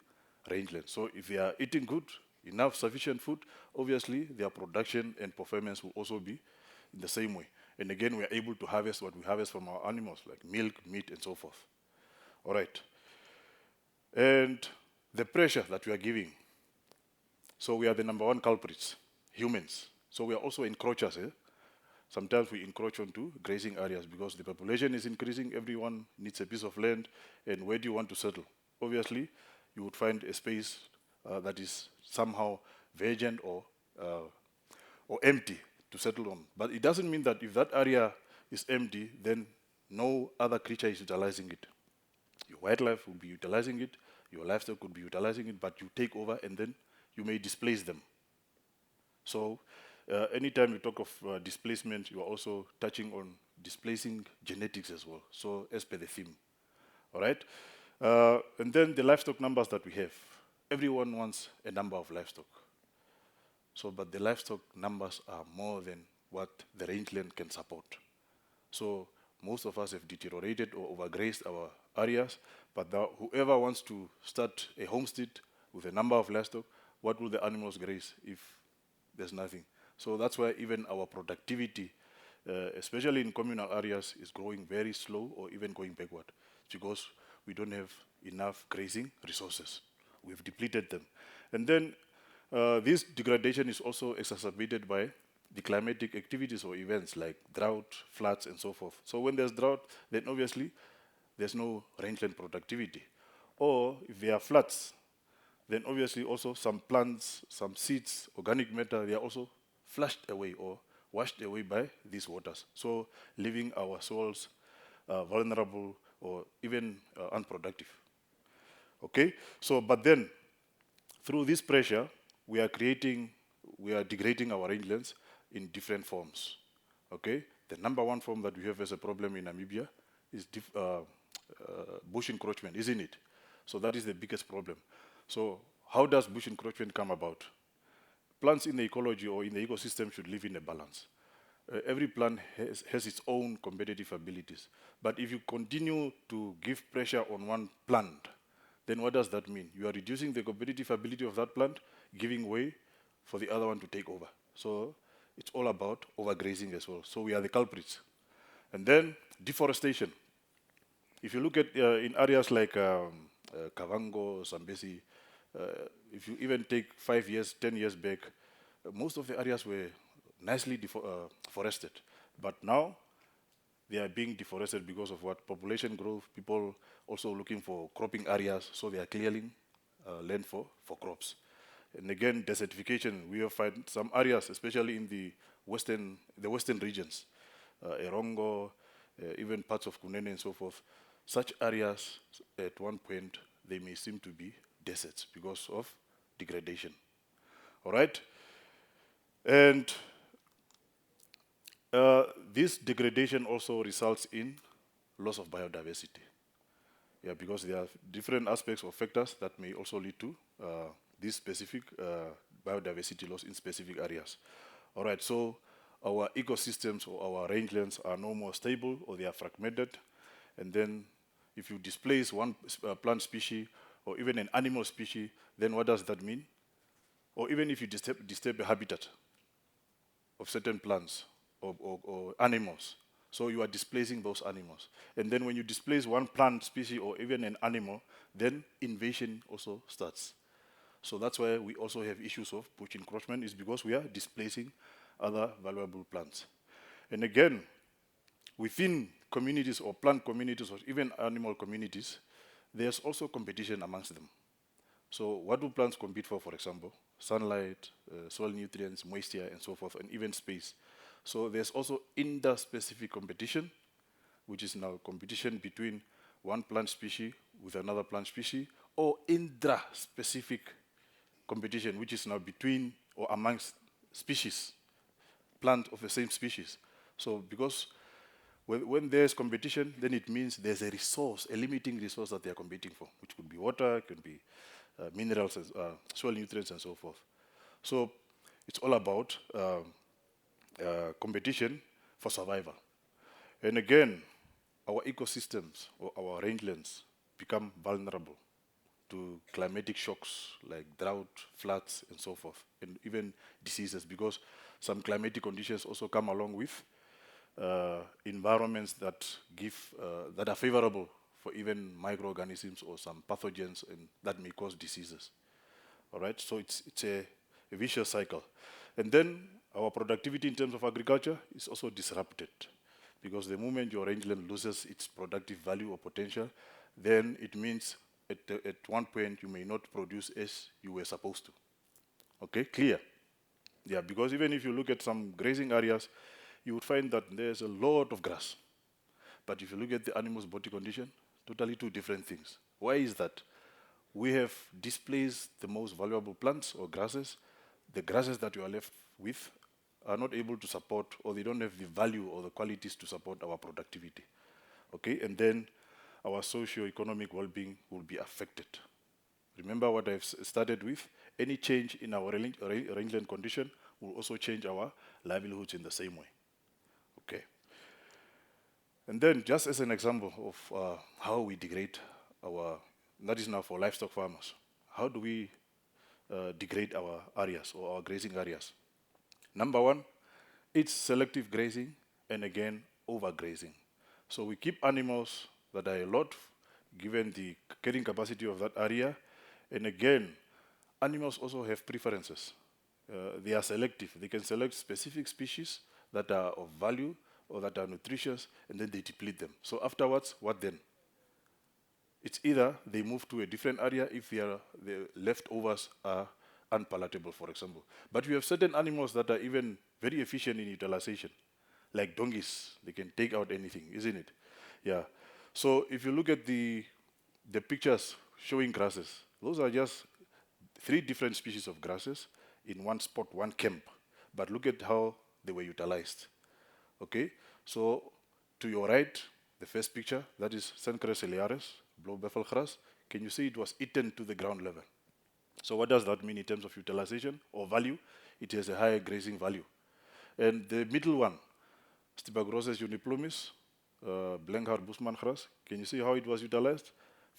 rangeland. So if they are eating good, enough, sufficient food, obviously their production and performance will also be in the same way. And again, we are able to harvest what we harvest from our animals, like milk, meat, and so forth. All right. And the pressure that we are giving. So we are the number one culprits, humans. So we are also encroachers. Sometimes we encroach onto grazing areas because the population is increasing, everyone needs a piece of land, and where do you want to settle? Obviously, you would find a space that is somehow vacant or empty to settle on. But it doesn't mean that if that area is empty, then no other creature is utilizing it. Your wildlife will be utilizing it, your livestock could be utilizing it, but you take over and then you may displace them. So anytime you talk of displacement, you are also touching on displacing genetics as well, so as per the theme. All right? And then the livestock numbers that we have. Everyone wants a number of livestock. So, but the livestock numbers are more than what the rangeland can support. So most of us have deteriorated or overgrazed our areas, but now whoever wants to start a homestead with a number of livestock, what will the animals graze if there's nothing? So that's why even our productivity, especially in communal areas, is growing very slow or even going backward, because we don't have enough grazing resources. We've depleted them. And then this degradation is also exacerbated by the climatic activities or events like drought, floods, and so forth. So when there's drought, then obviously there's no rangeland productivity. Or if there are floods, then obviously also some plants, some seeds, organic matter, they are also flushed away or washed away by these waters. So leaving our soils vulnerable or even unproductive. Okay, so but then through this pressure, we are degrading our rangelands in different forms. Okay, the number one form that we have as a problem in Namibia is bush encroachment, isn't it? So that is the biggest problem. So how does bush encroachment come about? Plants in the ecology or in the ecosystem should live in a balance. Every plant has its own competitive abilities. But if you continue to give pressure on one plant, then what does that mean? You are reducing the competitive ability of that plant, giving way for the other one to take over. So it's all about overgrazing as well. So we are the culprits. And then deforestation. If you look at in areas like Kavango, Zambezi, if you even take 5 years, 10 years back, most of the areas were nicely forested. But now they are being deforested because of what? Population growth, people also looking for cropping areas, so they are clearing land for crops. And again, desertification, we have found some areas, especially in the western regions, Erongo, even parts of Kunene and so forth. Such areas, at one point, they may seem to be deserts because of degradation. All right? And this degradation also results in loss of biodiversity. Yeah, because there are different aspects or factors that may also lead to this specific biodiversity loss in specific areas. All right, so our ecosystems or our rangelands are no more stable or they are fragmented. And then if you displace one plant species or even an animal species, then what does that mean? Or even if you disturb a habitat of certain plants or animals, so you are displacing those animals. And then when you displace one plant species or even an animal, then invasion also starts. So that's why we also have issues of bush encroachment, is because we are displacing other valuable plants. And again, within communities or plant communities or even animal communities, there's also competition amongst them. So what do plants compete for example? Sunlight, soil nutrients, moisture, and so forth, and even space. So there's also inter-specific competition, which is now competition between one plant species with another plant species, or intra-specific competition, which is now between or amongst species, plant of the same species. So because when there's competition, then it means there's a resource, a limiting resource that they are competing for, which could be water, could be minerals, soil nutrients, and so forth. So it's all about competition for survival. And again, our ecosystems or our rangelands become vulnerable to climatic shocks like drought, floods, and so forth, and even diseases, because some climatic conditions also come along with environments that that are favorable for even microorganisms or some pathogens, and that may cause diseases. All right, so it's a vicious cycle. And then our productivity in terms of agriculture is also disrupted, because the moment your rangeland loses its productive value or potential, then it means at one point you may not produce as you were supposed to. Okay, clear? Yeah, because even if you look at some grazing areas, you would find that there's a lot of grass. But if you look at the animal's body condition, totally two different things. Why is that? We have displaced the most valuable plants or grasses. The grasses that you are left with are not able to support, or they don't have the value or the qualities to support our productivity. Okay, and then our socio-economic well-being will be affected. Remember what I've started with? Any change in our rangeland condition will also change our livelihoods in the same way. Okay. And then, just as an example of how we degrade that is now for livestock farmers, how do we degrade our areas or our grazing areas? Number one, it's selective grazing, and again, overgrazing. So we keep animals that are a lot, given the carrying capacity of that area, and again, animals also have preferences. They are selective. They can select specific species that are of value or that are nutritious, and then they deplete them. So afterwards, what then? It's either they move to a different area if the leftovers are unpalatable, for example. But we have certain animals that are even very efficient in utilization, like donkeys. They can take out anything, isn't it? Yeah. So if you look at the pictures showing grasses, those are just 3 different species of grasses in one spot, one camp. But look at how they were utilized. Okay? So to your right, the first picture, that is Cenchrus ciliaris, blue buffalo grass. Can you see it was eaten to the ground level? So what does that mean in terms of utilization or value? It has a higher grazing value. And the middle one, Stipagrosses uniplumis, Blankhard Bushman grass, can you see how it was utilized?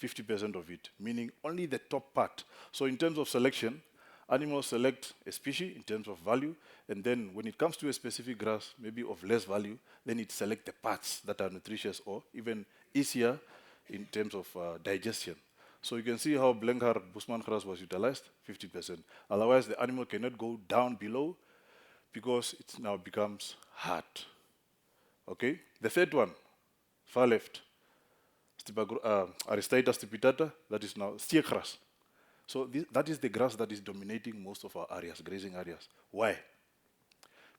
50% of it, meaning only the top part. So in terms of selection, Animals select a species in terms of value, and then when it comes to a specific grass, maybe of less value, then it selects the parts that are nutritious or even easier in terms of digestion. So you can see how Blenghar Bushman grass was utilized, 50%. Otherwise, the animal cannot go down below because it now becomes hard. Okay? The third one, far left, Aristaeus stipitata, that is now steergrass. So that is the grass that is dominating most of our areas, grazing areas. Why?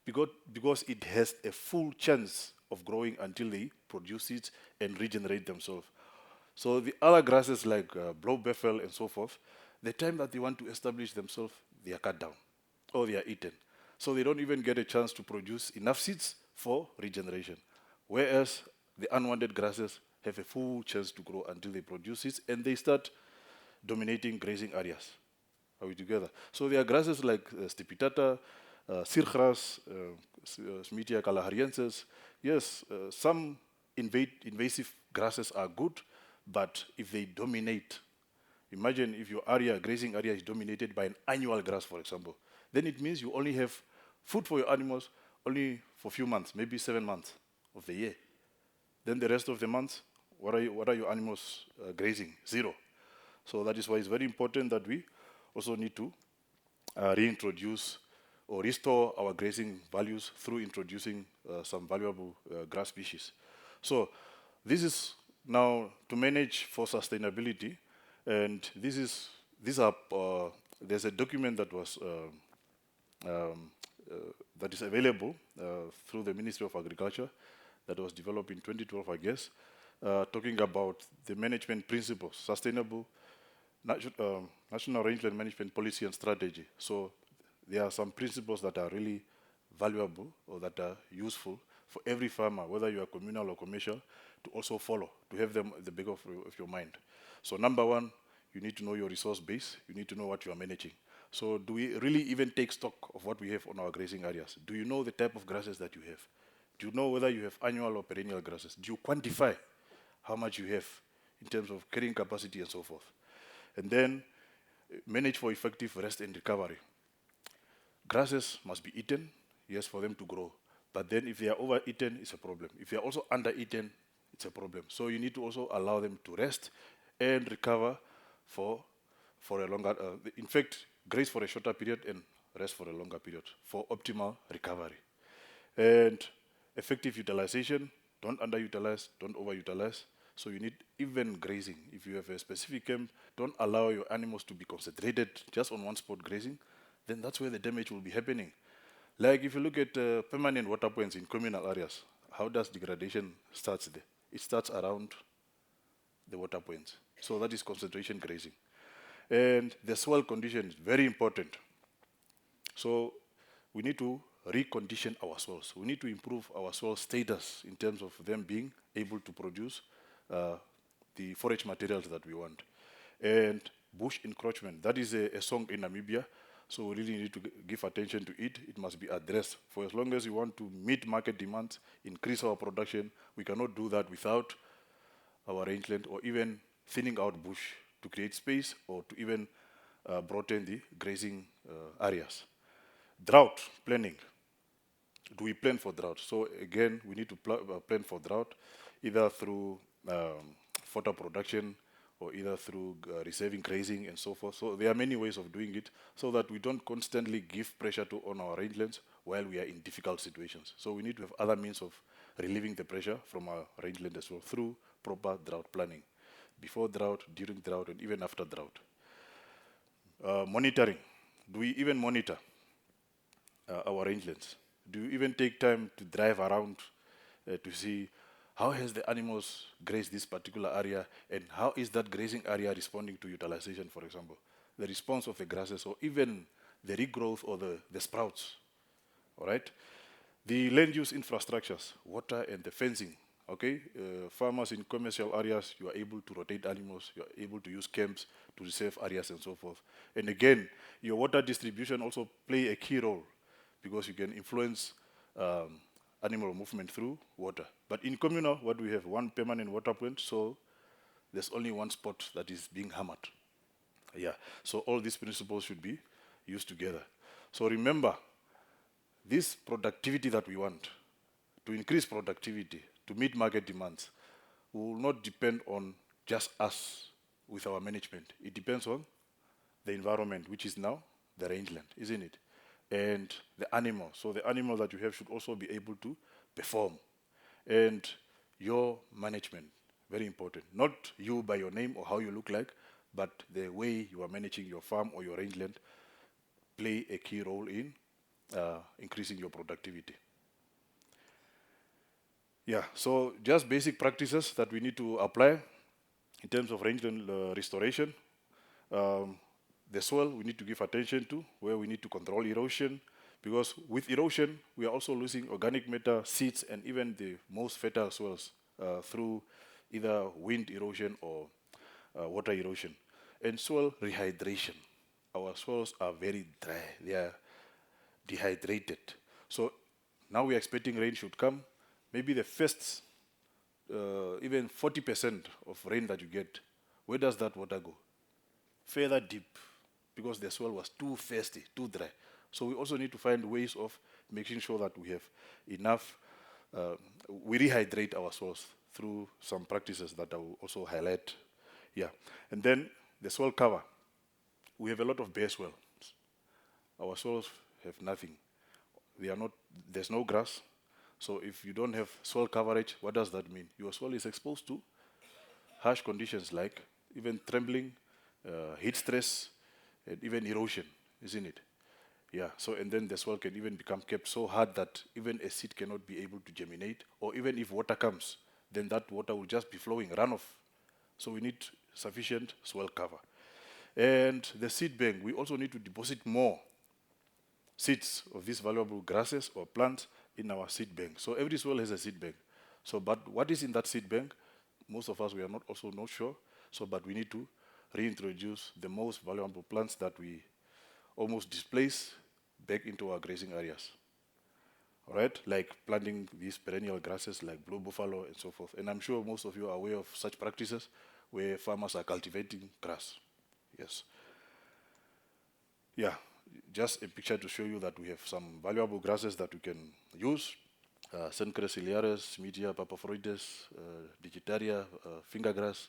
Because it has a full chance of growing until they produce seeds and regenerate themselves. So the other grasses like blauwbuffel and so forth, the time that they want to establish themselves, they are cut down or they are eaten. So they don't even get a chance to produce enough seeds for regeneration. Whereas the unwanted grasses have a full chance to grow until they produce seeds and they start dominating grazing areas. Are we together? So there are grasses like stipitata, sirgras, Smithia kalahariensis. Yes, some invasive grasses are good, but if they dominate, imagine if your area, grazing area is dominated by an annual grass, for example, then it means you only have food for your animals only for a few months, maybe 7 months of the year. Then the rest of the months, what are your animals grazing? Zero. So that is why it's very important that we also need to reintroduce or restore our grazing values through introducing some valuable grass species. So this is now to manage for sustainability, and there's a document that was that is available through the Ministry of Agriculture that was developed in 2012, I guess, talking about the management principles, sustainable national rangeland management policy and strategy. So there are some principles that are really valuable or that are useful for every farmer, whether you are communal or commercial, to also follow, to have them at the back of your mind. So number one, you need to know your resource base. You need to know what you are managing. So do we really even take stock of what we have on our grazing areas? Do you know the type of grasses that you have? Do you know whether you have annual or perennial grasses? Do you quantify how much you have in terms of carrying capacity and so forth? And then manage for effective rest and recovery. Grasses must be eaten, yes, for them to grow. But then if they are overeaten, it's a problem. If they are also under-eaten, it's a problem. So you need to also allow them to rest and recover for a longer, in fact, graze for a shorter period and rest for a longer period for optimal recovery. And effective utilization, don't underutilize, don't overutilize. So you need even grazing. If you have a specific camp, don't allow your animals to be concentrated just on one spot grazing, then that's where the damage will be happening. Like if you look at permanent water points in communal areas, how does degradation start there? It starts around the water points. So that is concentration grazing. And the soil condition is very important. So we need to recondition our soils. We need to improve our soil status in terms of them being able to produce the forage materials that we want. And bush encroachment, that is a song in Namibia, so we really need to give attention to it. It must be addressed. For as long as we want to meet market demands, increase our production, we cannot do that without our rangeland or even thinning out bush to create space or to even broaden the grazing areas. Drought planning. Do we plan for drought? So again, we need to plan for drought, either through fodder production or either through reserving grazing and so forth. So there are many ways of doing it so that we don't constantly give pressure on our rangelands while we are in difficult situations. So we need to have other means of relieving the pressure from our rangeland as well through proper drought planning. Before drought, during drought, and even after drought. Monitoring. Do we even monitor our rangelands? Do you even take time to drive around to see how has the animals grazed this particular area and how is that grazing area responding to utilization, for example? The response of the grasses or even the regrowth or the sprouts, all right? The land use infrastructures, water and the fencing, okay? Farmers in commercial areas, you are able to rotate animals, you are able to use camps to reserve areas and so forth. And again, your water distribution also play a key role because you can influence animal movement through water. But in communal, what we have, one permanent water point, so there's only one spot that is being hammered. Yeah, so all these principles should be used together. So remember, this productivity that we want, to increase productivity, to meet market demands, will not depend on just us with our management. It depends on the environment, which is now the rangeland, isn't it? And the animal. So the animal that you have should also be able to perform. And your management, very important. Not you by your name or how you look like, but the way you are managing your farm or your rangeland play a key role in increasing your productivity. Yeah, so just basic practices that we need to apply in terms of rangeland restoration. The soil we need to give attention to, where we need to control erosion, because with erosion, we are also losing organic matter, seeds, and even the most fertile soils through either wind erosion or water erosion. And soil rehydration. Our soils are very dry, they are dehydrated. So now we are expecting rain should come. Maybe the first, even 40% of rain that you get, where does that water go? Further deep, because the soil was too thirsty, too dry. So we also need to find ways of making sure that we have enough, we rehydrate our soils through some practices that I will also highlight. Yeah, and then the soil cover. We have a lot of bare soil. Our soils have nothing. They are not, there's no grass. So if you don't have soil coverage, what does that mean? Your soil is exposed to harsh conditions like even trembling, heat stress, and even erosion, isn't it? Yeah, so and then the soil can even become kept so hard that even a seed cannot be able to germinate, or even if water comes, then that water will just be flowing, runoff. So we need sufficient soil cover. And the seed bank, we also need to deposit more seeds of these valuable grasses or plants in our seed bank. So every soil has a seed bank. So, but what is in that seed bank? Most of us, we are not also not sure. So, but we need to reintroduce the most valuable plants that we almost displace back into our grazing areas. All right, like planting these perennial grasses like blue buffalo and so forth. And I'm sure most of you are aware of such practices where farmers are cultivating grass. Yes. Yeah, just a picture to show you that we have some valuable grasses that we can use. Sencres ciliaris, Media, Papafroides, Digitaria, fingergrass,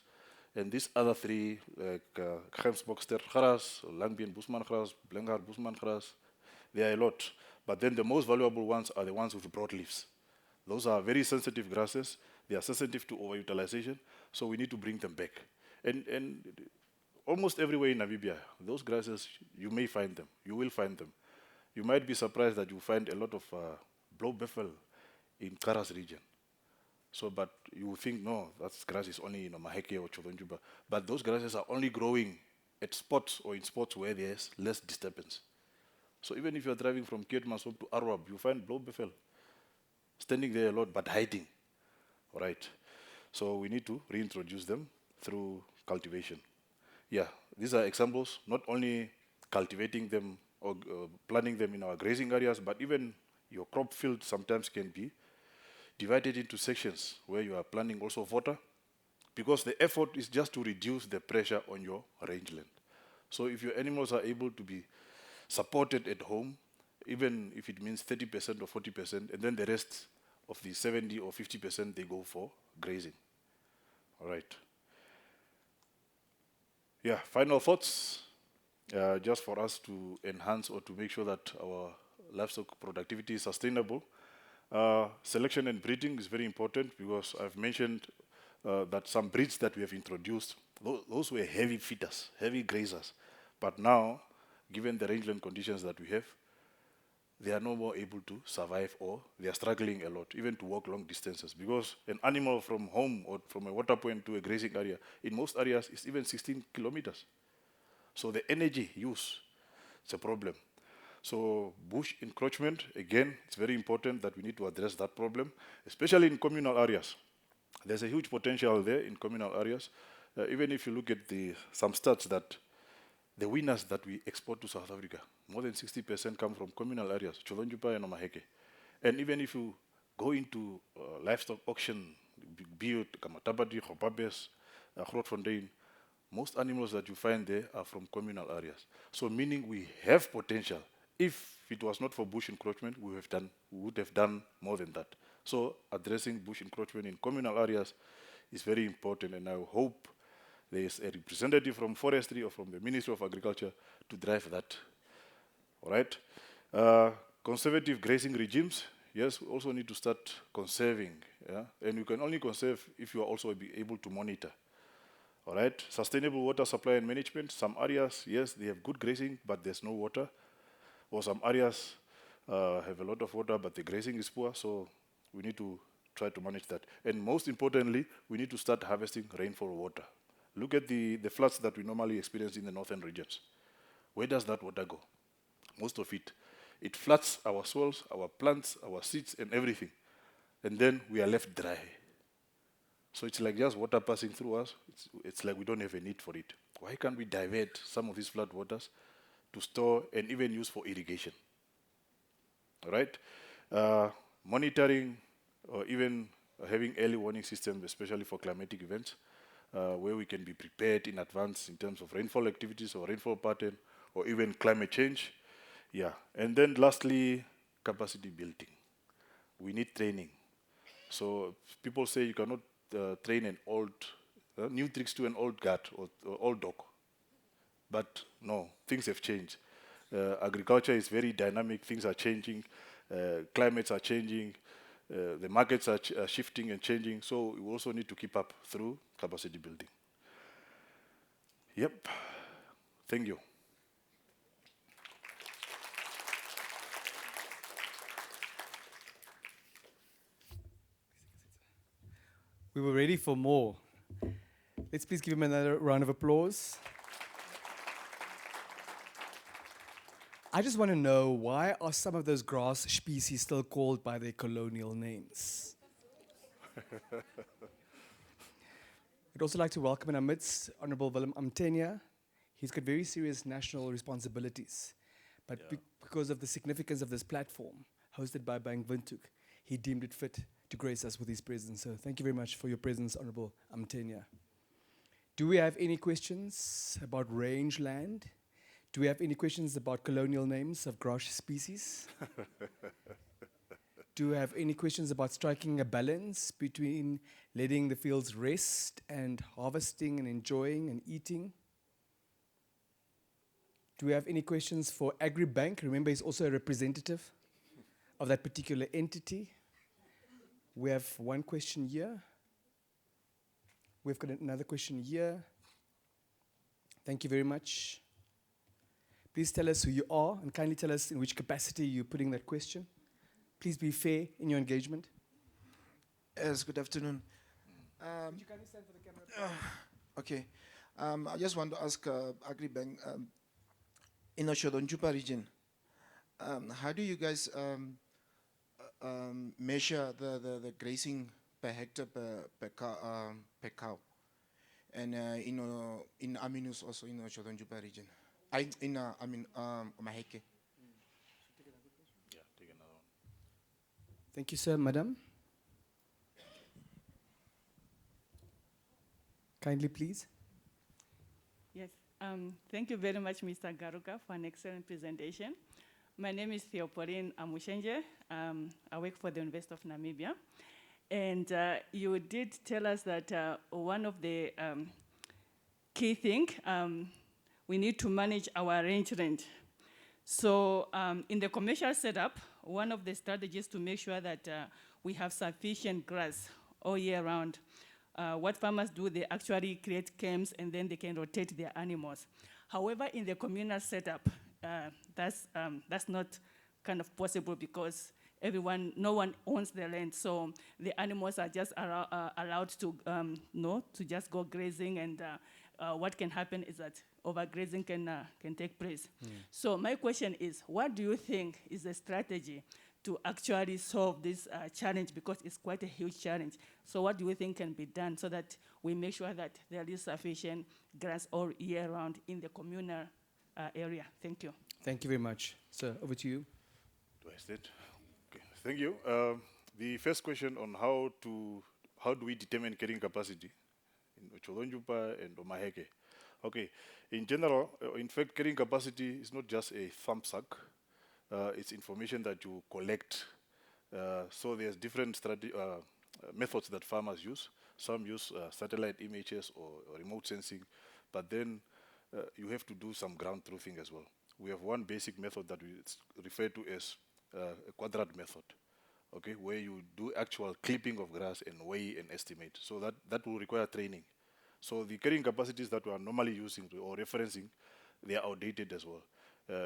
and these other three, like Gemsbokster grass, Langbeen Bushman grass, Blengaard Bushman grass, there are a lot. But then the most valuable ones are the ones with broad leaves. Those are very sensitive grasses. They are sensitive to overutilization, so we need to bring them back. And almost everywhere in Namibia, those grasses, you may find them. You will find them. You might be surprised that you find a lot of blowbuffel in Karas region. So, but you think, no, that grass is only in Maheke or Chodonjuba. But those grasses are only growing at spots or in spots where there's less disturbance. So even if you're driving from Keetmanshoop to Arwab, you find blowbuffel standing there a lot, but hiding. All right. So we need to reintroduce them through cultivation. Yeah, these are examples, not only cultivating them or planting them in our grazing areas, but even your crop field sometimes can be divided into sections where you are planting also water, because the effort is just to reduce the pressure on your rangeland. So if your animals are able to be supported at home, even if it means 30% or 40%, and then the rest of the 70 or 50%, they go for grazing. All right. Yeah, final thoughts, just for us to enhance or to make sure that our livestock productivity is sustainable. Selection and breeding is very important, because I've mentioned that some breeds that we have introduced, those were heavy feeders, heavy grazers. But now, given the rangeland conditions that we have, they are no more able to survive, or they are struggling a lot, even to walk long distances, because an animal from home or from a water point to a grazing area, in most areas, is even 16 kilometers. So the energy use, it's a problem. So bush encroachment, again, it's very important that we need to address that problem, especially in communal areas. There's a huge potential there in communal areas. Even if you look at some stats that the winners that we export to South Africa, more than 60% come from communal areas, Chodonjupa and Omaheke. And even if you go into livestock auction, be it Kamatabadi, Khopabes, Grootfontein, Most animals that you find there are from communal areas. So meaning we have potential. If it was not for bush encroachment, we would have done more than that. So addressing bush encroachment in communal areas is very important, and I hope there is a representative from forestry or from the Ministry of Agriculture to drive that. All right. Conservative grazing regimes. Yes, we also need to start conserving. Yeah? And you can only conserve if you are also be able to monitor. All right. Sustainable water supply and management. Some areas, yes, they have good grazing, but there's no water. Or some areas have a lot of water, but the grazing is poor. So we need to try to manage that. And most importantly, we need to start harvesting rainfall water. Look at the floods that we normally experience in the northern regions. Where does that water go? Most of it. It floods our soils, our plants, our seeds, and everything. And then we are left dry. So it's like just water passing through us. It's like we don't have a need for it. Why can't we divert some of these flood waters to store and even use for irrigation? All right? Monitoring or even having early warning systems, especially for climatic events, where we can be prepared in advance in terms of rainfall activities or rainfall pattern or even climate change. Yeah. And then lastly, capacity building. We need training. So people say you cannot train an old, new tricks to an old cat or old dog. But no, things have changed. Agriculture is very dynamic, things are changing, climates are changing, the markets are shifting and changing, so we also need to keep up through capacity building. Yep, thank you. We were ready for more. Let's please give him another round of applause. I just want to know, why are some of those grass species still called by their colonial names? I'd also like to welcome in our midst Honorable Willem Amtenia. He's got very serious national responsibilities. But because of the significance of this platform, hosted by Bank Windhoek, he deemed it fit to grace us with his presence. So thank you very much for your presence, Honorable Amtenia. Do we have any questions about rangeland? Do we have any questions about colonial names of grass species? Do we have any questions about striking a balance between letting the fields rest and harvesting and enjoying and eating? Do we have any questions for AgriBank? Remember, he's also a representative of that particular entity. We have one question here. We've got another question here. Thank you very much. Please tell us who you are and kindly tell us in which capacity you're putting that question. Please be fair in your engagement. Yes, good afternoon. Could you kindly stand for the camera? Okay. I just want to ask AgriBank, in the Shodonjupa region, how do you guys measure the grazing per hectare per cow? And in Aminus also in the Shodonjupa region. Maheke. Yeah, take another one. Thank you, sir. Madam. Kindly, please. Yes. Thank you very much, Mr. Garuka, for an excellent presentation. My name is Theopoline Amushenje. I work for the University of Namibia. And you did tell us that one of the key things, we need to manage our rangeland. So in the commercial setup, one of the strategies to make sure that we have sufficient grass all year round. What farmers do, they actually create camps and then they can rotate their animals. However, in the communal setup, that's not kind of possible because no one owns the land, so the animals are just allowed to, to just go grazing, and what can happen is that overgrazing can take place. So my question is, what do you think is the strategy to actually solve this challenge, because it's quite a huge challenge? So what do you think can be done so that we make sure that there is sufficient grass all year round in the communal area? Thank you. Thank you very much. Sir, over to you. Do I state? Okay, thank you. The first question on how do we determine carrying capacity in Chodonjupa and Omaheke. Okay. In general, in fact, carrying capacity is not just a thumb suck. It's information that you collect. So there's different methods that farmers use. Some use satellite images or remote sensing, but then you have to do some ground truthing as well. We have one basic method that we refer to as a quadrant method, okay, where you do actual clipping of grass and weigh and estimate. So that will require training. So the carrying capacities that we are normally using or referencing, they are outdated as well.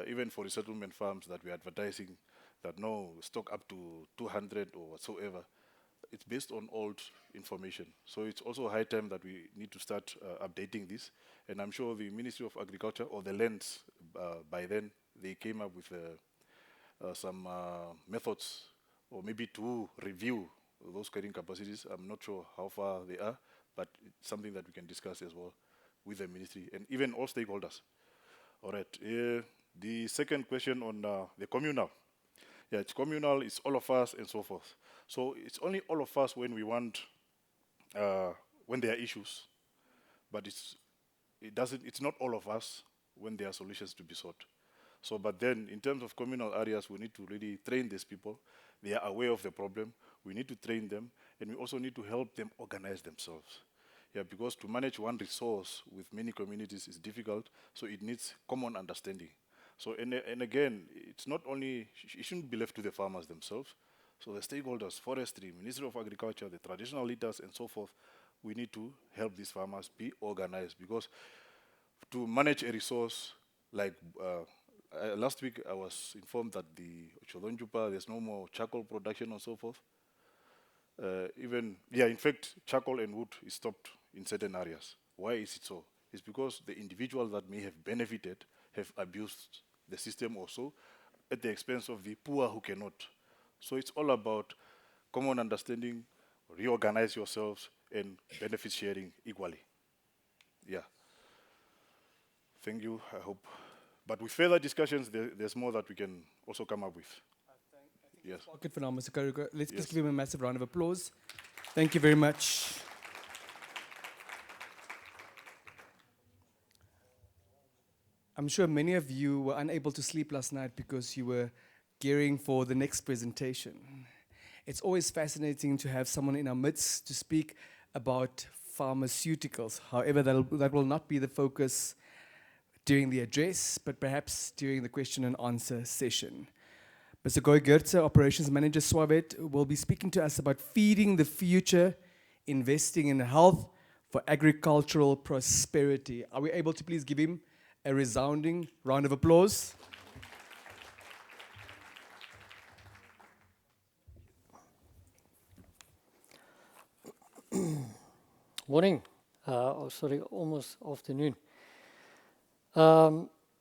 Even for resettlement farms that we are advertising, that no, stock up to 200 or whatsoever, it's based on old information. So it's also high time that we need to start updating this. And I'm sure the Ministry of Agriculture or the lands, by then, they came up with some methods or maybe to review those carrying capacities. I'm not sure how far they are, but it's something that we can discuss as well with the ministry and even all stakeholders. All right. The second question on the communal. Yeah, it's communal, it's all of us and so forth. So it's only all of us when we want, when there are issues, but it's not all of us when there are solutions to be sought. So, but then in terms of communal areas, we need to really train these people. They are aware of the problem. We need to train them, and we also need to help them organize themselves. Yeah, because to manage one resource with many communities is difficult, so it needs common understanding. So, and again, it's not only, it shouldn't be left to the farmers themselves. So the stakeholders, forestry, Ministry of Agriculture, the traditional leaders, and so forth, we need to help these farmers be organized, because to manage a resource like last week I was informed that the Chodonjupa, there's no more charcoal production and so forth. In fact, charcoal and wood is stopped in certain areas. Why is it so? It's because the individuals that may have benefited have abused the system also at the expense of the poor who cannot. So it's all about common understanding, reorganize yourselves, and benefit sharing equally. Yeah. Thank you, I hope. But with further discussions, there's more that we can also come up with. Yes. Pocket for now, Mr. Karuka. Let's Yes. just give him a massive round of applause. Thank you very much. I'm sure many of you were unable to sleep last night because you were gearing for the next presentation. It's always fascinating to have someone in our midst to speak about pharmaceuticals. However, that will not be the focus during the address, but perhaps during the question and answer session. Mr. Goy Gertze, Operations Manager Swavet, will be speaking to us about feeding the future, investing in health for agricultural prosperity. Are we able to please give him a resounding round of applause? Morning. Almost afternoon.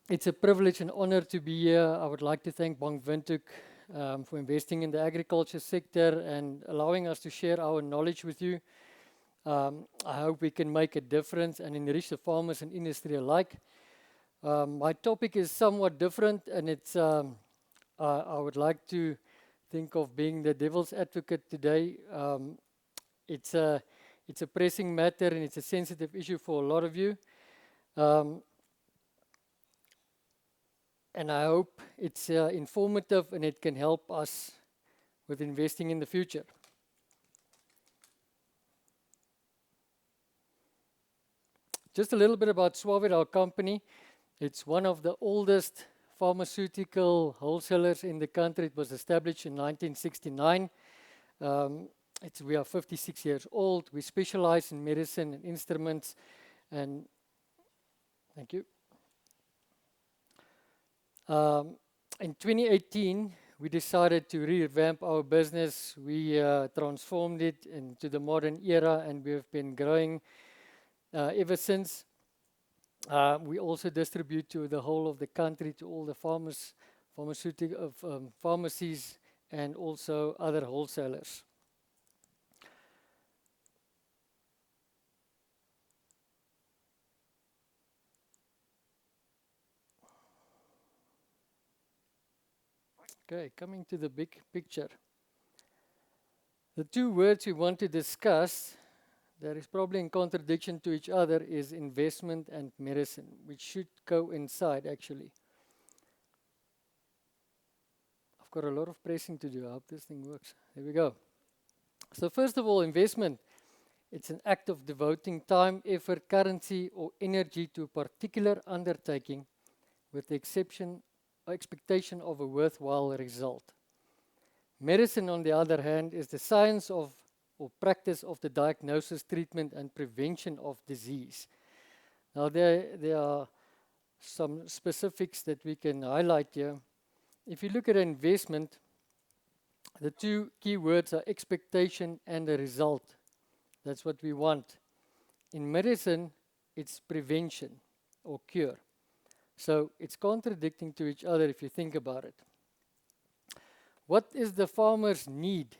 It's a privilege and honor to be here. I would like to thank Bank Windhoek for investing in the agriculture sector and allowing us to share our knowledge with you. I hope we can make a difference and enrich the farmers and industry alike. My topic is somewhat different, and it's I would like to think of being the devil's advocate today. It's a pressing matter and it's a sensitive issue for a lot of you. And I hope it's informative and it can help us with investing in the future. Just a little bit about Swavet, our company. It's one of the oldest pharmaceutical wholesalers in the country. It was established in 1969. We are 56 years old. We specialize in medicine and instruments. And thank you. In 2018, we decided to revamp our business. We transformed it into the modern era, and we have been growing ever since. We also distribute to the whole of the country, to all the pharmacies, and also other wholesalers. Okay, coming to the big picture. The two words we want to discuss, there is probably in contradiction to each other is investment and medicine, which should coincide actually. I've got a lot of pressing to do. I hope this thing works. There we go. So first of all, investment. It's an act of devoting time, effort, currency, or energy to a particular undertaking with the expectation of a worthwhile result. Medicine, on the other hand, is the science of or practice of the diagnosis, treatment, and prevention of disease. Now, there are some specifics that we can highlight here. If you look at investment, the two key words are expectation and a result. That's what we want. In medicine, it's prevention or cure. So it's contradicting to each other if you think about it. What is the farmer's need?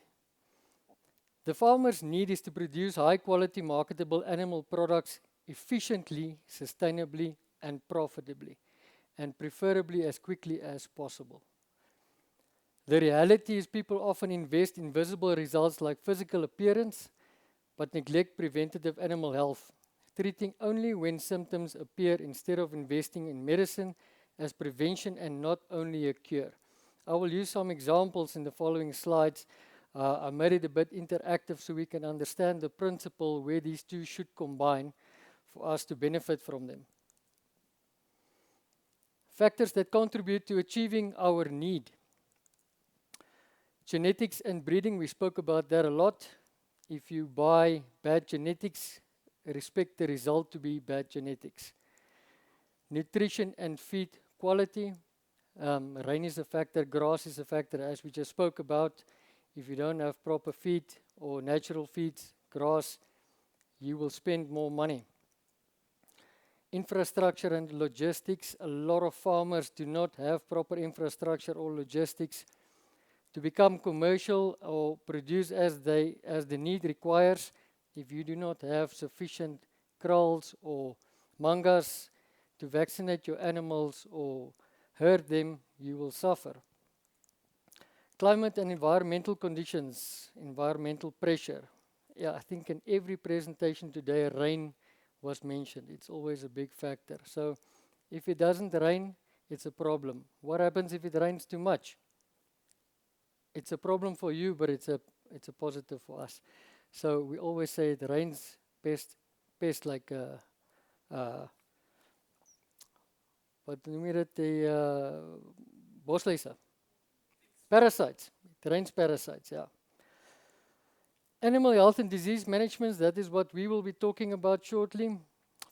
The farmer's need is to produce high-quality, marketable animal products efficiently, sustainably, and profitably, and preferably as quickly as possible. The reality is people often invest in visible results like physical appearance, but neglect preventative animal health, treating only when symptoms appear instead of investing in medicine as prevention and not only a cure. I will use some examples in the following slides. I made it a bit interactive so we can understand the principle where these two should combine for us to benefit from them. Factors that contribute to achieving our need. Genetics and breeding, we spoke about that a lot. If you buy bad genetics, expect the result to be bad genetics. Nutrition and feed quality. Rain is a factor, grass is a factor, as we just spoke about. If you don't have proper feed or natural feeds, grass, you will spend more money. Infrastructure and logistics. A lot of farmers do not have proper infrastructure or logistics to become commercial or produce as the need requires. If you do not have sufficient kraals or mangas to vaccinate your animals or herd them, you will suffer. Climate and environmental conditions, environmental pressure. Yeah, I think in every presentation today, rain was mentioned. It's always a big factor. So if it doesn't rain, it's a problem. What happens if it rains too much? It's a problem for you, but it's a positive for us. So we always say it rains pest like wat noem jy dit, die bosluise. Parasites. It rains parasites, yeah. Animal health and disease management, that is what we will be talking about shortly.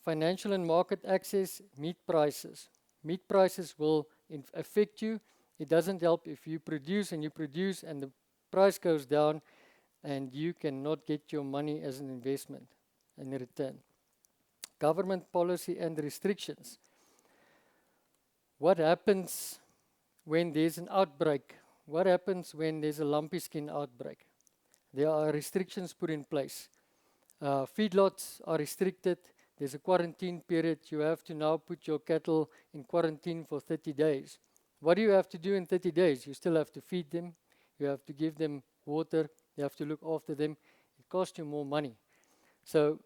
Financial and market access, meat prices. Meat prices will affect you. It doesn't help if you produce and the price goes down and you cannot get your money as an investment in return. Government policy and restrictions. What happens when there's an outbreak? What happens when there's a lumpy skin outbreak? There are restrictions put in place. Feedlots are restricted. There's a quarantine period. You have to now put your cattle in quarantine for 30 days. What do you have to do in 30 days? You still have to feed them. You have to give them water. You have to look after them. It costs you more money. So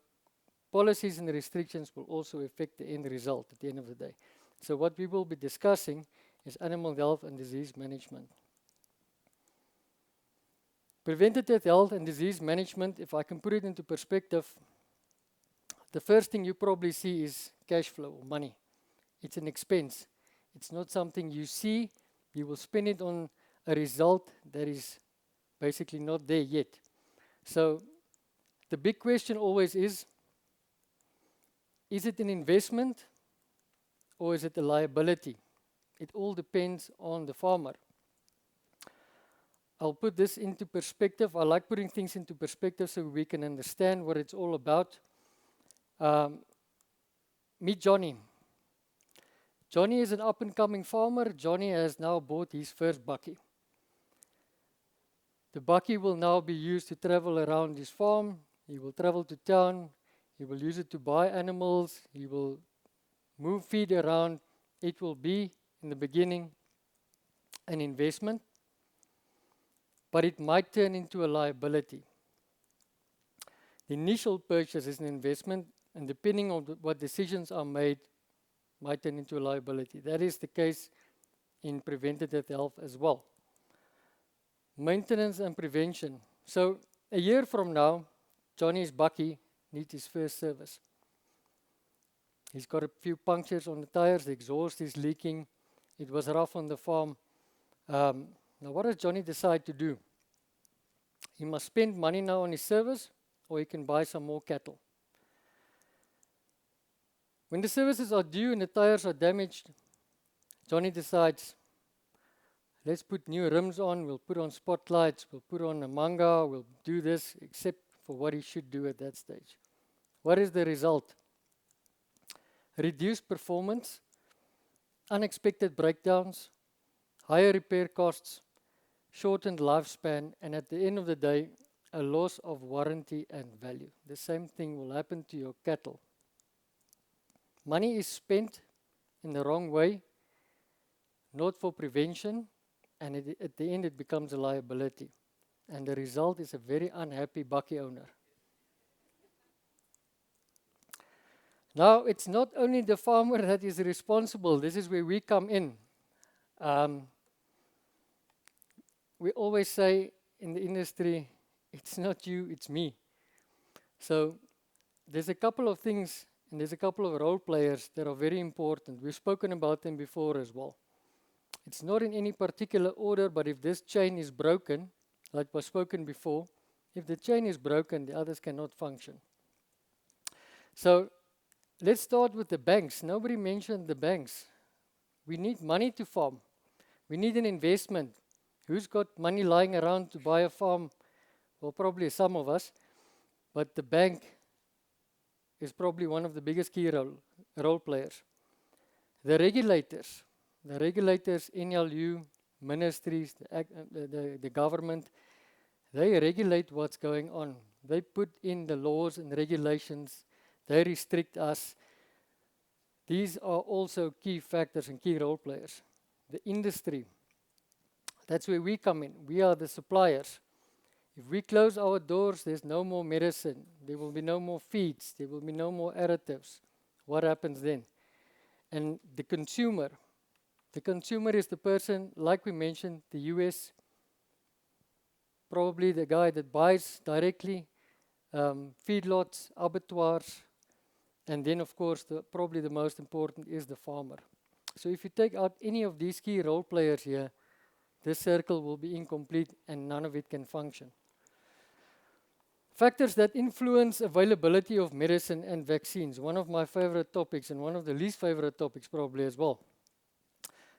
policies and restrictions will also affect the end result at the end of the day. So what we will be discussing is animal health and disease management. Preventative health and disease management, if I can put it into perspective, the first thing you probably see is cash flow or money. It's an expense. It's not something you see. You will spend it on a result that is basically not there yet. So the big question always is it an investment or is it a liability? It all depends on the farmer. I'll put this into perspective. I like putting things into perspective so we can understand what it's all about. Meet Johnny. Johnny is an up-and-coming farmer. Johnny has now bought his first bakkie. The bakkie will now be used to travel around his farm. He will travel to town. He will use it to buy animals. He will move feed around. It will be, in the beginning, an investment, but it might turn into a liability. The initial purchase is an investment, and depending on what decisions are made, might turn into a liability. That is the case in preventative health as well. Maintenance and prevention. So a year from now, Johnny's Bucky needs his first service. He's got a few punctures on the tires, the exhaust is leaking, it was rough on the farm. Now what does Johnny decide to do? He must spend money now on his service, or he can buy some more cattle. When the services are due and the tires are damaged, Johnny decides, let's put new rims on, we'll put on spotlights, we'll put on a manga, we'll do this, except for what he should do at that stage. What is the result? Reduced performance, unexpected breakdowns, higher repair costs, shortened lifespan, and at the end of the day, a loss of warranty and value. The same thing will happen to your cattle. Money is spent in the wrong way, not for prevention, and at the end it becomes a liability. And the result is a very unhappy bucky owner. Now, it's not only the farmer that is responsible. This is where we come in. We always say in the industry, it's not you, it's me. So there's a couple of things, and there's a couple of role players that are very important. We've spoken about them before as well. It's not in any particular order, but if this chain is broken, like was spoken before, if the chain is broken, the others cannot function. So let's start with the banks. Nobody mentioned the banks. We need money to farm. We need an investment. Who's got money lying around to buy a farm? Well, probably some of us. But the bank is probably one of the biggest key role players. The regulators, NLU, ministries, the government, they regulate what's going on. They put in the laws and regulations. They restrict us. These are also key factors and key role players. The industry, that's where we come in. We are the suppliers. If we close our doors, there's no more medicine. There will be no more feeds. There will be no more additives. What happens then? And the consumer is the person, like we mentioned, the US, probably the guy that buys directly, feedlots, abattoirs, and then, of course, probably the most important is the farmer. So if you take out any of these key role players here, this circle will be incomplete and none of it can function. Factors that influence availability of medicine and vaccines, one of my favorite topics and one of the least favorite topics probably as well.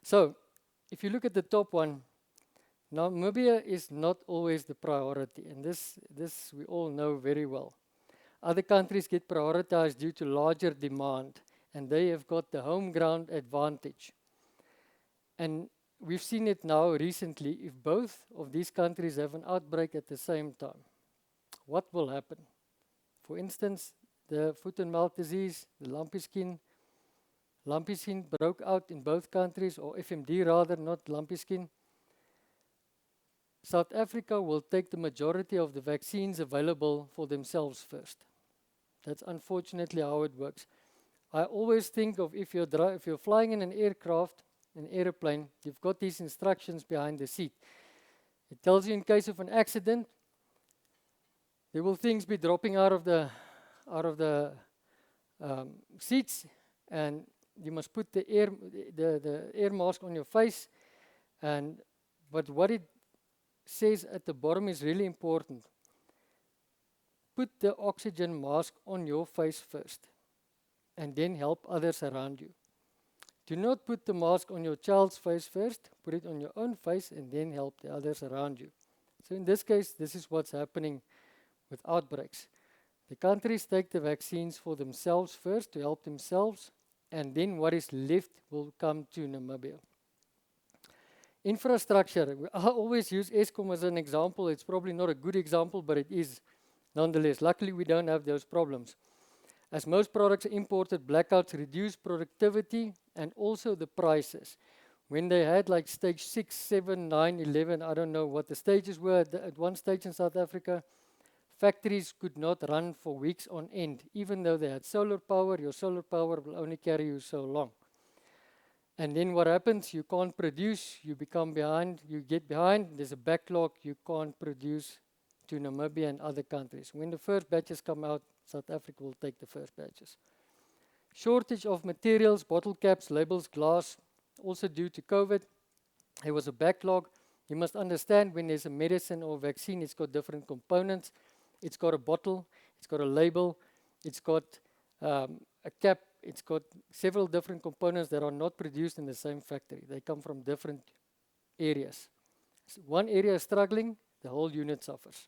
So, if you look at the top one, Namibia is not always the priority, and this we all know very well. Other countries get prioritized due to larger demand, and they have got the home ground advantage. And we've seen it now recently, if both of these countries have an outbreak at the same time, what will happen? For instance, the foot and mouth disease, the lumpy skin broke out in both countries, or FMD rather, not lumpy skin. South Africa will take the majority of the vaccines available for themselves first. That's unfortunately how it works. I always think of if you're flying in an aircraft, an airplane, you've got these instructions behind the seat. It tells you in case of an accident, there will things be dropping out of the seats, and you must put the air mask on your face. But what it says at the bottom is really important. Put the oxygen mask on your face first, and then help others around you. Do not put the mask on your child's face first, put it on your own face, and then help the others around you. So in this case, this is what's happening with outbreaks. The countries take the vaccines for themselves first to help themselves, and then what is left will come to Namibia. Infrastructure. I always use Eskom as an example. It's probably not a good example, but it is nonetheless. Luckily, we don't have those problems. As most products are imported, blackouts reduce productivity and also the prices. When they had like stage 6, 7, 9, 11, I don't know what the stages were at one stage in South Africa, factories could not run for weeks on end. Even though they had solar power, your solar power will only carry you so long. And then what happens? You can't produce, you become behind, you get behind, there's a backlog, you can't produce to Namibia and other countries. When the first batches come out, South Africa will take the first batches. Shortage of materials, bottle caps, labels, glass, also due to COVID. There was a backlog. You must understand when there's a medicine or vaccine, it's got different components. It's got a bottle, it's got a label, it's got a cap, it's got several different components that are not produced in the same factory. They come from different areas. So one area is struggling, the whole unit suffers.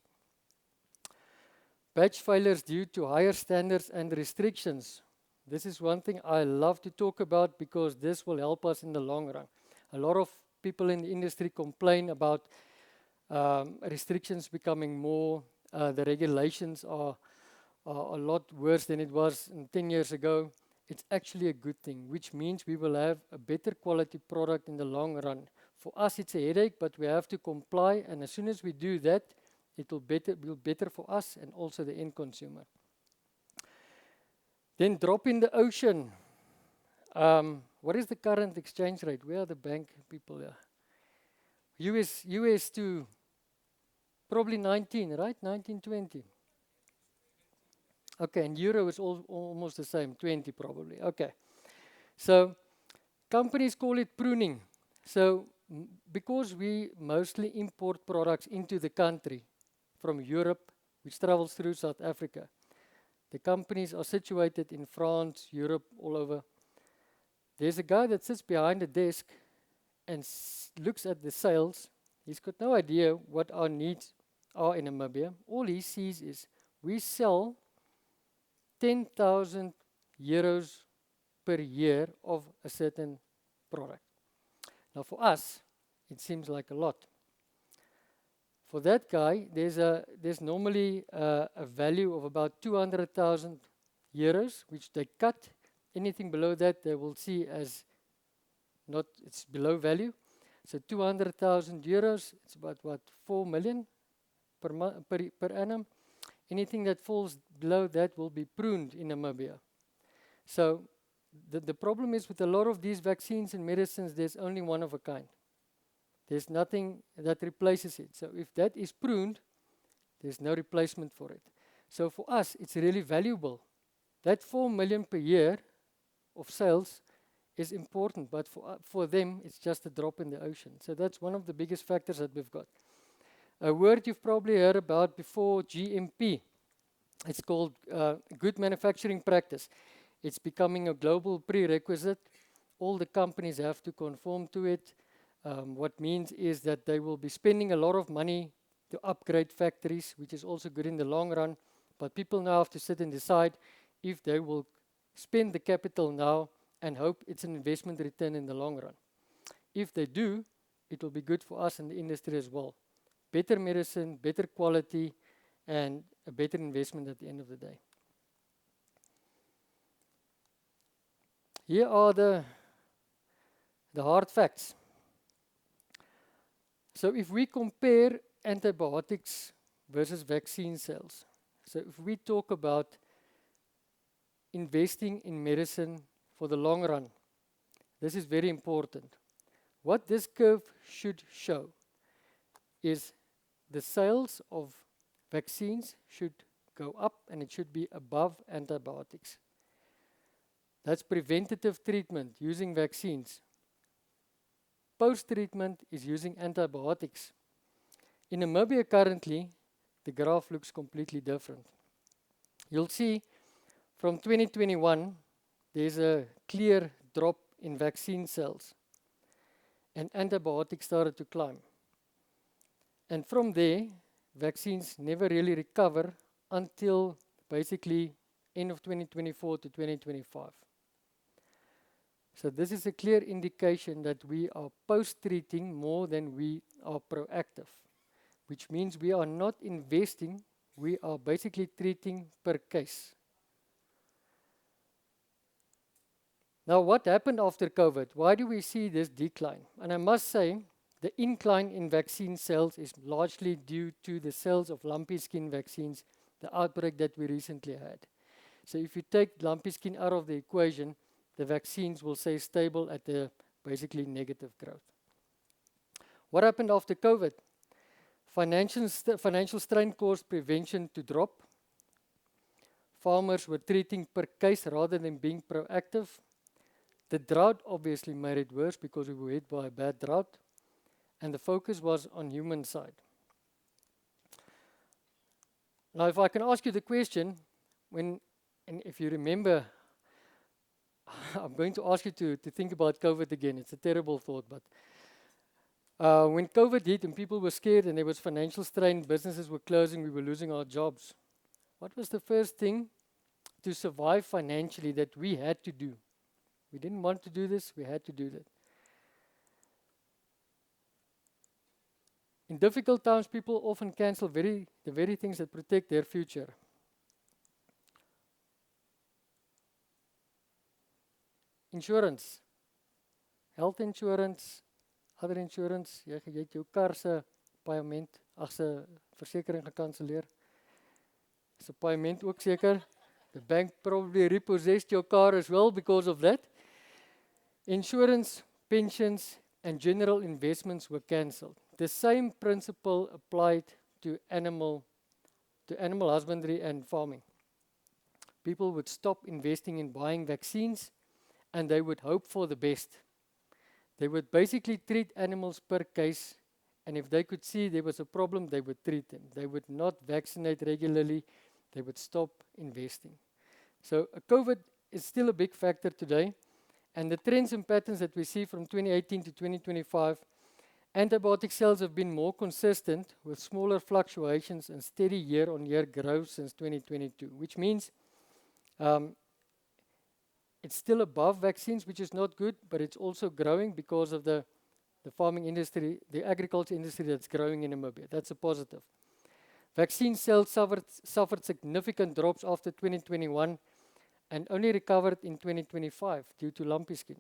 Batch failures due to higher standards and restrictions. This is one thing I love to talk about because this will help us in the long run. A lot of people in the industry complain about restrictions becoming more, the regulations are a lot worse than it was 10 years ago. It's actually a good thing, which means we will have a better quality product in the long run. For us, it's a headache, but we have to comply, and as soon as we do that, it will be better for us and also the end consumer. Then drop in the ocean. What is the current exchange rate? Where are the bank people here? US to probably 19, right? 1920. Okay, and euro is almost the same, 20 probably. Okay. So companies call it pruning. So because we mostly import products into the country from Europe, which travels through South Africa, the companies are situated in France, Europe, all over. There's a guy that sits behind a desk and looks at the sales. He's got no idea what our needs are in Namibia. All he sees is we sell 10,000 euros per year of a certain product. Now for us, it seems like a lot. For that guy, there's normally a value of about 200,000 euros, which they cut. Anything below that, they will see as not, it's below value. So 200,000 euros, it's about what, 4 million per annum. Anything that falls below that will be pruned in Namibia. So the problem is with a lot of these vaccines and medicines, there's only one of a kind. There's nothing that replaces it. So if that is pruned, there's no replacement for it. So for us, it's really valuable. That 4 million per year of sales is important, but for them, it's just a drop in the ocean. So that's one of the biggest factors that we've got. A word you've probably heard about before, GMP. It's called Good Manufacturing Practice. It's becoming a global prerequisite. All the companies have to conform to it. What means is that they will be spending a lot of money to upgrade factories, which is also good in the long run. But people now have to sit and decide if they will spend the capital now and hope it's an investment return in the long run. If they do, it will be good for us in the industry as well. Better medicine, better quality, and a better investment at the end of the day. Here are the hard facts. So if we compare antibiotics versus vaccine sales, so if we talk about investing in medicine for the long run, this is very important. What this curve should show is the sales of vaccines should go up and it should be above antibiotics. That's preventative treatment using vaccines. Post-treatment is using antibiotics. In Namibia currently, the graph looks completely different. You'll see from 2021, there's a clear drop in vaccine sales and antibiotics started to climb. And from there, vaccines never really recover until basically end of 2024 to 2025. So this is a clear indication that we are post-treating more than we are proactive, which means we are not investing, we are basically treating per case. Now, what happened after COVID? Why do we see this decline? And I must say, the incline in vaccine sales is largely due to the sales of lumpy skin vaccines the outbreak that we recently had. So if you take lumpy skin out of the equation, the vaccines will stay stable at the basically negative growth. What happened after COVID? Financial strain caused prevention to drop. Farmers were treating per case rather than being proactive. The drought obviously made it worse because we were hit by a bad drought, and the focus was on human side. Now, if I can ask you the question, and if you remember, I'm going to ask you to think about COVID again. It's a terrible thought, but when COVID hit and people were scared and there was financial strain, businesses were closing, we were losing our jobs. What was the first thing to survive financially that we had to do? We didn't want to do this, we had to do that. In difficult times, people often cancel the very things that protect their future. Insurance, health insurance, other insurance, jy het jou kar se paaiement, se versekering gekanselleer. Se paaiement ook seker. The bank probably repossessed your car as well because of that. Insurance, pensions, and general investments were cancelled. The same principle applied to animal husbandry and farming. People would stop investing in buying vaccines and they would hope for the best. They would basically treat animals per case, and if they could see there was a problem, they would treat them. They would not vaccinate regularly, they would stop investing. So COVID is still a big factor today, and the trends and patterns that we see from 2018 to 2025, antibiotic sales have been more consistent with smaller fluctuations and steady year-on-year growth since 2022, which means it's still above vaccines, which is not good, but it's also growing because of the farming industry, the agriculture industry that's growing in Namibia. That's a positive. Vaccine sales suffered significant drops after 2021 and only recovered in 2025 due to lumpy skin.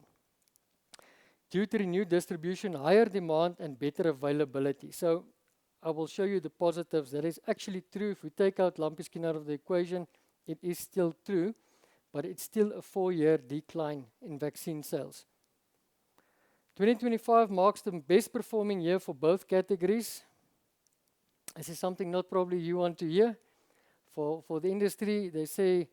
Due to renewed distribution, higher demand and better availability. So I will show you the positives. That is actually true. If we take out lumpy skin out of the equation, it is still true, but it's still a 4-year decline in vaccine sales. 2025 marks the best performing year for both categories. This is something not probably you want to hear. For the industry, they say,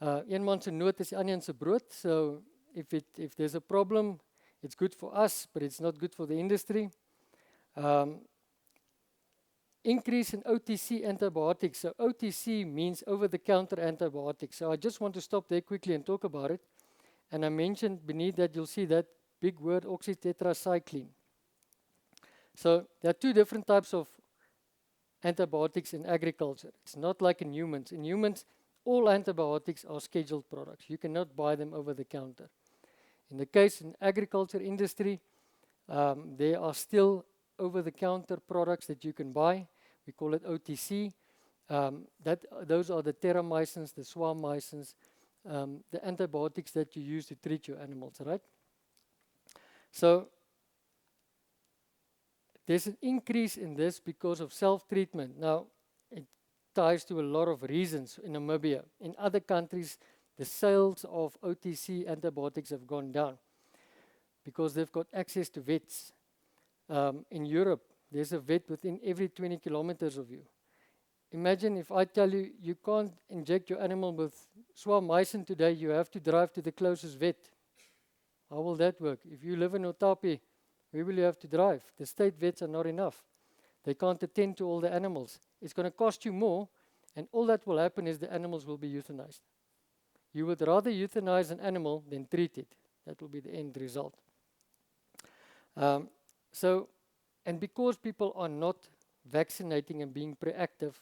een man se nood is die ander se brood. So if there's a problem, it's good for us, but it's not good for the industry. Increase in OTC antibiotics. So OTC means over-the-counter antibiotics. So I just want to stop there quickly and talk about it. And I mentioned beneath that, you'll see that big word, oxytetracycline. So there are two different types of antibiotics in agriculture. It's not like in humans. In humans, all antibiotics are scheduled products. You cannot buy them over the counter. In the case in agriculture industry, there are still over-the-counter products that you can buy. We call it OTC. Those are the terramycins, the swamycins, the antibiotics that you use to treat your animals, right? So there's an increase in this because of self-treatment. Now, it ties to a lot of reasons in Namibia. In other countries, the sales of OTC antibiotics have gone down because they've got access to vets. In Europe, there's a vet within every 20 kilometers of you. Imagine if I tell you, you can't inject your animal with swamycin today, you have to drive to the closest vet. How will that work? If you live in Otapi, where will you have to drive? The state vets are not enough. They can't attend to all the animals. It's going to cost you more, and all that will happen is the animals will be euthanized. You would rather euthanize an animal than treat it. That will be the end result. And because people are not vaccinating and being proactive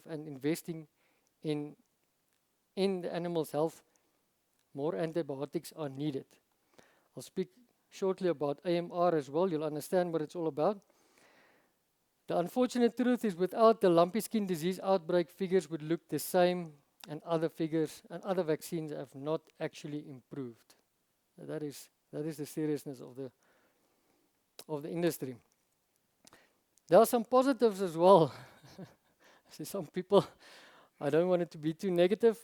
and investing in the animal's health, more antibiotics are needed. I'll speak shortly about AMR as well. You'll understand what it's all about. The unfortunate truth is without the lumpy skin disease outbreak, figures would look the same, and other figures and other vaccines have not actually improved. That is the seriousness of the industry. There are some positives as well. So some people, I don't want it to be too negative.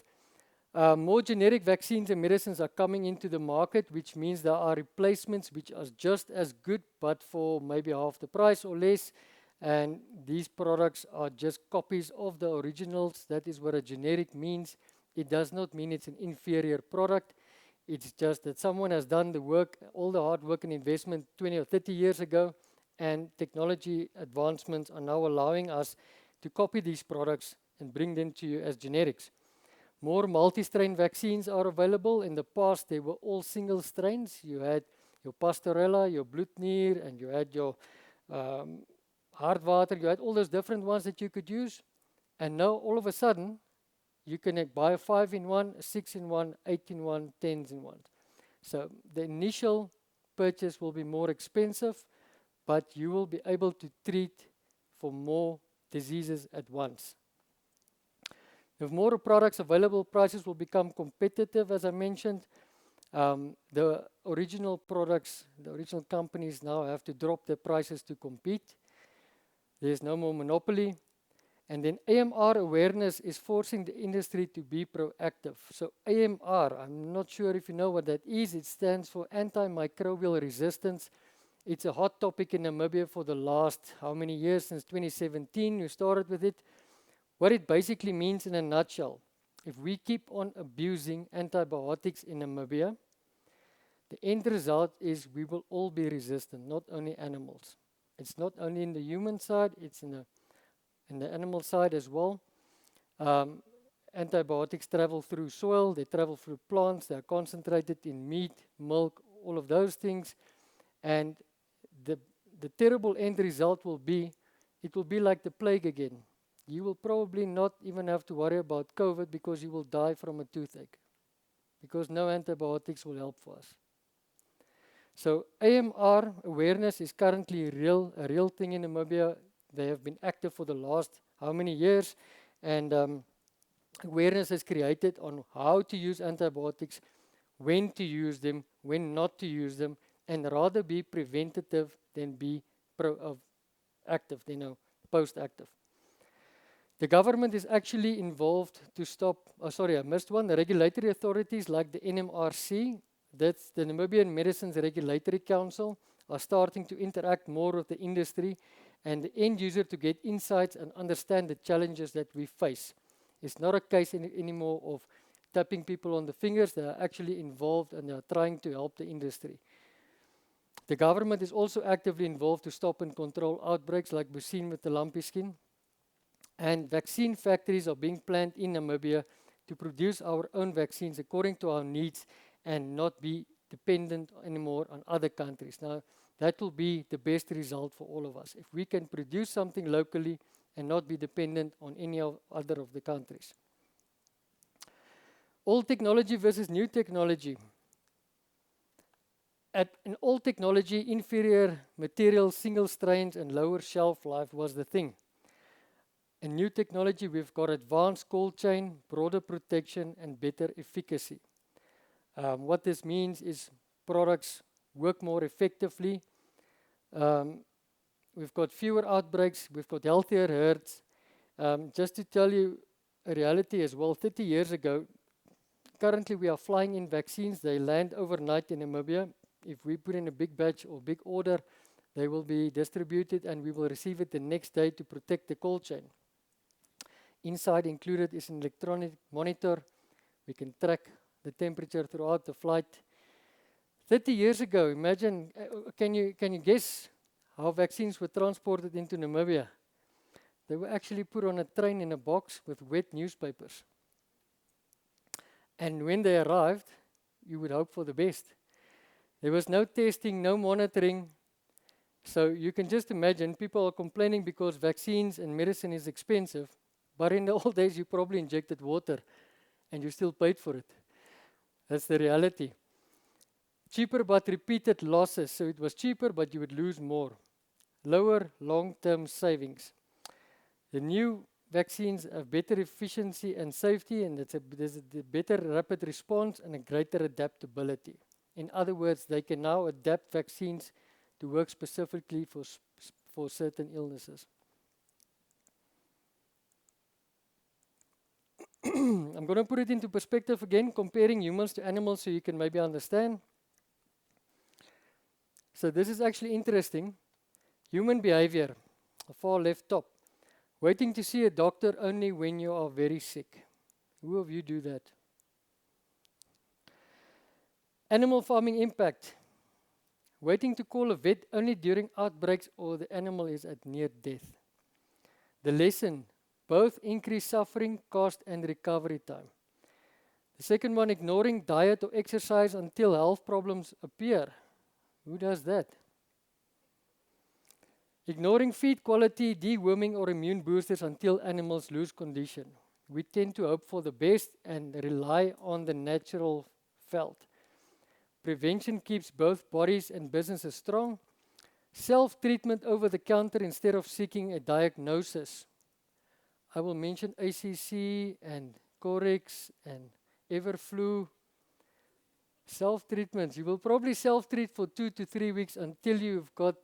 More generic vaccines and medicines are coming into the market, which means there are replacements which are just as good, but for maybe half the price or less. And these products are just copies of the originals. That is what a generic means. It does not mean it's an inferior product. It's just that someone has done the work, all the hard work and investment 20 or 30 years ago, and technology advancements are now allowing us to copy these products and bring them to you as generics. More multi-strain vaccines are available. In the past, they were all single strains. You had your Pastorella, your Bloednier, and you had your Hartwater. You had all those different ones that you could use. And now, all of a sudden, you can buy a 5-in-1, a 6-in-1, 8-in-1, 10s-in-1. So the initial purchase will be more expensive, but you will be able to treat for more diseases at once. With more products available, prices will become competitive, as I mentioned. The original products, the original companies now have to drop their prices to compete. There's no more monopoly. And then AMR awareness is forcing the industry to be proactive. So AMR, I'm not sure if you know what that is. It stands for antimicrobial resistance. It's a hot topic in Namibia for the last, how many years? Since 2017, we started with it. What it basically means in a nutshell, if we keep on abusing antibiotics in Namibia, the end result is we will all be resistant, not only animals. It's not only in the human side, it's in the animal side as well. Antibiotics travel through soil, they travel through plants, they are concentrated in meat, milk, all of those things. And the terrible end result will be, it will be like the plague again. You will probably not even have to worry about COVID because you will die from a toothache, because no antibiotics will help for us. So AMR awareness is currently a real thing in Namibia. They have been active for the last how many years, and awareness is created on how to use antibiotics, when to use them, when not to use them, and rather be preventative than be active, post-active. The government is actually involved to stop, I missed one. The regulatory authorities like the NMRC, that's the Namibian Medicines Regulatory Council, are starting to interact more with the industry and the end user to get insights and understand the challenges that we face. It's not a case anymore of tapping people on the fingers. They are actually involved and they are trying to help the industry. The government is also actively involved to stop and control outbreaks like we've seen with the lumpy skin. And vaccine factories are being planned in Namibia to produce our own vaccines according to our needs and not be dependent anymore on other countries. Now, that will be the best result for all of us. If we can produce something locally and not be dependent on any other of the countries. Old technology versus new technology. In old technology, inferior materials, single strains, and lower shelf life was the thing. In new technology, we've got advanced cold chain, broader protection, and better efficacy. What this means is products work more effectively. We've got fewer outbreaks. We've got healthier herds. Just to tell you a reality as well, 30 years ago, currently we are flying in vaccines. They land overnight in Namibia. If we put in a big batch or big order, they will be distributed and we will receive it the next day to protect the cold chain. Inside included is an electronic monitor. We can track the temperature throughout the flight. 30 years ago, imagine, can you guess how vaccines were transported into Namibia? They were actually put on a train in a box with wet newspapers. And when they arrived, you would hope for the best. There was no testing, no monitoring. So you can just imagine people are complaining because vaccines and medicine is expensive. But in the old days, you probably injected water and you still paid for it. That's the reality. Cheaper but repeated losses. So it was cheaper, but you would lose more. Lower long-term savings. The new vaccines have better efficiency and safety, and there's a better rapid response and a greater adaptability. In other words, they can now adapt vaccines to work specifically for certain illnesses. I'm going to put it into perspective again, comparing humans to animals so you can maybe understand. So this is actually interesting. Human behavior, the far left top. Waiting to see a doctor only when you are very sick. Who of you do that? Animal farming impact. Waiting to call a vet only during outbreaks or the animal is at near death. The lesson, both increase suffering, cost and recovery time. The second one, ignoring diet or exercise until health problems appear. Who does that? Ignoring feed quality, deworming or immune boosters until animals lose condition. We tend to hope for the best and rely on the natural felt. Prevention keeps both bodies and businesses strong. Self-treatment over the counter instead of seeking a diagnosis. I will mention ACC and Corex and Everflu. Self-treatments. You will probably self-treat for 2 to 3 weeks until you've got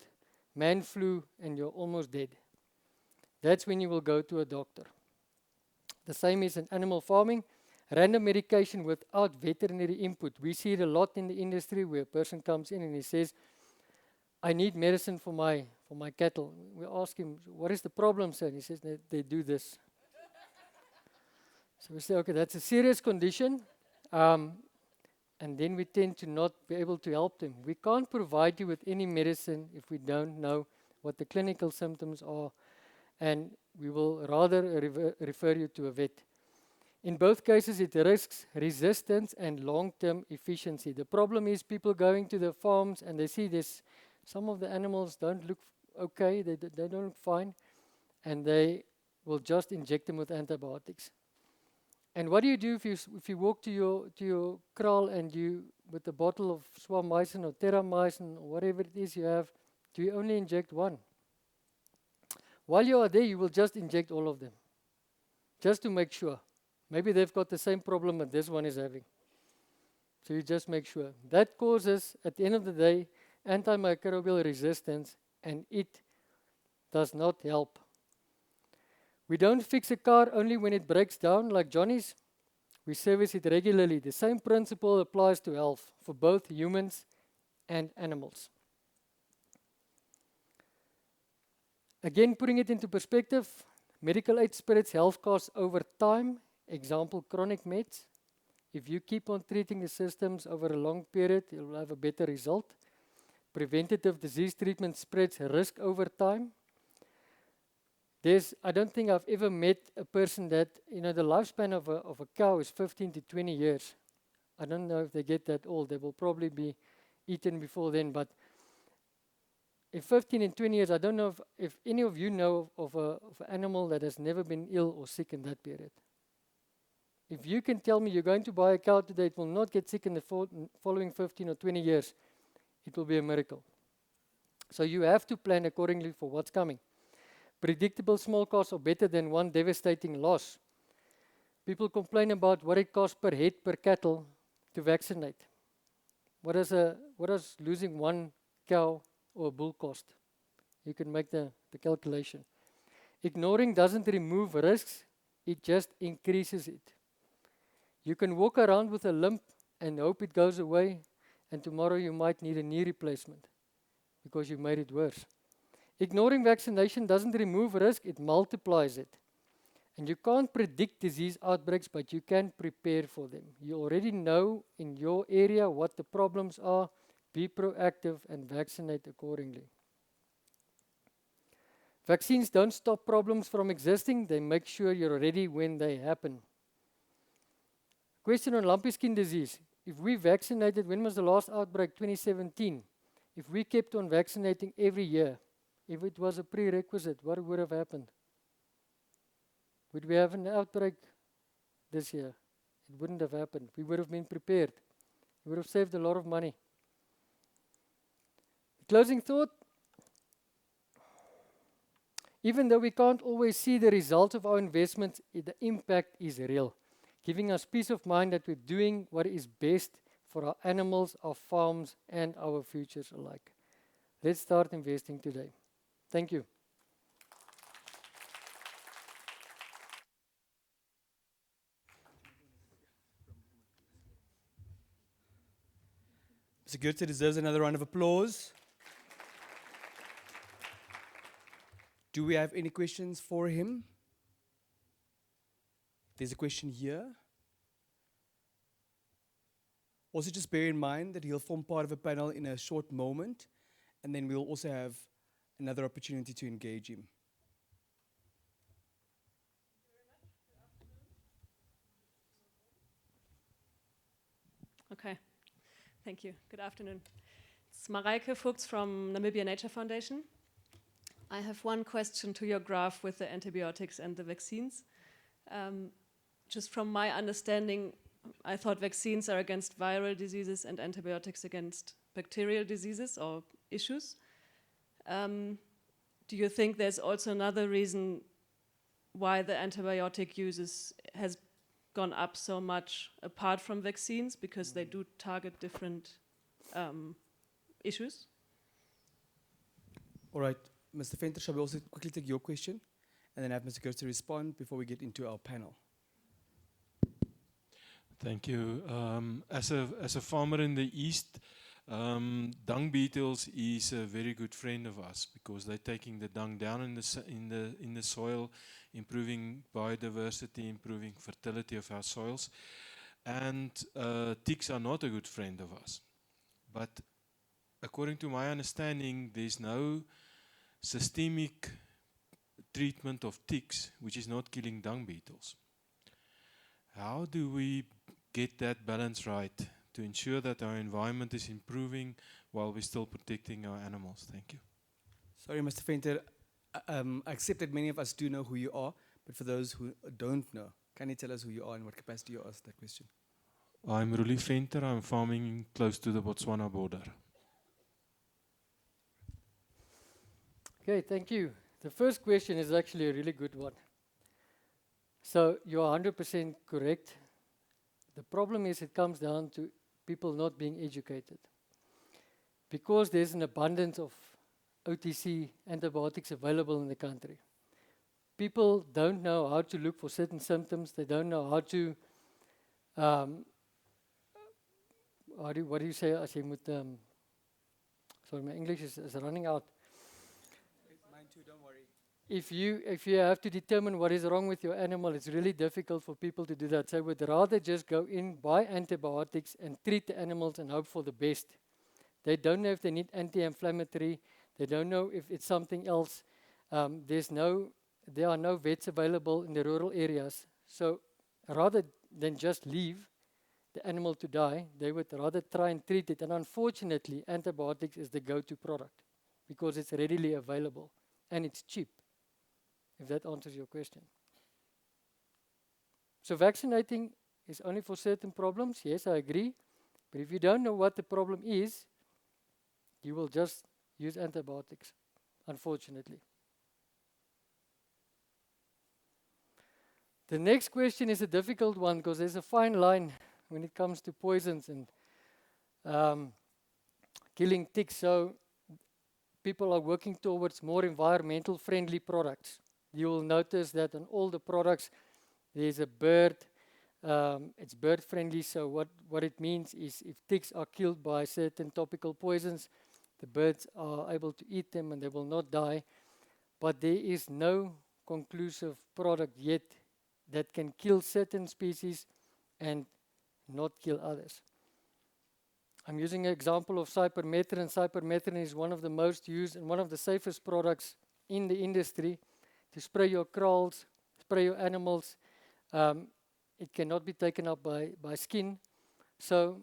man flu and you're almost dead. That's when you will go to a doctor. The same is in animal farming. Random medication without veterinary input. We see it a lot in the industry where a person comes in and he says, I need medicine for my cattle. We ask him, what is the problem, sir? And he says, they do this. So we say, okay, that's a serious condition. And then we tend to not be able to help them. We can't provide you with any medicine if we don't know what the clinical symptoms are. And we will rather refer you to a vet. In both cases, it risks resistance and long-term efficiency. The problem is people going to the farms and they see this. Some of the animals don't look okay, they don't look fine, and they will just inject them with antibiotics. And what do you do if you walk to your kraal and you, with a bottle of swamycin or terramycin or whatever it is you have, do you only inject one? While you are there, you will just inject all of them, just to make sure. Maybe they've got the same problem that this one is having. So you just make sure. That causes, at the end of the day, antimicrobial resistance, and it does not help. We don't fix a car only when it breaks down, like Johnny's. We service it regularly. The same principle applies to health for both humans and animals. Again, putting it into perspective, medical aid spreads health costs over time. Example, chronic meds. If you keep on treating the systems over a long period, you'll have a better result. Preventative disease treatment spreads risk over time. I don't think I've ever met a person that, the lifespan of a cow is 15 to 20 years. I don't know if they get that old. They will probably be eaten before then. But in 15 and 20 years, I don't know if any of you know of an animal that has never been ill or sick in that period. If you can tell me you're going to buy a cow today, it will not get sick in the following 15 or 20 years, it will be a miracle. So you have to plan accordingly for what's coming. Predictable small costs are better than one devastating loss. People complain about what it costs per head per cattle to vaccinate. What does losing one cow or a bull cost? You can make the calculation. Ignoring doesn't remove risks, it just increases it. You can walk around with a limp and hope it goes away, and tomorrow you might need a knee replacement because you made it worse. Ignoring vaccination doesn't remove risk, it multiplies it. And you can't predict disease outbreaks, but you can prepare for them. You already know in your area what the problems are. Be proactive and vaccinate accordingly. Vaccines don't stop problems from existing, they make sure you're ready when they happen. Question on lumpy skin disease. If we vaccinated, when was the last outbreak? 2017. If we kept on vaccinating every year, if it was a prerequisite, what would have happened? Would we have an outbreak this year? It wouldn't have happened. We would have been prepared. We would have saved a lot of money. Closing thought. Even though we can't always see the results of our investments, the impact is real, giving us peace of mind that we're doing what is best for our animals, our farms, and our futures alike. Let's start investing today. Thank you. Mr. Goethe deserves another round of applause. Do we have any questions for him? There's a question here. Also, just bear in mind that he'll form part of a panel in a short moment, and then we'll also have another opportunity to engage him. Okay, thank you. Good afternoon. It's Mareike Fuchs from Namibia Nature Foundation. I have one question to your graph with the antibiotics and the vaccines. Just from my understanding, I thought vaccines are against viral diseases and antibiotics against bacterial diseases or issues. Do you think there's also another reason why the antibiotic uses has gone up so much apart from vaccines, because they do target different issues? All right, Mr. Venter, shall we also quickly take your question and then have Mr. Goethe respond before we get into our panel? Thank you. As a farmer in the east, dung beetles is a very good friend of us because they're taking the dung down in the soil, improving biodiversity, improving fertility of our soils. And ticks are not a good friend of us. But according to my understanding, there's no systemic treatment of ticks which is not killing dung beetles. How do we get that balance right to ensure that our environment is improving while we're still protecting our animals? Thank you. Sorry, Mr. Venter, I accept that many of us do know who you are, but for those who don't know, can you tell us who you are and what capacity you ask that question? I'm Ruli Venter. I'm farming close to the Botswana border. Okay, thank you. The first question is actually a really good one. So you're 100% correct. The problem is it comes down to people not being educated. Because there's an abundance of OTC antibiotics available in the country, people don't know how to look for certain symptoms. They don't know how to, what do you say? As jy moet, sorry, my English is running out. Mine too, don't worry. If you have to determine what is wrong with your animal, it's really difficult for people to do that. So I would rather just go in, buy antibiotics and treat the animals and hope for the best. They don't know if they need anti-inflammatory. They don't know if it's something else. There are no vets available in the rural areas. So rather than just leave the animal to die, they would rather try and treat it. And unfortunately, antibiotics is the go-to product because it's readily available and it's cheap, if that answers your question. So vaccinating is only for certain problems. Yes, I agree. But if you don't know what the problem is, you will just use antibiotics, unfortunately. The next question is a difficult one because there's a fine line when it comes to poisons and killing ticks. So people are working towards more environmental friendly products. You will notice that on all the products there's a bird, it's bird friendly. So what it means is if ticks are killed by certain topical poisons, the birds are able to eat them and they will not die. But there is no conclusive product yet that can kill certain species and not kill others. I'm using an example of cypermethrin. Cypermethrin is one of the most used and one of the safest products in the industry to spray your kraals, spray your animals. It cannot be taken up by skin. So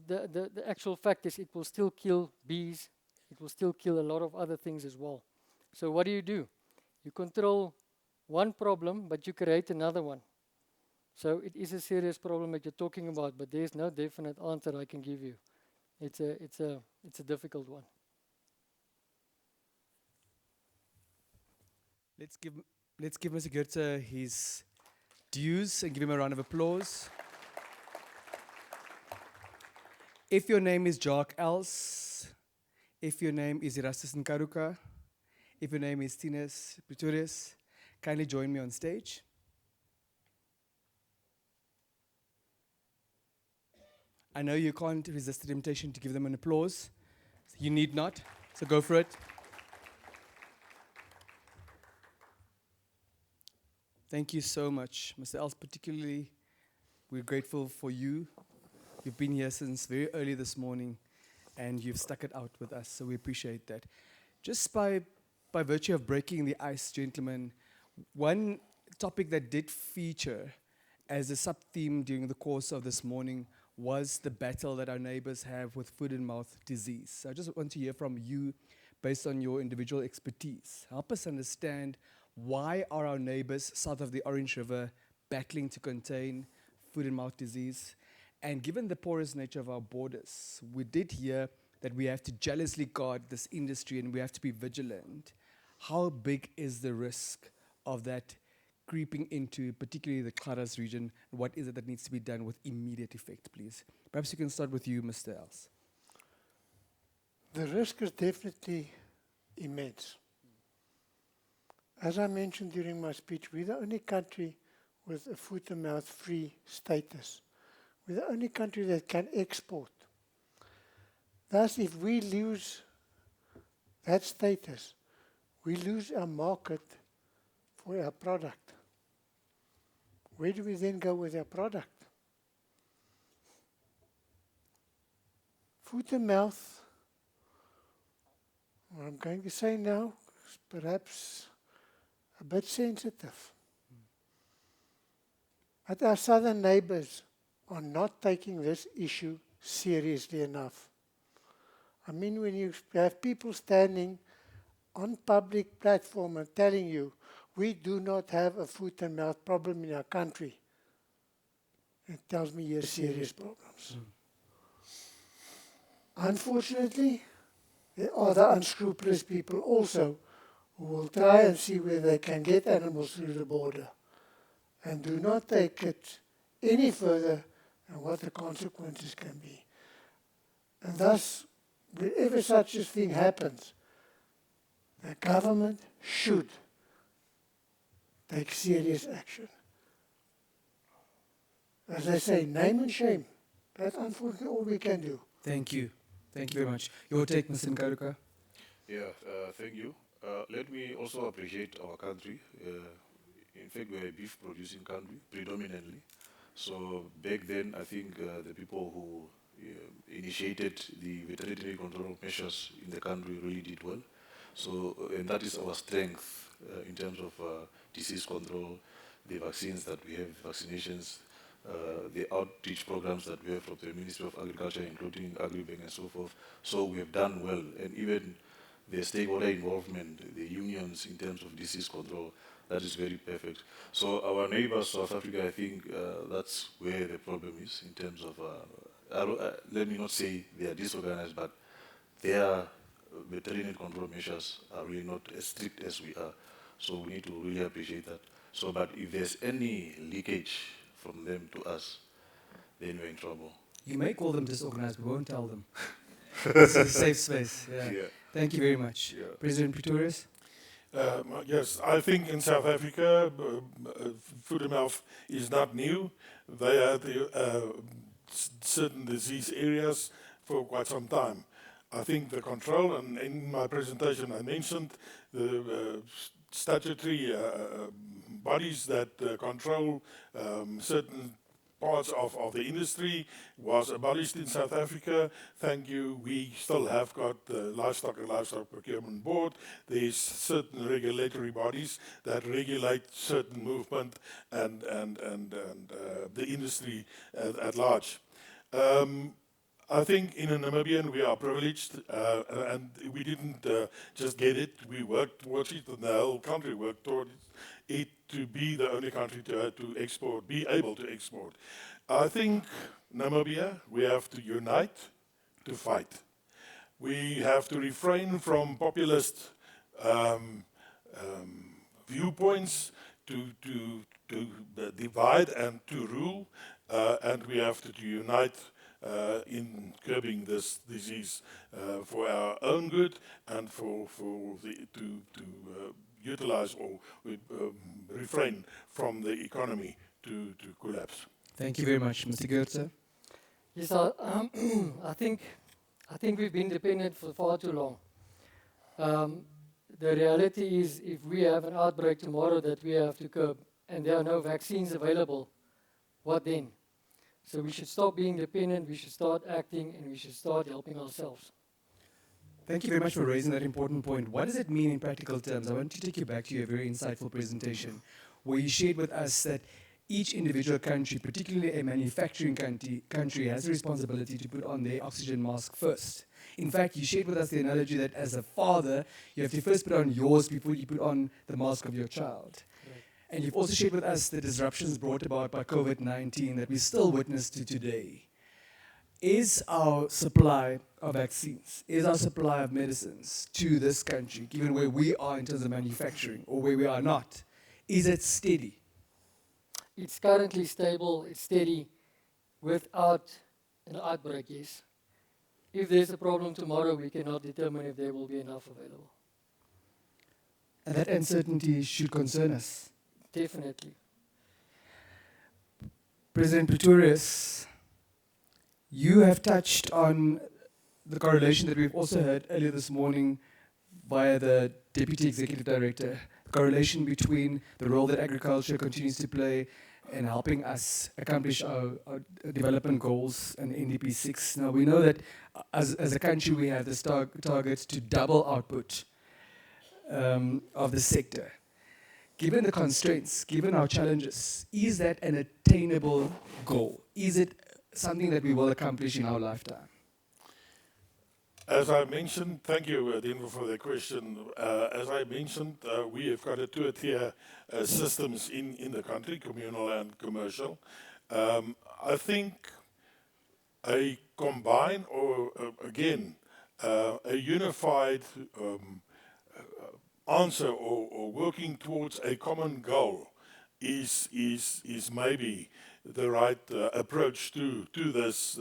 the actual fact is it will still kill bees. It will still kill a lot of other things as well. So what do? You control one problem, but you create another one. So it is a serious problem that you're talking about, but there's no definite answer I can give you. It's a difficult one. Let's give Mr. Goethe his dues and give him a round of applause. If your name is Jacques Els, if your name is Erastus Nkaruka, if your name is Tinus Pretorius, kindly join me on stage. I know you can't resist the temptation to give them an applause. You need not, so go for it. Thank you so much, Mr. Els. Particularly, we're grateful for you. You've been here since very early this morning, and you've stuck it out with us, so we appreciate that. Just by virtue of breaking the ice, gentlemen, one topic that did feature as a sub-theme during the course of this morning was the battle that our neighbors have with foot and mouth disease. So I just want to hear from you, based on your individual expertise. Help us understand, why are our neighbors south of the Orange River battling to contain foot and mouth disease? And given the porous nature of our borders, we did hear that we have to jealously guard this industry and we have to be vigilant. How big is the risk of that creeping into particularly the Klaras region? What is it that needs to be done with immediate effect, please? Perhaps you can start with you, Mr. Els. The risk is definitely immense. As I mentioned during my speech, we're the only country with a foot and mouth free status. We're the only country that can export. Thus, if we lose that status, we lose our market for our product. Where do we then go with our product? Foot and mouth, what I'm going to say now is perhaps a bit sensitive. But our southern neighbors are not taking this issue seriously enough. I mean, when you have people standing on public platform and telling you, we do not have a foot and mouth problem in our country, it tells me you have serious problems. Unfortunately, there are the unscrupulous people also who will try and see where they can get animals through the border and do not take it any further than what the consequences can be. And thus, whenever such a thing happens, the government should take serious action. As I say, name and shame. That's unfortunately all we can do. Thank you. Thank you very much. Your take, Mr. Nkaruka. Yeah, thank you. Let me also appreciate our country. In fact, we're a beef producing country, predominantly. So back then, I think the people who initiated the veterinary control measures in the country really did well. So, and that is our strength in terms of disease control, the vaccines that we have, vaccinations, the outreach programs that we have from the Ministry of Agriculture, including Agribank and so forth. So we have done well, and even the stakeholder involvement, the unions in terms of disease control, that is very perfect. So our neighbors, South Africa, I think that's where the problem is in terms of, let me not say they are disorganized, but their veterinary control measures are really not as strict as we are. So we need to really appreciate that. So, but if there's any leakage from them to us, then we're in trouble. You may call them disorganized, we won't tell them. This is a safe space. Yeah. Yeah. Thank you very much. Yeah. President Pretorius? Yes, I think in South Africa, foot and mouth is not new. They had certain disease areas for quite some time. I think the control, and in my presentation I mentioned the statutory bodies that control certain parts of the industry was abolished in South Africa. Thank you. We still have got the Livestock and Livestock Procurement Board. There's certain regulatory bodies that regulate certain movement and the industry at large. I think in Namibian we are privileged, and we didn't just get it. We worked towards it, and the whole country worked towards it to be the only country to export, be able to export. I think Namibia, we have to unite to fight. We have to refrain from populist viewpoints to divide and to rule, and we have to unite in curbing this disease for our own good and to utilize or refrain from the economy to collapse. Thank you very much, Mr. Goetze. Yes, I think we've been dependent for far too long. The reality is, if we have an outbreak tomorrow that we have to curb, and there are no vaccines available, what then? So we should stop being dependent, we should start acting, and we should start helping ourselves. Thank you very much for raising that important point. What does it mean in practical terms? I want to take you back to your very insightful presentation, where you shared with us that each individual country, particularly a manufacturing country, has a responsibility to put on their oxygen mask first. In fact, you shared with us the analogy that as a father, you have to first put on yours before you put on the mask of your child. And you've also shared with us the disruptions brought about by COVID-19 that we still witness to today. Is our supply of vaccines, is our supply of medicines to this country, given where we are in terms of manufacturing or where we are not, is it steady? It's currently stable, it's steady, without an outbreak, yes. If there's a problem tomorrow, we cannot determine if there will be enough available. And that uncertainty should concern us. Definitely. President Pretorius, you have touched on the correlation that we've also heard earlier this morning via the Deputy Executive Director, the correlation between the role that agriculture continues to play in helping us accomplish our development goals and NDP 6. Now, we know that as a country, we have this target to double output of the sector. Given the constraints, given our challenges, is that an attainable goal? Is it something that we will accomplish in our lifetime? As I mentioned, thank you, Denver, for the question. As I mentioned, we have got a two-tier systems in the country, communal and commercial. I think a combined or, again, a unified answer or working towards a common goal is maybe the right approach to this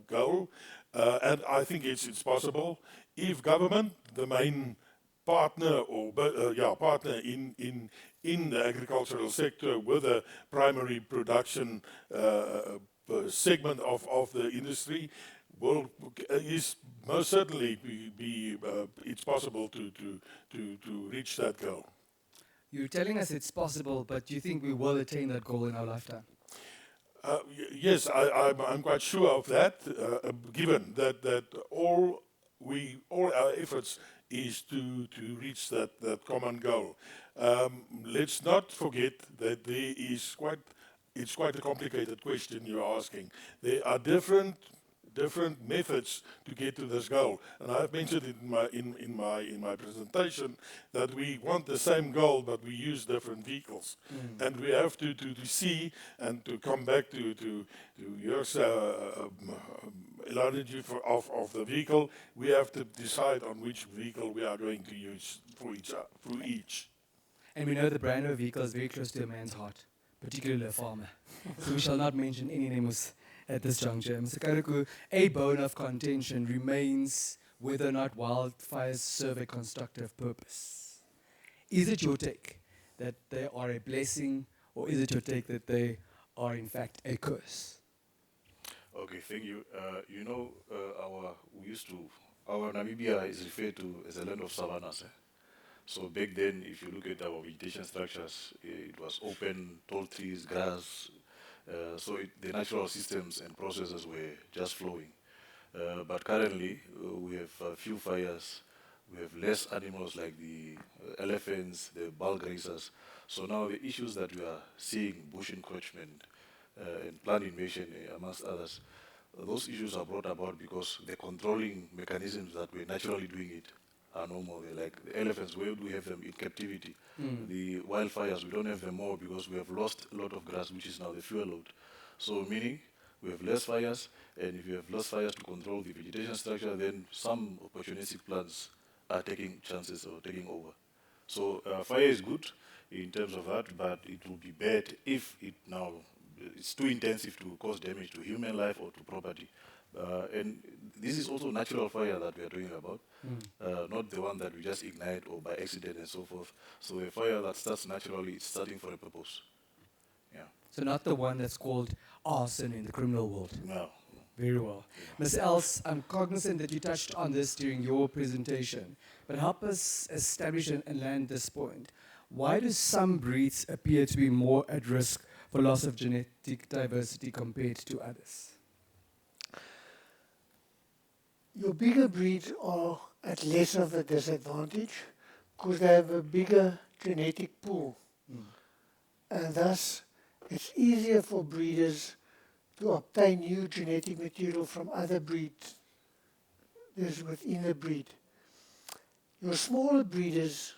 goal. And I think it's possible if government, the main partner or partner in the agricultural sector with a primary production segment of the industry, is most certainly it's possible to reach that goal. You're telling us it's possible, but do you think we will attain that goal in our lifetime? Yes, I'm quite sure of that, given that all our efforts is to reach that common goal. Let's not forget that it's quite a complicated question you're asking. There are different methods to get to this goal, and I've mentioned it in my presentation that we want the same goal, but we use different vehicles, and we have to see and to come back to your analogy of the vehicle. We have to decide on which vehicle we are going to use for each. And we know the brand of a vehicle is very close to a man's heart, particularly a farmer. So we shall not mention any names at this juncture. Mr. Karuku, a bone of contention remains whether or not wildfires serve a constructive purpose. Is it your take that they are a blessing, or is it your take that they are in fact a curse? Okay, thank you. Our Namibia is referred to as a land of savannas. So back then, if you look at our vegetation structures, it was open, tall trees, grass. The natural systems and processes were just flowing. But currently, we have few fires. We have less animals like the elephants, the bull grazers. So now the issues that we are seeing, bush encroachment and plant invasion, amongst others, those issues are brought about because the controlling mechanisms that we're naturally doing it are no more. Like the elephants, where do we have them? In captivity. The wildfires, we don't have them more because we have lost a lot of grass, which is now the fuel load. So meaning we have less fires, and if you have less fires to control the vegetation structure, then some opportunistic plants are taking chances or taking over. So fire is good in terms of that, but it will be bad if it's too intensive to cause damage to human life or to property. And this is also natural fire that we are talking about, not the one that we just ignite or by accident and so forth. So a fire that starts naturally, it's starting for a purpose. Yeah. So not the one that's called arson in the criminal world. No, Very well. Ms. Els, I'm cognizant that you touched on this during your presentation, but help us establish and land this point. Why do some breeds appear to be more at risk for loss of genetic diversity compared to others? Your bigger breeds are at less of a disadvantage because they have a bigger genetic pool. And thus, it's easier for breeders to obtain new genetic material from other breeds. There's within the breed. Your smaller breeders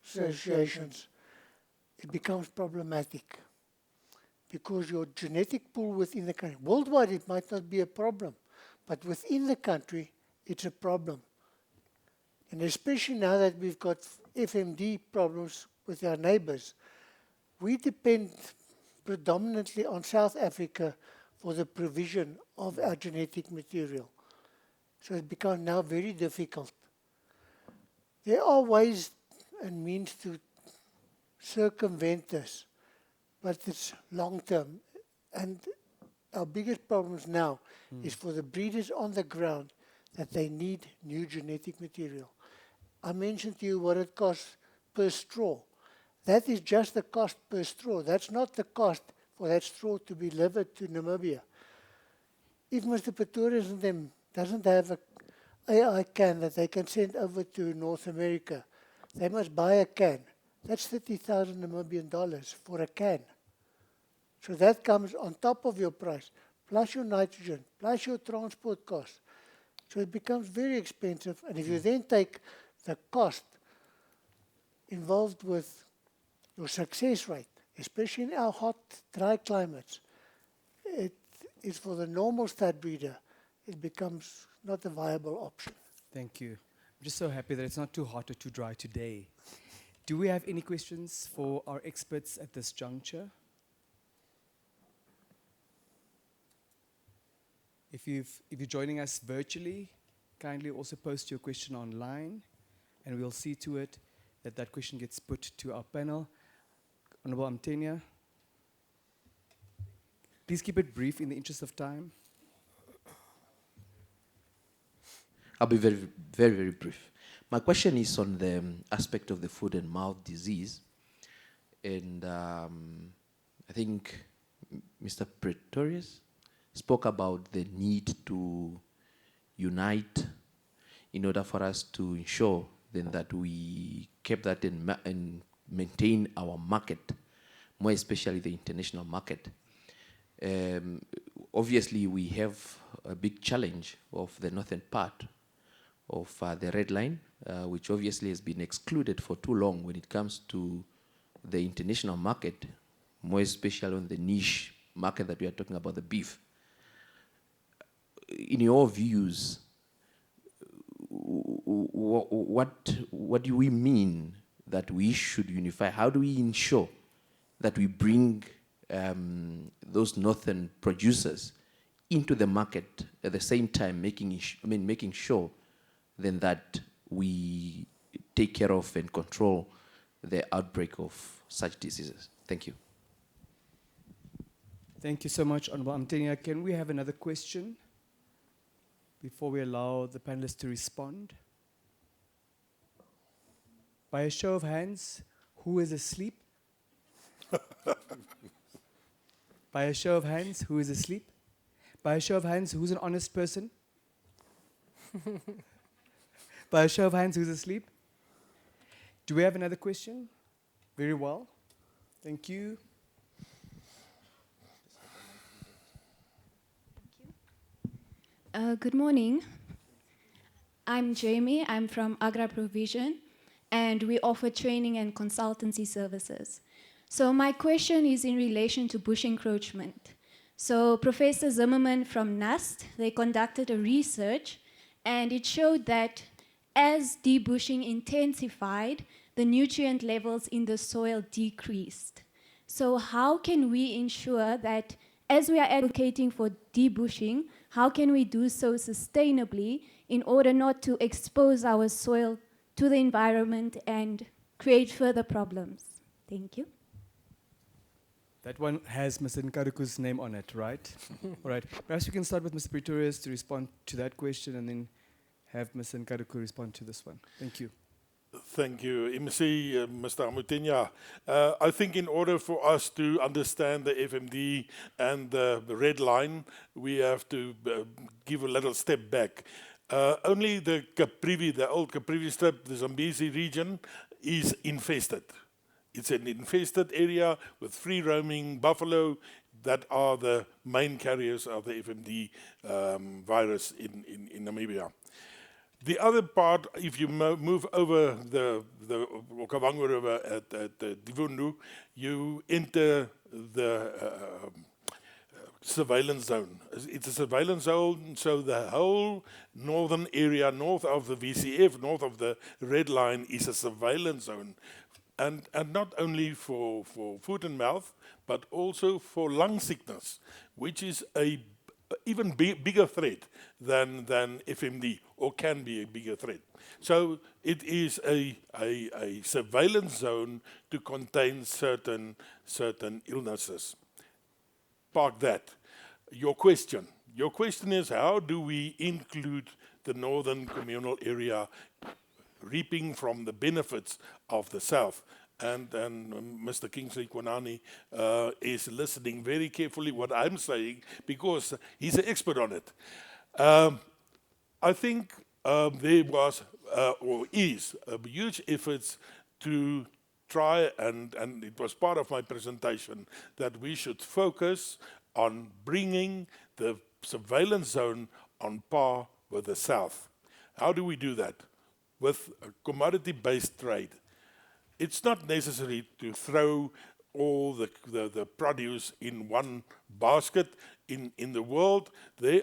associations, it becomes problematic because your genetic pool within the country, worldwide it might not be a problem, but within the country it's a problem. And especially now that we've got FMD problems with our neighbors, we depend predominantly on South Africa for the provision of our genetic material. So it becomes now very difficult. There are ways and means to circumvent this, but it's long term. And our biggest problems now is for the breeders on the ground that they need new genetic material. I mentioned to you what it costs per straw. That is just the cost per straw. That's not the cost for that straw to be delivered to Namibia. If Mr. Pretorius and them doesn't have an AI can that they can send over to North America, they must buy a can. That's 30,000 Namibian dollars for a can. So that comes on top of your price, plus your nitrogen, plus your transport costs. So it becomes very expensive. And if you then take the cost involved with your success rate, especially in our hot, dry climates, it is for the normal stud breeder, it becomes not a viable option. Thank you. I'm just so happy that it's not too hot or too dry today. Do we have any questions for our experts at this juncture? If you're joining us virtually, kindly also post your question online, and we'll see to it that that question gets put to our panel. Honorable Amtenia, please keep it brief in the interest of time. I'll be very, very, very brief. My question is on the aspect of the foot and mouth disease. And I think Mr. Pretorius spoke about the need to unite in order for us to ensure then that we kept that and maintain our market, more especially the international market. Obviously, we have a big challenge of the northern part of the red line, which obviously has been excluded for too long when it comes to the international market, more especially on the niche market that we are talking about, the beef. In your views, what do we mean that we should unify? How do we ensure that we bring those northern producers into the market at the same time, making sure then that we take care of and control the outbreak of such diseases? Thank you. Thank you so much, Honorable Amtenia. Can we have another question before we allow the panelists to respond? By a show of hands, who is asleep? By a show of hands, who is asleep? By a show of hands, who's an honest person? By a show of hands, who's asleep? Do we have another question? Very well. Thank you. Good morning. I'm Jamie. I'm from Agra Provision, and we offer training and consultancy services. So my question is in relation to bush encroachment. So Professor Zimmerman from NUST, they conducted a research, and it showed that as debushing intensified, the nutrient levels in the soil decreased. So how can we ensure that as we are advocating for debushing, how can we do so sustainably in order not to expose our soil to the environment and create further problems? Thank you. That one has Mr. Nkaruku's name on it, right? All right. Perhaps we can start with Mr. Pretorius to respond to that question and then have Mr. Nkaruku respond to this one. Thank you. Thank you, MC, Mr. Amutenya. I think in order for us to understand the FMD and the red line, we have to give a little step back. Only the Caprivi, the old Caprivi strip, the Zambezi region, is infested. It's an infested area with free roaming buffalo that are the main carriers of the FMD virus in Namibia. The other part, if you move over the Okavango River at Divundu, you enter the surveillance zone. It's a surveillance zone, so the whole northern area, north of the VCF, north of the red line, is a surveillance zone. And not only for foot and mouth, but also for lung sickness, which is a even bigger threat than FMD, or can be a bigger threat. So it is a surveillance zone to contain certain illnesses. Park that. Your question is, how do we include the northern communal area reaping from the benefits of the south? And Mr. Kingsley Kwanani is listening very carefully what I'm saying, because he's an expert on it. I think there was or is a huge efforts to try, and it was part of my presentation, that we should focus on bringing the surveillance zone on par with the south. How do we do that? With a commodity-based trade. It's not necessary to throw all the produce in one basket. In the world, there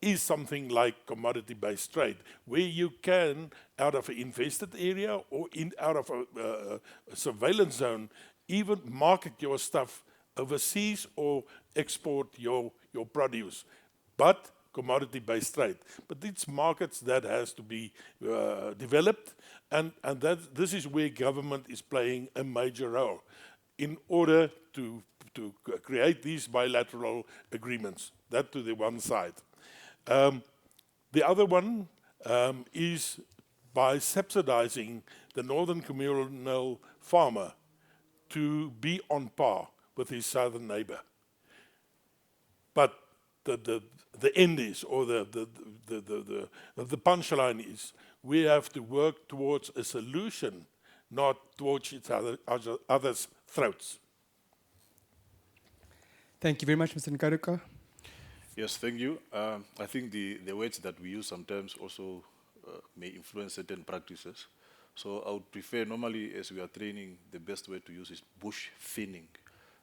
is something like commodity-based trade, where you can, out of an infested area or out of a surveillance zone, even market your stuff overseas or export your produce. But commodity-based trade. But it's markets that has to be developed, and this is where government is playing a major role in order to create these bilateral agreements. That to the one side. The other one is by subsidizing the northern communal farmer to be on par with his southern neighbor. But the end is, or the punchline is, we have to work towards a solution, not towards each other's throats. Thank you very much, Mr. Nkaruka. Yes, thank you. I think the words that we use sometimes also may influence certain practices. So I would prefer, normally as we are training, the best word to use is bush thinning,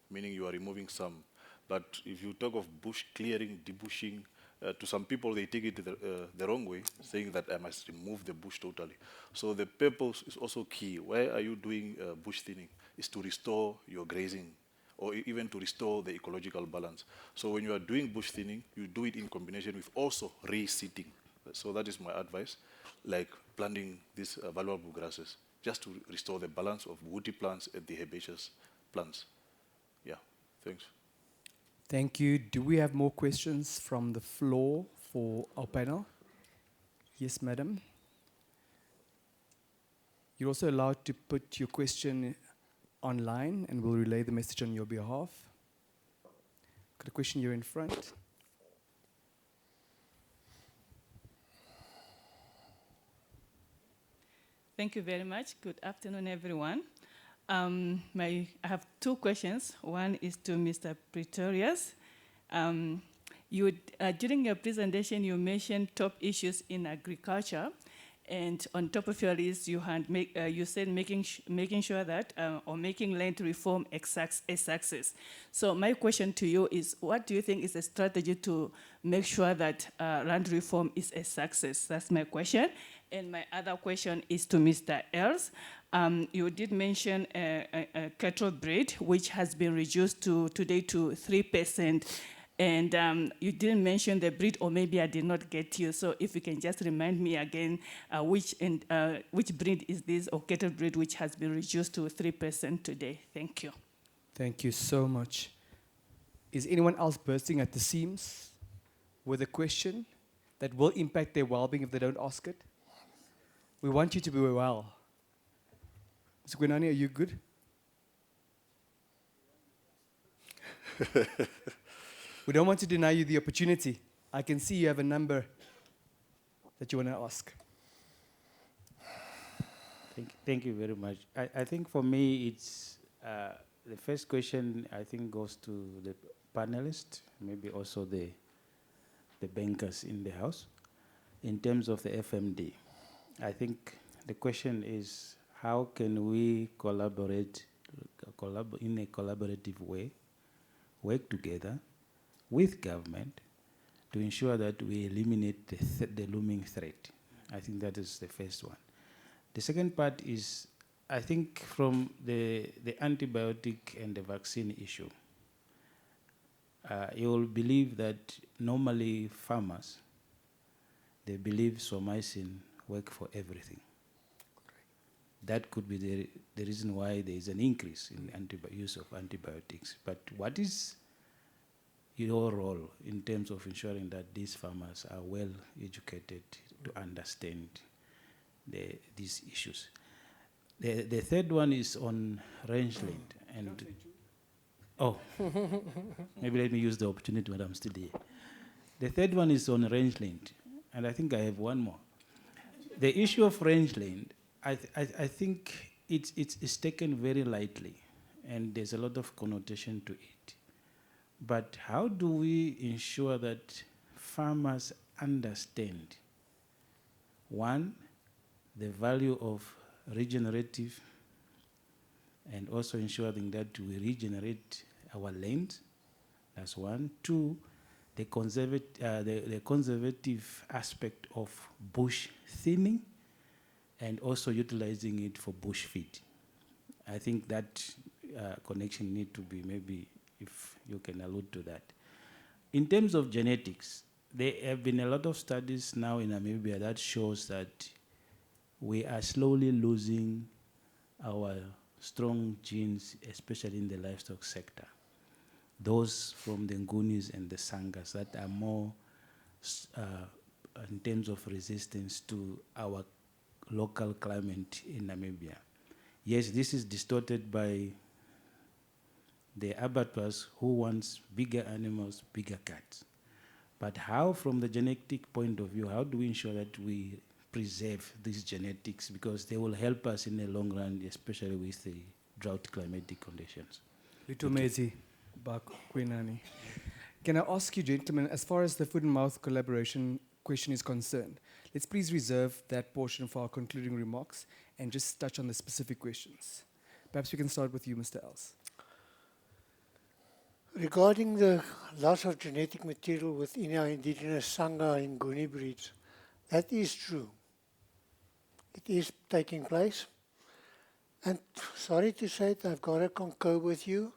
meaning you are removing some. But if you talk of bush clearing, debushing, to some people they take it the wrong way, saying that I must remove the bush totally. So the purpose is also key. Why are you doing bush thinning? Is to restore your grazing, or even to restore the ecological balance. So when you are doing bush thinning, you do it in combination with also reseeding. So that is my advice, like planting these valuable grasses, just to restore the balance of woody plants and the herbaceous plants. Yeah, thanks. Thank you. Do we have more questions from the floor for our panel? Yes, madam. You're also allowed to put your question online and we'll relay the message on your behalf. Got a question here in front. Thank you very much. Good afternoon, everyone. I have two questions. One is to Mr. Pretorius. During your presentation, you mentioned top issues in agriculture, and on top of your list, you said making sure that, or making land reform a success. So my question to you is, what do you think is a strategy to make sure that land reform is a success? That's my question. And my other question is to Mr. Els. You did mention a cattle breed, which has been reduced today to 3%. And you didn't mention the breed, or maybe I did not get you. So if you can just remind me again, which breed is this, or cattle breed, which has been reduced to 3% today? Thank you. Thank you so much. Is anyone else bursting at the seams with a question that will impact their well-being if they don't ask it? We want you to be well. Mr. Gwenani, are you good? We don't want to deny you the opportunity. I can see you have a number that you want to ask. Thank you very much. I think for me, it's the first question. I think goes to the panelists, maybe also the bankers in the house. In terms of the FMD, I think the question is how can we collaborate in a collaborative way, work together with government to ensure that we eliminate the looming threat. I think that is the first one. The second part is, I think from the antibiotic and the vaccine issue, you will believe that normally farmers, they believe somycin work for everything. That could be the reason why there is an increase in use of antibiotics. But what is your role in terms of ensuring that these farmers are well educated to understand these issues? The third one is on rangeland. And oh, maybe let me use the opportunity when I'm still here. The third one is on rangeland, and I think I have one more. The issue of rangeland, I think it's taken very lightly, and there's a lot of connotation to it. But how do we ensure that farmers understand, one, the value of regenerative, and also ensuring that we regenerate our land? That's one. Two, the conservative aspect of bush thinning, and also utilizing it for bush feed. I think that connection need to be, maybe if you can allude to that. In terms of genetics, there have been a lot of studies now in Namibia that shows that we are slowly losing our strong genes, especially in the livestock sector. Those from the Ngunis and the Sangas that are more in terms of resistance to our local climate in Namibia. Yes, this is distorted by the abattoirs who wants bigger animals, bigger cats. But how, from the genetic point of view, how do we ensure that we preserve these genetics, because they will help us in the long run, especially with the drought climatic conditions? Litomezi Bakwenani. Can I ask you, gentlemen, as far as the foot and mouth collaboration question is concerned, let's please reserve that portion for our concluding remarks and just touch on the specific questions. Perhaps we can start with you, Mr. Els. Regarding the loss of genetic material within our indigenous Sangha and Nguni breeds, that is true. It is taking place. And sorry to say it, I've got to concur with you.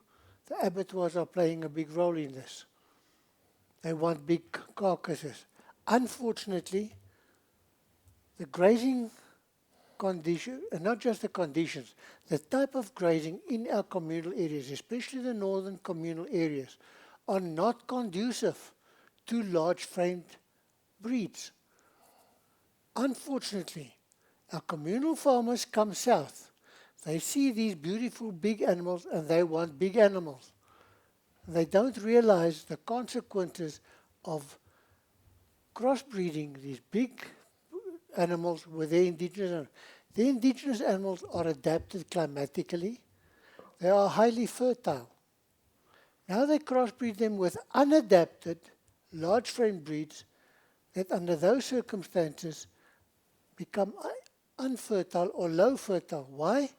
The abattoirs are playing a big role in this. They want big carcasses. Unfortunately, the grazing condition, and not just the conditions, the type of grazing in our communal areas, especially the northern communal areas, are not conducive to large-framed breeds. Unfortunately, our communal farmers come south. They see these beautiful big animals and they want big animals. They don't realize the consequences of crossbreeding these big animals with their indigenous animals. The indigenous animals are adapted climatically. They are highly fertile. Now they crossbreed them with unadapted, large frame breeds that under those circumstances become unfertile or low fertile. Why?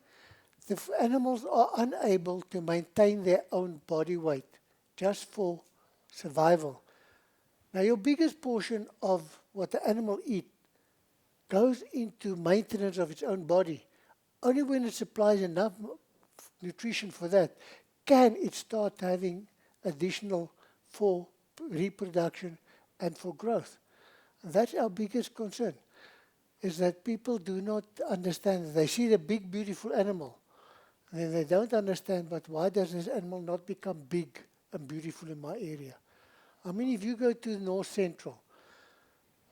The animals are unable to maintain their own body weight just for survival. Now your biggest portion of what the animal eats goes into maintenance of its own body. Only when it supplies enough nutrition for that can it start having additional for reproduction and for growth. And that's our biggest concern, is that people do not understand. They see the big, beautiful animal, And then they don't understand, but why does this animal not become big and beautiful in my area? I mean, if you go to North Central,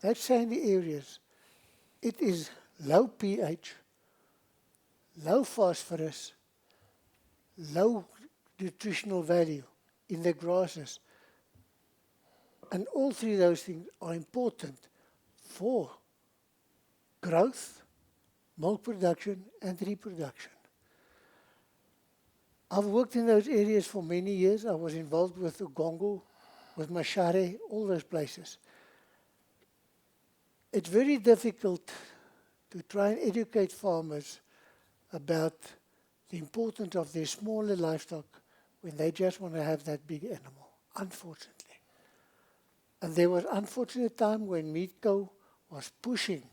that sandy areas, it is low pH, low phosphorus, low nutritional value in the grasses. And all three of those things are important for growth, milk production, and reproduction. I've worked in those areas for many years. I was involved with Ugongo, with Mashare, all those places. It's very difficult to try and educate farmers about the importance of their smaller livestock when they just want to have that big animal, unfortunately. And there was unfortunate time when Meatco was pushing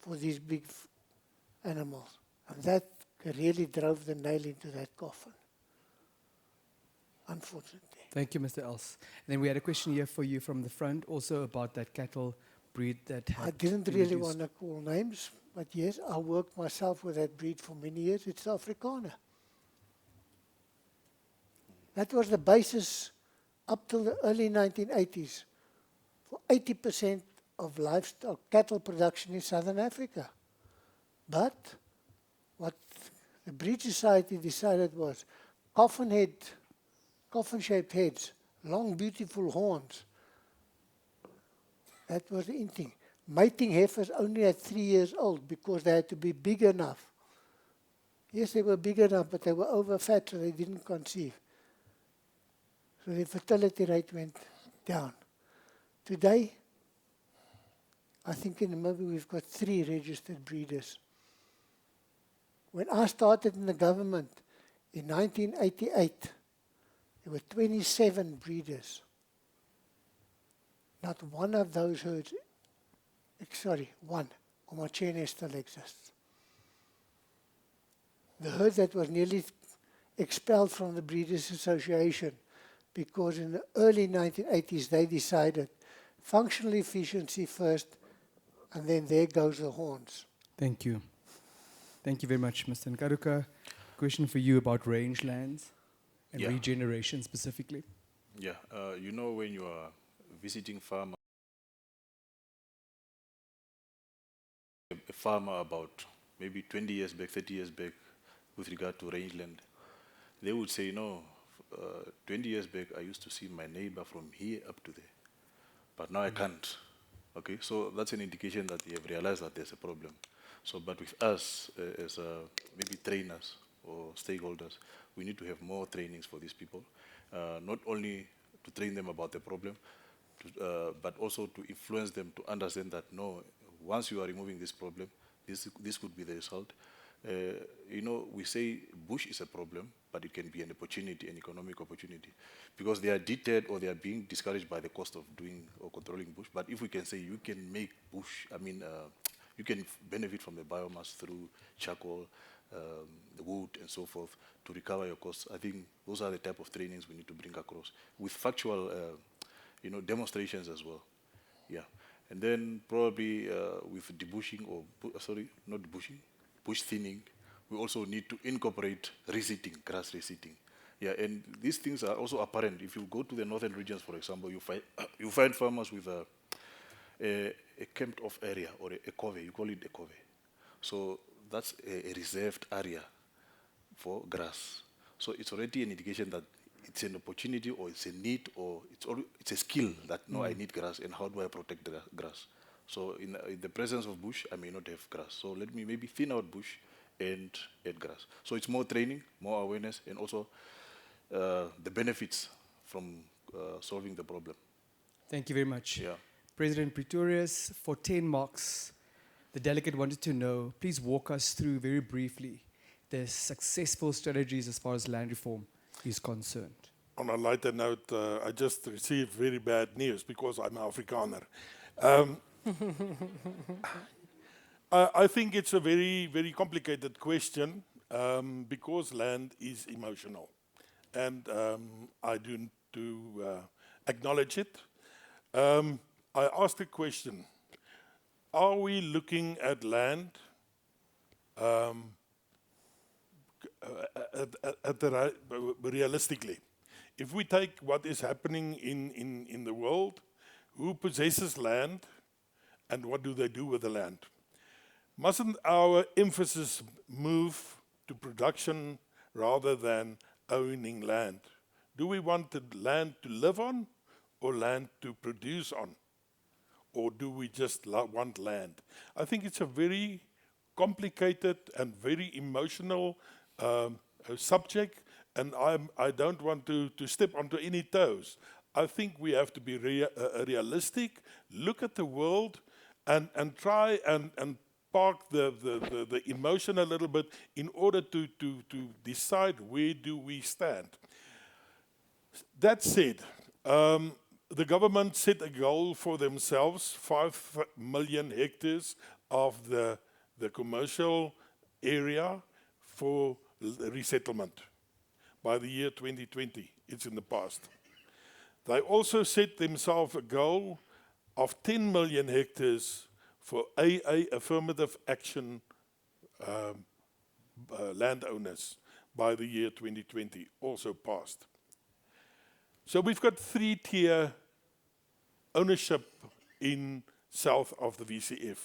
for these big animals. And that really drove the nail into that coffin, unfortunately. Thank you, Mr. Els. And then we had a question here for you from the front, also about that cattle breed that had I didn't been really reduced. want to call names, but yes, I worked myself with that breed for many years. It's Afrikaner. That was the basis up till the early 1980s for 80% of livestock cattle production in Southern Africa. But what the Breed Society decided was coffin-shaped heads, long beautiful horns. That was the in thing. Mating heifers only at 3 years old because they had to be big enough. Yes, they were big enough, but they were over-fat, so they didn't conceive. So the fertility rate went down. Today, I think in Namibia we've got 3 registered breeders. When I started in the government in 1988, there were 27 breeders. Not one of those herds, one, Omachene still exists. The herd that was nearly expelled from the Breeders' Association because in the early 1980s they decided functional efficiency first, and then there goes the horns. Thank you. Thank you very much, Mr. Nkaruka. Question for you about rangelands and regeneration specifically. Yeah, you know, when you are visiting farmer, a farmer about maybe 20 years back, 30 years back, with regard to rangeland, they would say, no, 20 years back, I used to see my neighbor from here up to there, but now I can't. Okay, so that's an indication that they have realized that there's a problem. So, but with us, as maybe trainers or stakeholders, we need to have more trainings for these people, not only to train them about the problem, but also to influence them to understand that, no, once you are removing this problem, this could be the result. You know, we say bush is a problem, but it can be an opportunity, an economic opportunity, because they are deterred or they are being discouraged by the cost of doing or controlling bush. But if we can say you can make bush, you can benefit from the biomass through charcoal, the wood, and so forth to recover your costs. I think those are the type of trainings we need to bring across with factual, demonstrations as well. Yeah, and then probably with debushing or not debushing, bush thinning, we also need to incorporate reseeding, grass reseeding. Yeah, and these things are also apparent. If you go to the northern regions, for example, you find farmers with a camped-off area or a cove. You call it a cove. So that's a reserved area for grass. So it's already an indication that it's an opportunity or it's a need or it's a skill that, no, I need grass, and how do I protect the grass? So in the presence of bush, I may not have grass. So let me maybe thin out bush and add grass. So it's more training, more awareness, and also the benefits from solving the problem. Thank you very much. Yeah. President Pretorius, for 10 marks, the delegate wanted to know, please walk us through very briefly the successful strategies as far as land reform is concerned. On a lighter note, I just received very bad news because I'm Afrikaner. I think it's a very, very complicated question because land is emotional. And I do to acknowledge it. I asked a question. Are we looking at land realistically. If we take what is happening in the world, who possesses land and what do they do with the land? Mustn't our emphasis move to production rather than owning land? Do we want the land to live on or land to produce on? Or do we just want land? I think it's a very complicated and very emotional subject, and I don't want to step onto any toes. I think we have to be realistic, look at the world, and try and park the emotion a little bit in order to decide where do we stand. That said, the government set a goal for themselves, 5 million hectares of the commercial area for resettlement by the year 2020. It's in the past. They also set themselves a goal of 10 million hectares for AA, affirmative action landowners, by the year 2020, also passed. So we've got 3-tier ownership in south of the VCF.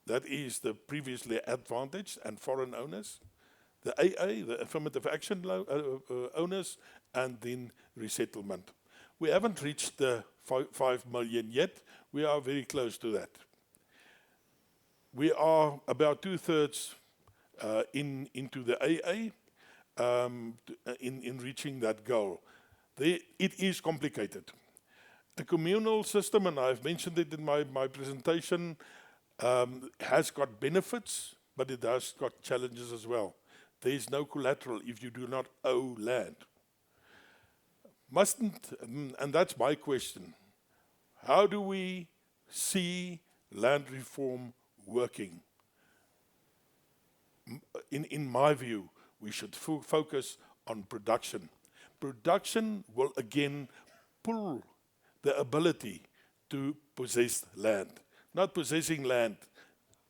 That is the previously advantaged and foreign owners, the AA, the affirmative action owners, and then resettlement. We haven't reached the 5 million yet. We are very close to that. We are about 2/3 into the AA in reaching that goal. It is complicated. A communal system, and I've mentioned it in my presentation, has got benefits, but it has got challenges as well. There is no collateral if you do not owe land. And that's my question. How do we see land reform working? In my view, we should focus on production. Production will again pull the ability to possess land. Not possessing land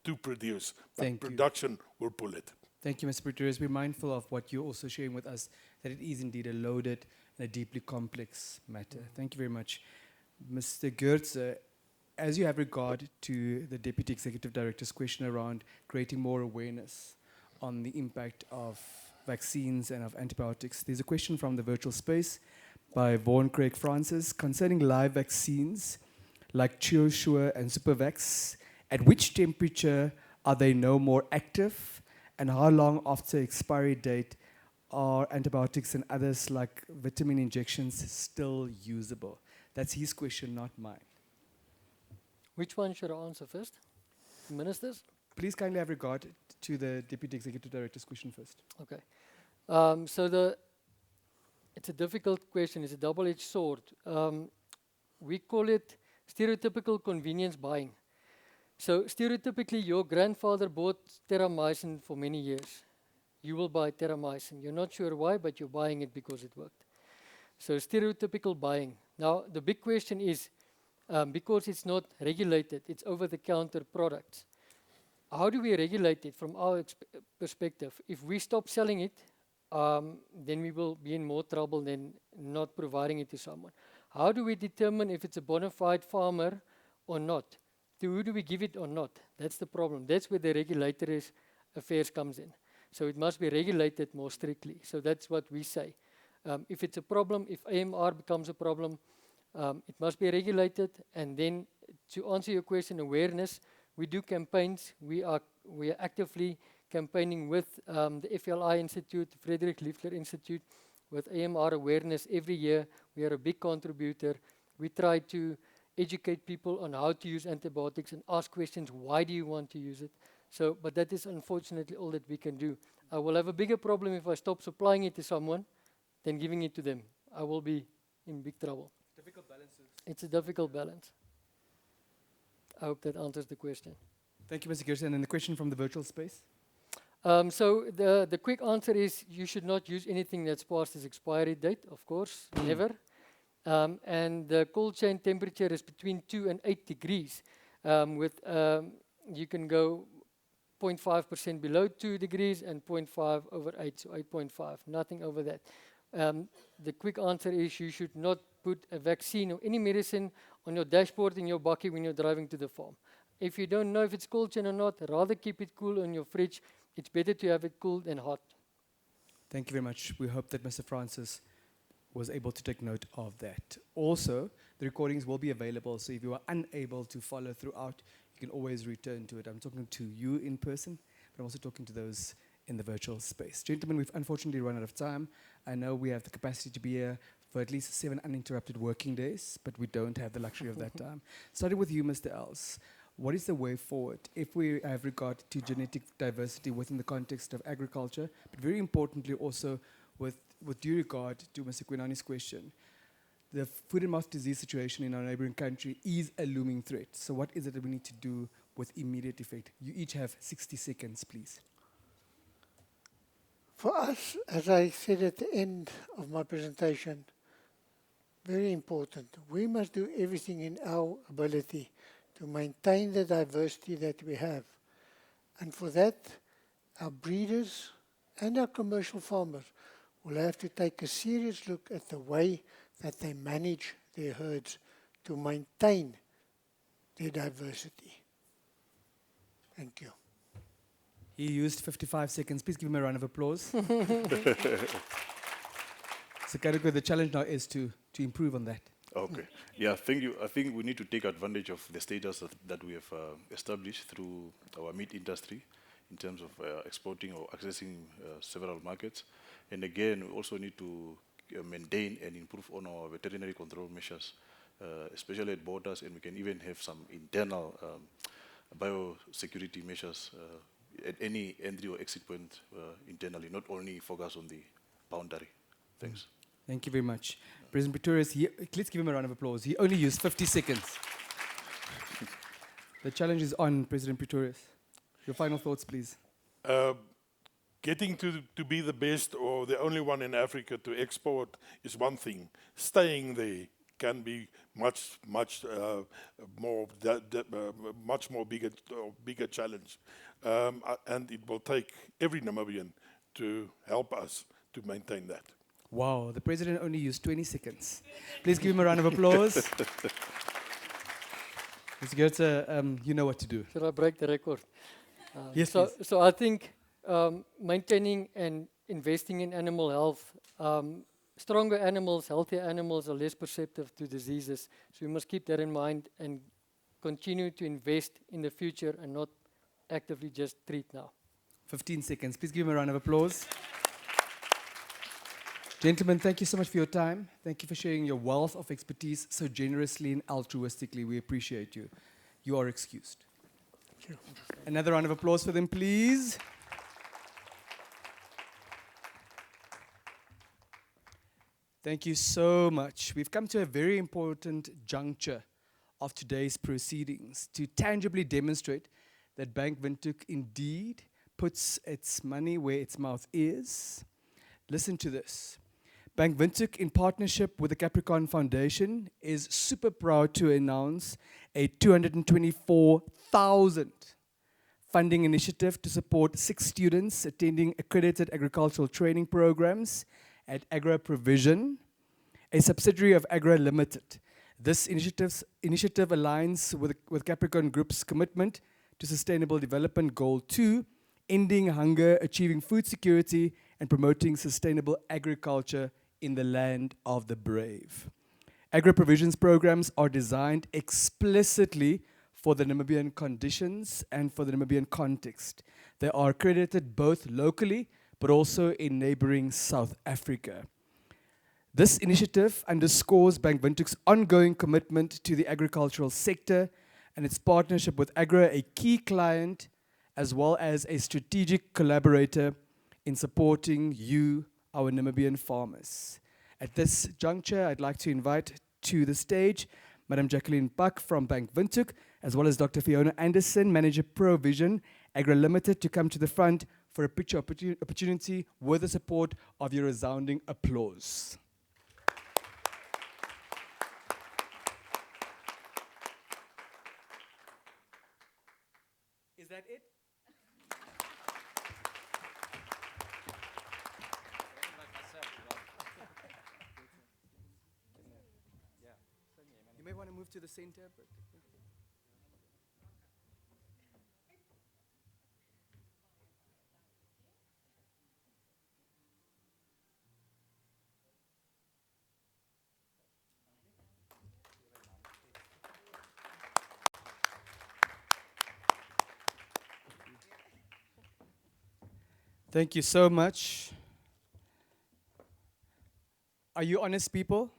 to produce, but production will pull it. Thank you, Mr. Pretorius. We're mindful of what you're also sharing with us, that it is indeed a loaded and a deeply complex matter. Thank you very much. Mr. Goertz, as you have regard to the Deputy Executive Director's question around creating more awareness on the impact of vaccines and of antibiotics, there's a question from the virtual space by Vaughan Craig Francis concerning live vaccines like Chiosure and Supervax. At which temperature are they no more active, and how long after expiry date are antibiotics and others like vitamin injections still usable? That's his question, not mine. Which one should I answer first? Ministers? Please kindly have regard to the Deputy Executive Director's question first. Okay. It's a difficult question. It's a double-edged sword. We call it stereotypical convenience buying. So stereotypically, your grandfather bought terramycin for many years. You will buy terramycin. You're not sure why, but you're buying it because it worked. So stereotypical buying. Now, the big question is, because it's not regulated, it's over-the-counter products. How do we regulate it from our perspective? If we stop selling it, then we will be in more trouble than not providing it to someone. How do we determine if it's a bona fide farmer or not? To who do we give it or not? That's the problem. That's where the regulatory affairs comes in. So it must be regulated more strictly. So that's what we say. If it's a problem, if AMR becomes a problem, it must be regulated. And then to answer your question, awareness, we do campaigns. We are actively campaigning with the FLI Institute, Frederick Liefler Institute, with AMR awareness every year. We are a big contributor. We try to educate people on how to use antibiotics and ask questions, why do you want to use it? So, but that is unfortunately all that we can do. I will have a bigger problem if I stop supplying it to someone than giving it to them. I will be in big trouble. Difficult balances. It's a difficult balance. I hope that answers the question. Thank you, Mr. Gerson. And the question from the virtual space? So the quick answer is you should not use anything that's past its expiry date, of course, never. And the cold chain temperature is between 2 and 8 degrees. You can go 0.5% below 2 degrees and 0.5 over 8, so 8.5, nothing over that. The quick answer is you should not put a vaccine or any medicine on your dashboard in your bakkie when you're driving to the farm. If you don't know if it's cold chain or not, rather keep it cool on your fridge. It's better to have it cool than hot. Thank you very much. We hope that Mr. Francis was able to take note of that. Also, the recordings will be available, so if you are unable to follow throughout, you can always return to it. I'm talking to you in person, but I'm also talking to those in the virtual space. Gentlemen, we've unfortunately run out of time. I know we have the capacity to be here for at least 7 uninterrupted working days, but we don't have the luxury of that time. Starting with you, Mr. Els, what is the way forward if we have regard to genetic diversity within the context of agriculture, but very importantly also with due regard to Mr. Kwinani's question? The foot and mouth disease situation in our neighboring country is a looming threat. So what is it that we need to do with immediate effect? You each have 60 seconds, please. For us, as I said at the end of my presentation, very important, we must do everything in our ability to maintain the diversity that we have. And for that, our breeders and our commercial farmers will have to take a serious look at the way that they manage their herds to maintain their diversity. Thank you. He used 55 seconds. Please give him a round of applause. So, Karuko, the challenge now is to improve on that. Okay. Yeah, thank you. I think we need to take advantage of the status that we have established through our meat industry in terms of exporting or accessing several markets. And again, we also need to maintain and improve on our veterinary control measures, especially at borders, and we can even have some internal biosecurity measures at any entry or exit point internally, not only focus on the boundary. Thanks. Thank you very much. President Pretorius, let's give him a round of applause. He only used 50 seconds. The challenge is on, President Pretorius. Your final thoughts, please. Getting to be the best or the only one in Africa to export is one thing. Staying there can be much more bigger challenge, and it will take every Namibian to help us to maintain that. Wow, the president only used 20 seconds. Please give him a round of applause. Mr. Goetze, you know what to do. Should I break the record? Yes, so I think maintaining and investing in animal health, stronger animals, healthier animals are less perceptive to diseases. So we must keep that in mind and continue to invest in the future and not actively just treat now. 15 seconds. Please give him a round of applause. Gentlemen, thank you so much for your time. Thank you for sharing your wealth of expertise so generously and altruistically. We appreciate you. You are excused. Thank you. Another round of applause for them, please. Thank you so much. We've come to a very important juncture of today's proceedings to tangibly demonstrate that Bank Windhoek indeed puts its money where its mouth is. Listen to this. Bank Windhoek, in partnership with the Capricorn Foundation, is super proud to announce a 224,000 funding initiative to support 6 students attending accredited agricultural training programs at Agri Provision, a subsidiary of Agri Limited. This initiative aligns with Capricorn Group's commitment to Sustainable Development Goal 2, ending hunger, achieving food security, and promoting sustainable agriculture in the land of the brave. Agri Provisions programs are designed explicitly for the Namibian conditions and for the Namibian context. They are accredited both locally but also in neighboring South Africa. This initiative underscores Bank Windhoek's ongoing commitment to the agricultural sector and its partnership with Agra, a key client as well as a strategic collaborator in supporting you, our Namibian farmers. At this juncture, I'd like to invite to the stage Madam Jacqueline Buck from Bank Windhoek, as well as Dr. Fiona Anderson, Manager Provision, Agri Limited, to come to the front for a picture opportunity with the support of your resounding applause. Is that it? want to move to the center? Thank you so much. Are you honest people?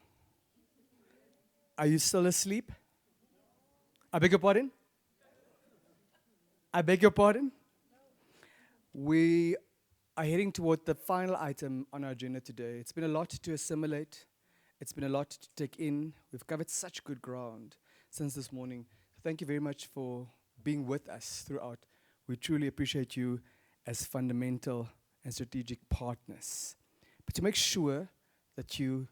Are you still asleep? I beg your pardon? I beg your pardon? We are heading toward the final item on our agenda today. It's been a lot to assimilate. It's been a lot to take in. We've covered such good ground since this morning. Thank you very much for being with us throughout. We truly appreciate you as fundamental and strategic partners. But to make sure that you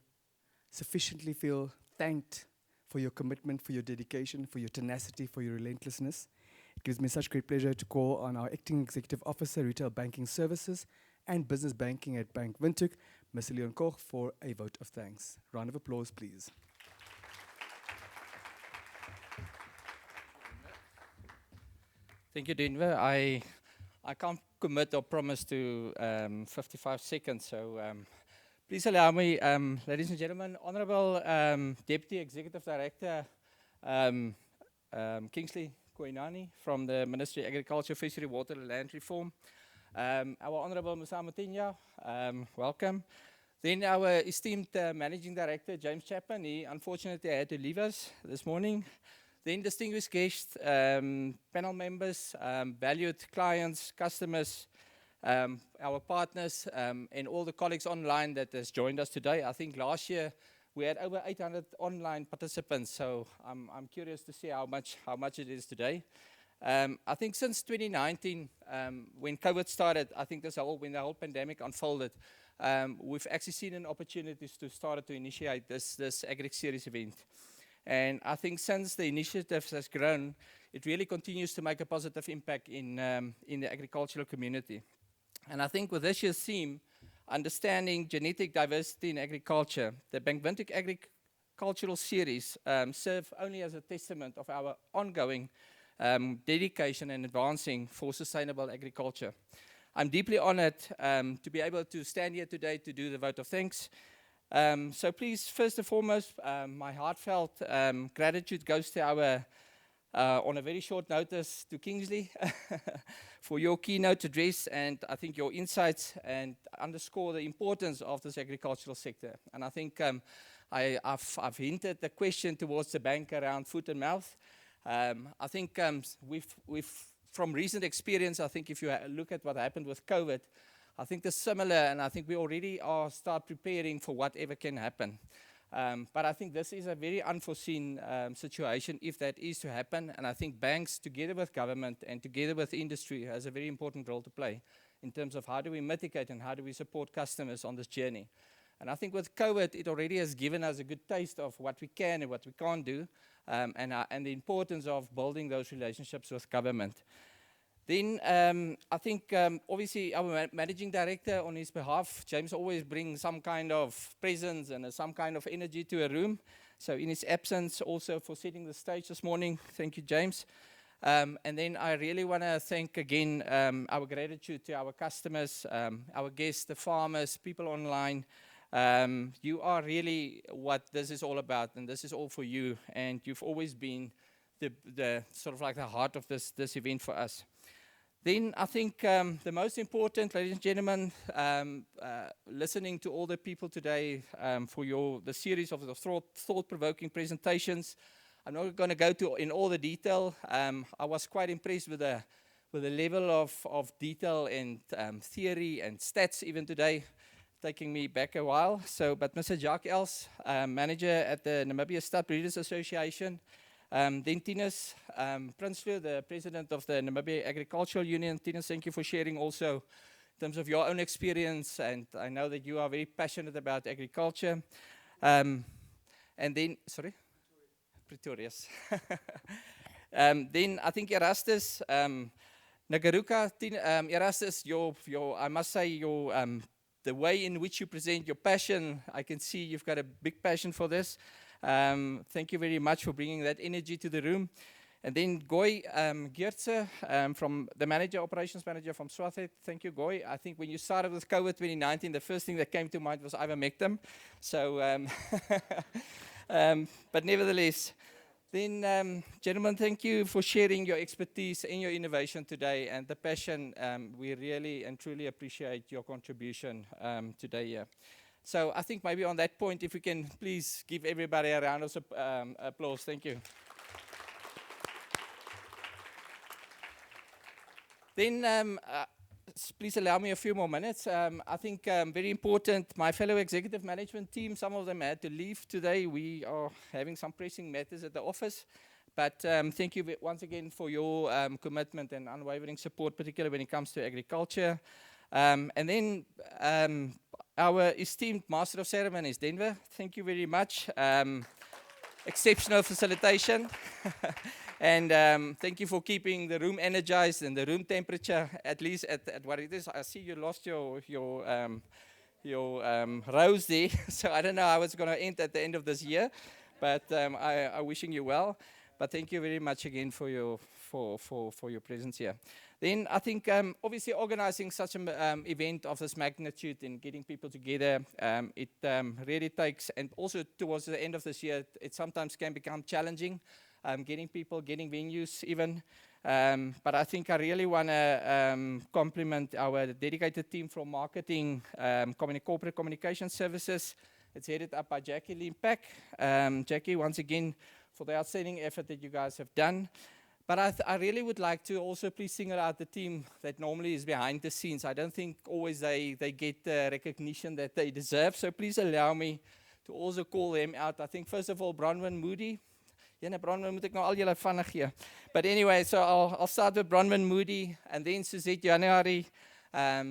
sufficiently feel thanked for your commitment, for your dedication, for your tenacity, for your relentlessness, it gives me such great pleasure to call on our Acting Executive Officer, Retail Banking Services and Business Banking at Bank Windhoek, Ms. Leon Koch, for a vote of thanks. Round of applause, please. Thank you, Denver. I can't commit or promise to 55 seconds, so please allow me, ladies and gentlemen, Honorable Deputy Executive Director Kingsley Koinani from the Ministry of Agriculture, Fishery, Water and Land Reform. Our Honorable Musama Tinya, welcome. Then our esteemed Managing Director, James Chapman, he unfortunately had to leave us this morning. Then distinguished guests, panel members, valued clients, customers, our partners, and all the colleagues online that has joined us today. I think last year we had over 800 online participants, so I'm curious to see how much it is today. I think since 2019, when COVID started, I think when the whole pandemic unfolded, we've actually seen an opportunity to start to initiate this Agri Series event. And I think since the initiative has grown, it really continues to make a positive impact in the agricultural community. And I think with this year's theme, understanding genetic diversity in agriculture, the Bank Windhoek Agricultural Series serve only as a testament of our ongoing dedication and advancing for sustainable agriculture. I'm deeply honored to be able to stand here today to do the vote of thanks. So please, first and foremost, my heartfelt gratitude goes to our, on a very short notice, to Kingsley for your keynote address, and I think your insights and underscore the importance of this agricultural sector. And I think I've hinted the question towards the bank around foot and mouth. I think we've from recent experience, I think if you look at what happened with COVID, I think it's similar, and I think we already start preparing for whatever can happen. But I think this is a very unforeseen situation if that is to happen, and I think banks, together with government and together with industry, has a very important role to play in terms of how do we mitigate and how do we support customers on this journey. And I think with COVID, it already has given us a good taste of what we can and what we can't do, and the importance of building those relationships with government. Then I think obviously our managing director, on his behalf, James always brings some kind of presence and some kind of energy to a room. So in his absence, also for setting the stage this morning, thank you, James. And then I really want to thank again our gratitude to our customers, our guests, the farmers, people online. You are really what this is all about, and this is all for you. And you've always been the sort of like the heart of this event for us. Then I think the most important, ladies and gentlemen, listening to all the people today for the series of the thought-provoking presentations. I'm not going to go in all the detail. I was quite impressed with the level of detail and theory and stats even today, taking me back a while. But Mr. Jacques Els, manager at the Namibia Stud Breeders Association. Then Tinus Prinsloo, the president of the Namibia Agricultural Union. Tinus, thank you for sharing also in terms of your own experience, and I know that you are very passionate about agriculture. And then, sorry? Pretorius. Then I think Erastus, Nagaruka, Erastus, I must say, the way in which you present your passion, I can see you've got a big passion for this. Thank you very much for bringing that energy to the room. And then Goy Geertse, from the operations manager from Swarthead. Thank you, Goy. I think when you started with COVID 2019, the first thing that came to mind was ivermectin. So, but nevertheless, then, gentlemen, thank you for sharing your expertise and your innovation today and the passion. We really and truly appreciate your contribution today here. So I think maybe on that point, if we can please give everybody a round of applause. Thank you. Then please allow me a few more minutes. I think very important, my fellow executive management team, some of them had to leave today. We are having some pressing matters at the office. But thank you once again for your commitment and unwavering support, particularly when it comes to agriculture. And then our esteemed Master of Ceremonies, Denver, thank you very much. Exceptional facilitation. And thank you for keeping the room energized and the room temperature at least at what it is. I see you lost your rose there, so I don't know how it's going to end at the end of this year, but I'm wishing you well. But thank you very much again for your presence here. Then I think obviously organizing such an event of this magnitude and getting people together, it really takes, and also towards the end of this year, it sometimes can become challenging. Getting people, getting venues even. But I think I really want to compliment our dedicated team from marketing, corporate communication services. It's headed up by Jackie Limpak. Jackie, once again, for the outstanding effort that you guys have done. But I really would like to also please single out the team that normally is behind the scenes. I don't think always they get the recognition that they deserve. So please allow me to also call them out. I think first of all, Bronwyn Moody. Bronwyn moet ek nou al julle vinnig gee. But anyway, so I'll start with Bronwyn Moody and then Suzette January.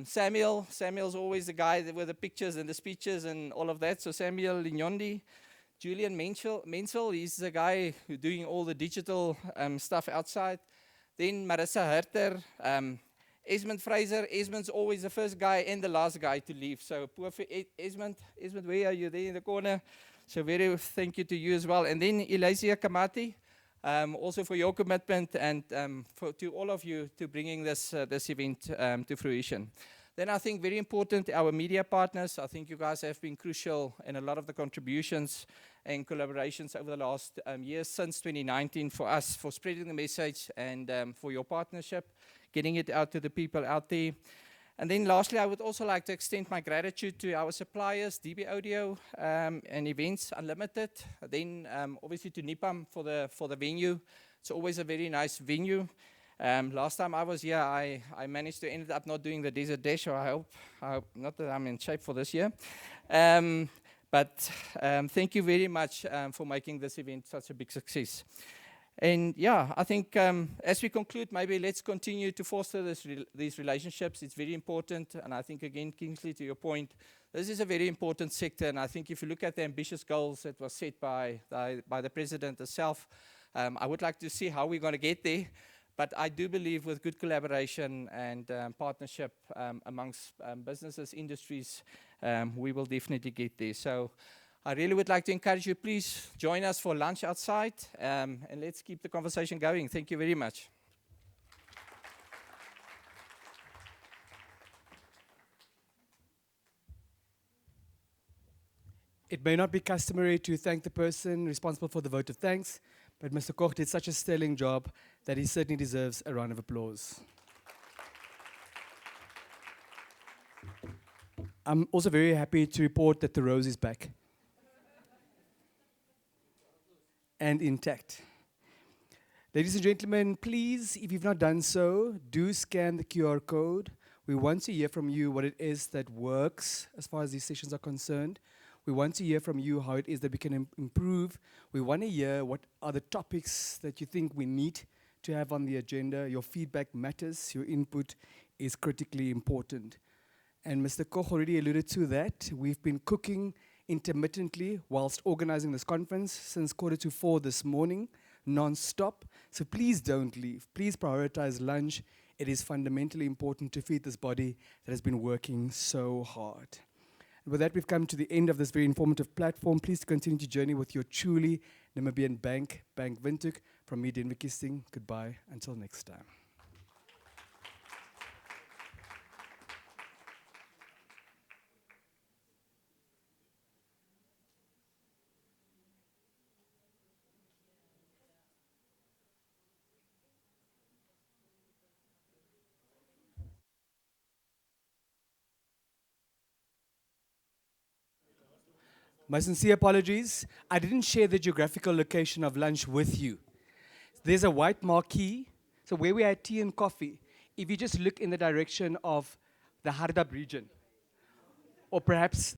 Samuel's always the guy with the pictures and the speeches and all of that. So Samuel Linyondi. Julian Menzel, he's the guy who's doing all the digital stuff outside. Then Marissa Herter. Esmond Fraser. Esmond's always the first guy and the last guy to leave. So poor Esmond, where are you? There in the corner. So very thank you to you as well. And then Elysia Kamati, also for your commitment and to all of you to bringing this event to fruition. Then I think very important, our media partners. I think you guys have been crucial in a lot of the contributions and collaborations over the last years since 2019 for us, for spreading the message and for your partnership, getting it out to the people out there. And then lastly, I would also like to extend my gratitude to our suppliers, DB Audio and Events Unlimited. Then obviously to NIPAM for the venue. It's always a very nice venue. Last time I was here, I managed to end up not doing the Desert Dash, so I hope not that I'm in shape for this year. But thank you very much for making this event such a big success. And yeah, I think as we conclude, maybe let's continue to foster these relationships. It's very important. And I think, again, Kingsley, to your point, this is a very important sector. And I think if you look at the ambitious goals that were set by the president herself, I would like to see how we're going to get there. But I do believe with good collaboration and partnership amongst businesses, industries, we will definitely get there. So I really would like to encourage you, please join us for lunch outside, and let's keep the conversation going. Thank you very much. It may not be customary to thank the person responsible for the vote of thanks, but Mr. Koch did such a sterling job that he certainly deserves a round of applause. I'm also very happy to report that the rose is back and intact. Ladies and gentlemen, please, if you've not done so, do scan the QR code. We want to hear from you what it is that works as far as these sessions are concerned. We want to hear from you how it is that we can improve. We want to hear what are the topics that you think we need to have on the agenda. Your feedback matters. Your input is critically important. And Mr. Koch already alluded to that. We've been cooking intermittently whilst organizing this conference since 3:45 this morning, non-stop. So please don't leave. Please prioritize lunch. It is fundamentally important to feed this body that has been working so hard. With that, we've come to the end of this very informative platform. Please continue to journey with your truly Namibian bank, Bank Windhoek. From me, Denver Kisting, goodbye. Until next time. My sincere apologies. I didn't share the geographical location of lunch with you. There's a white marquee. So where we had tea and coffee, if you just look in the direction of the Hardap region, or perhaps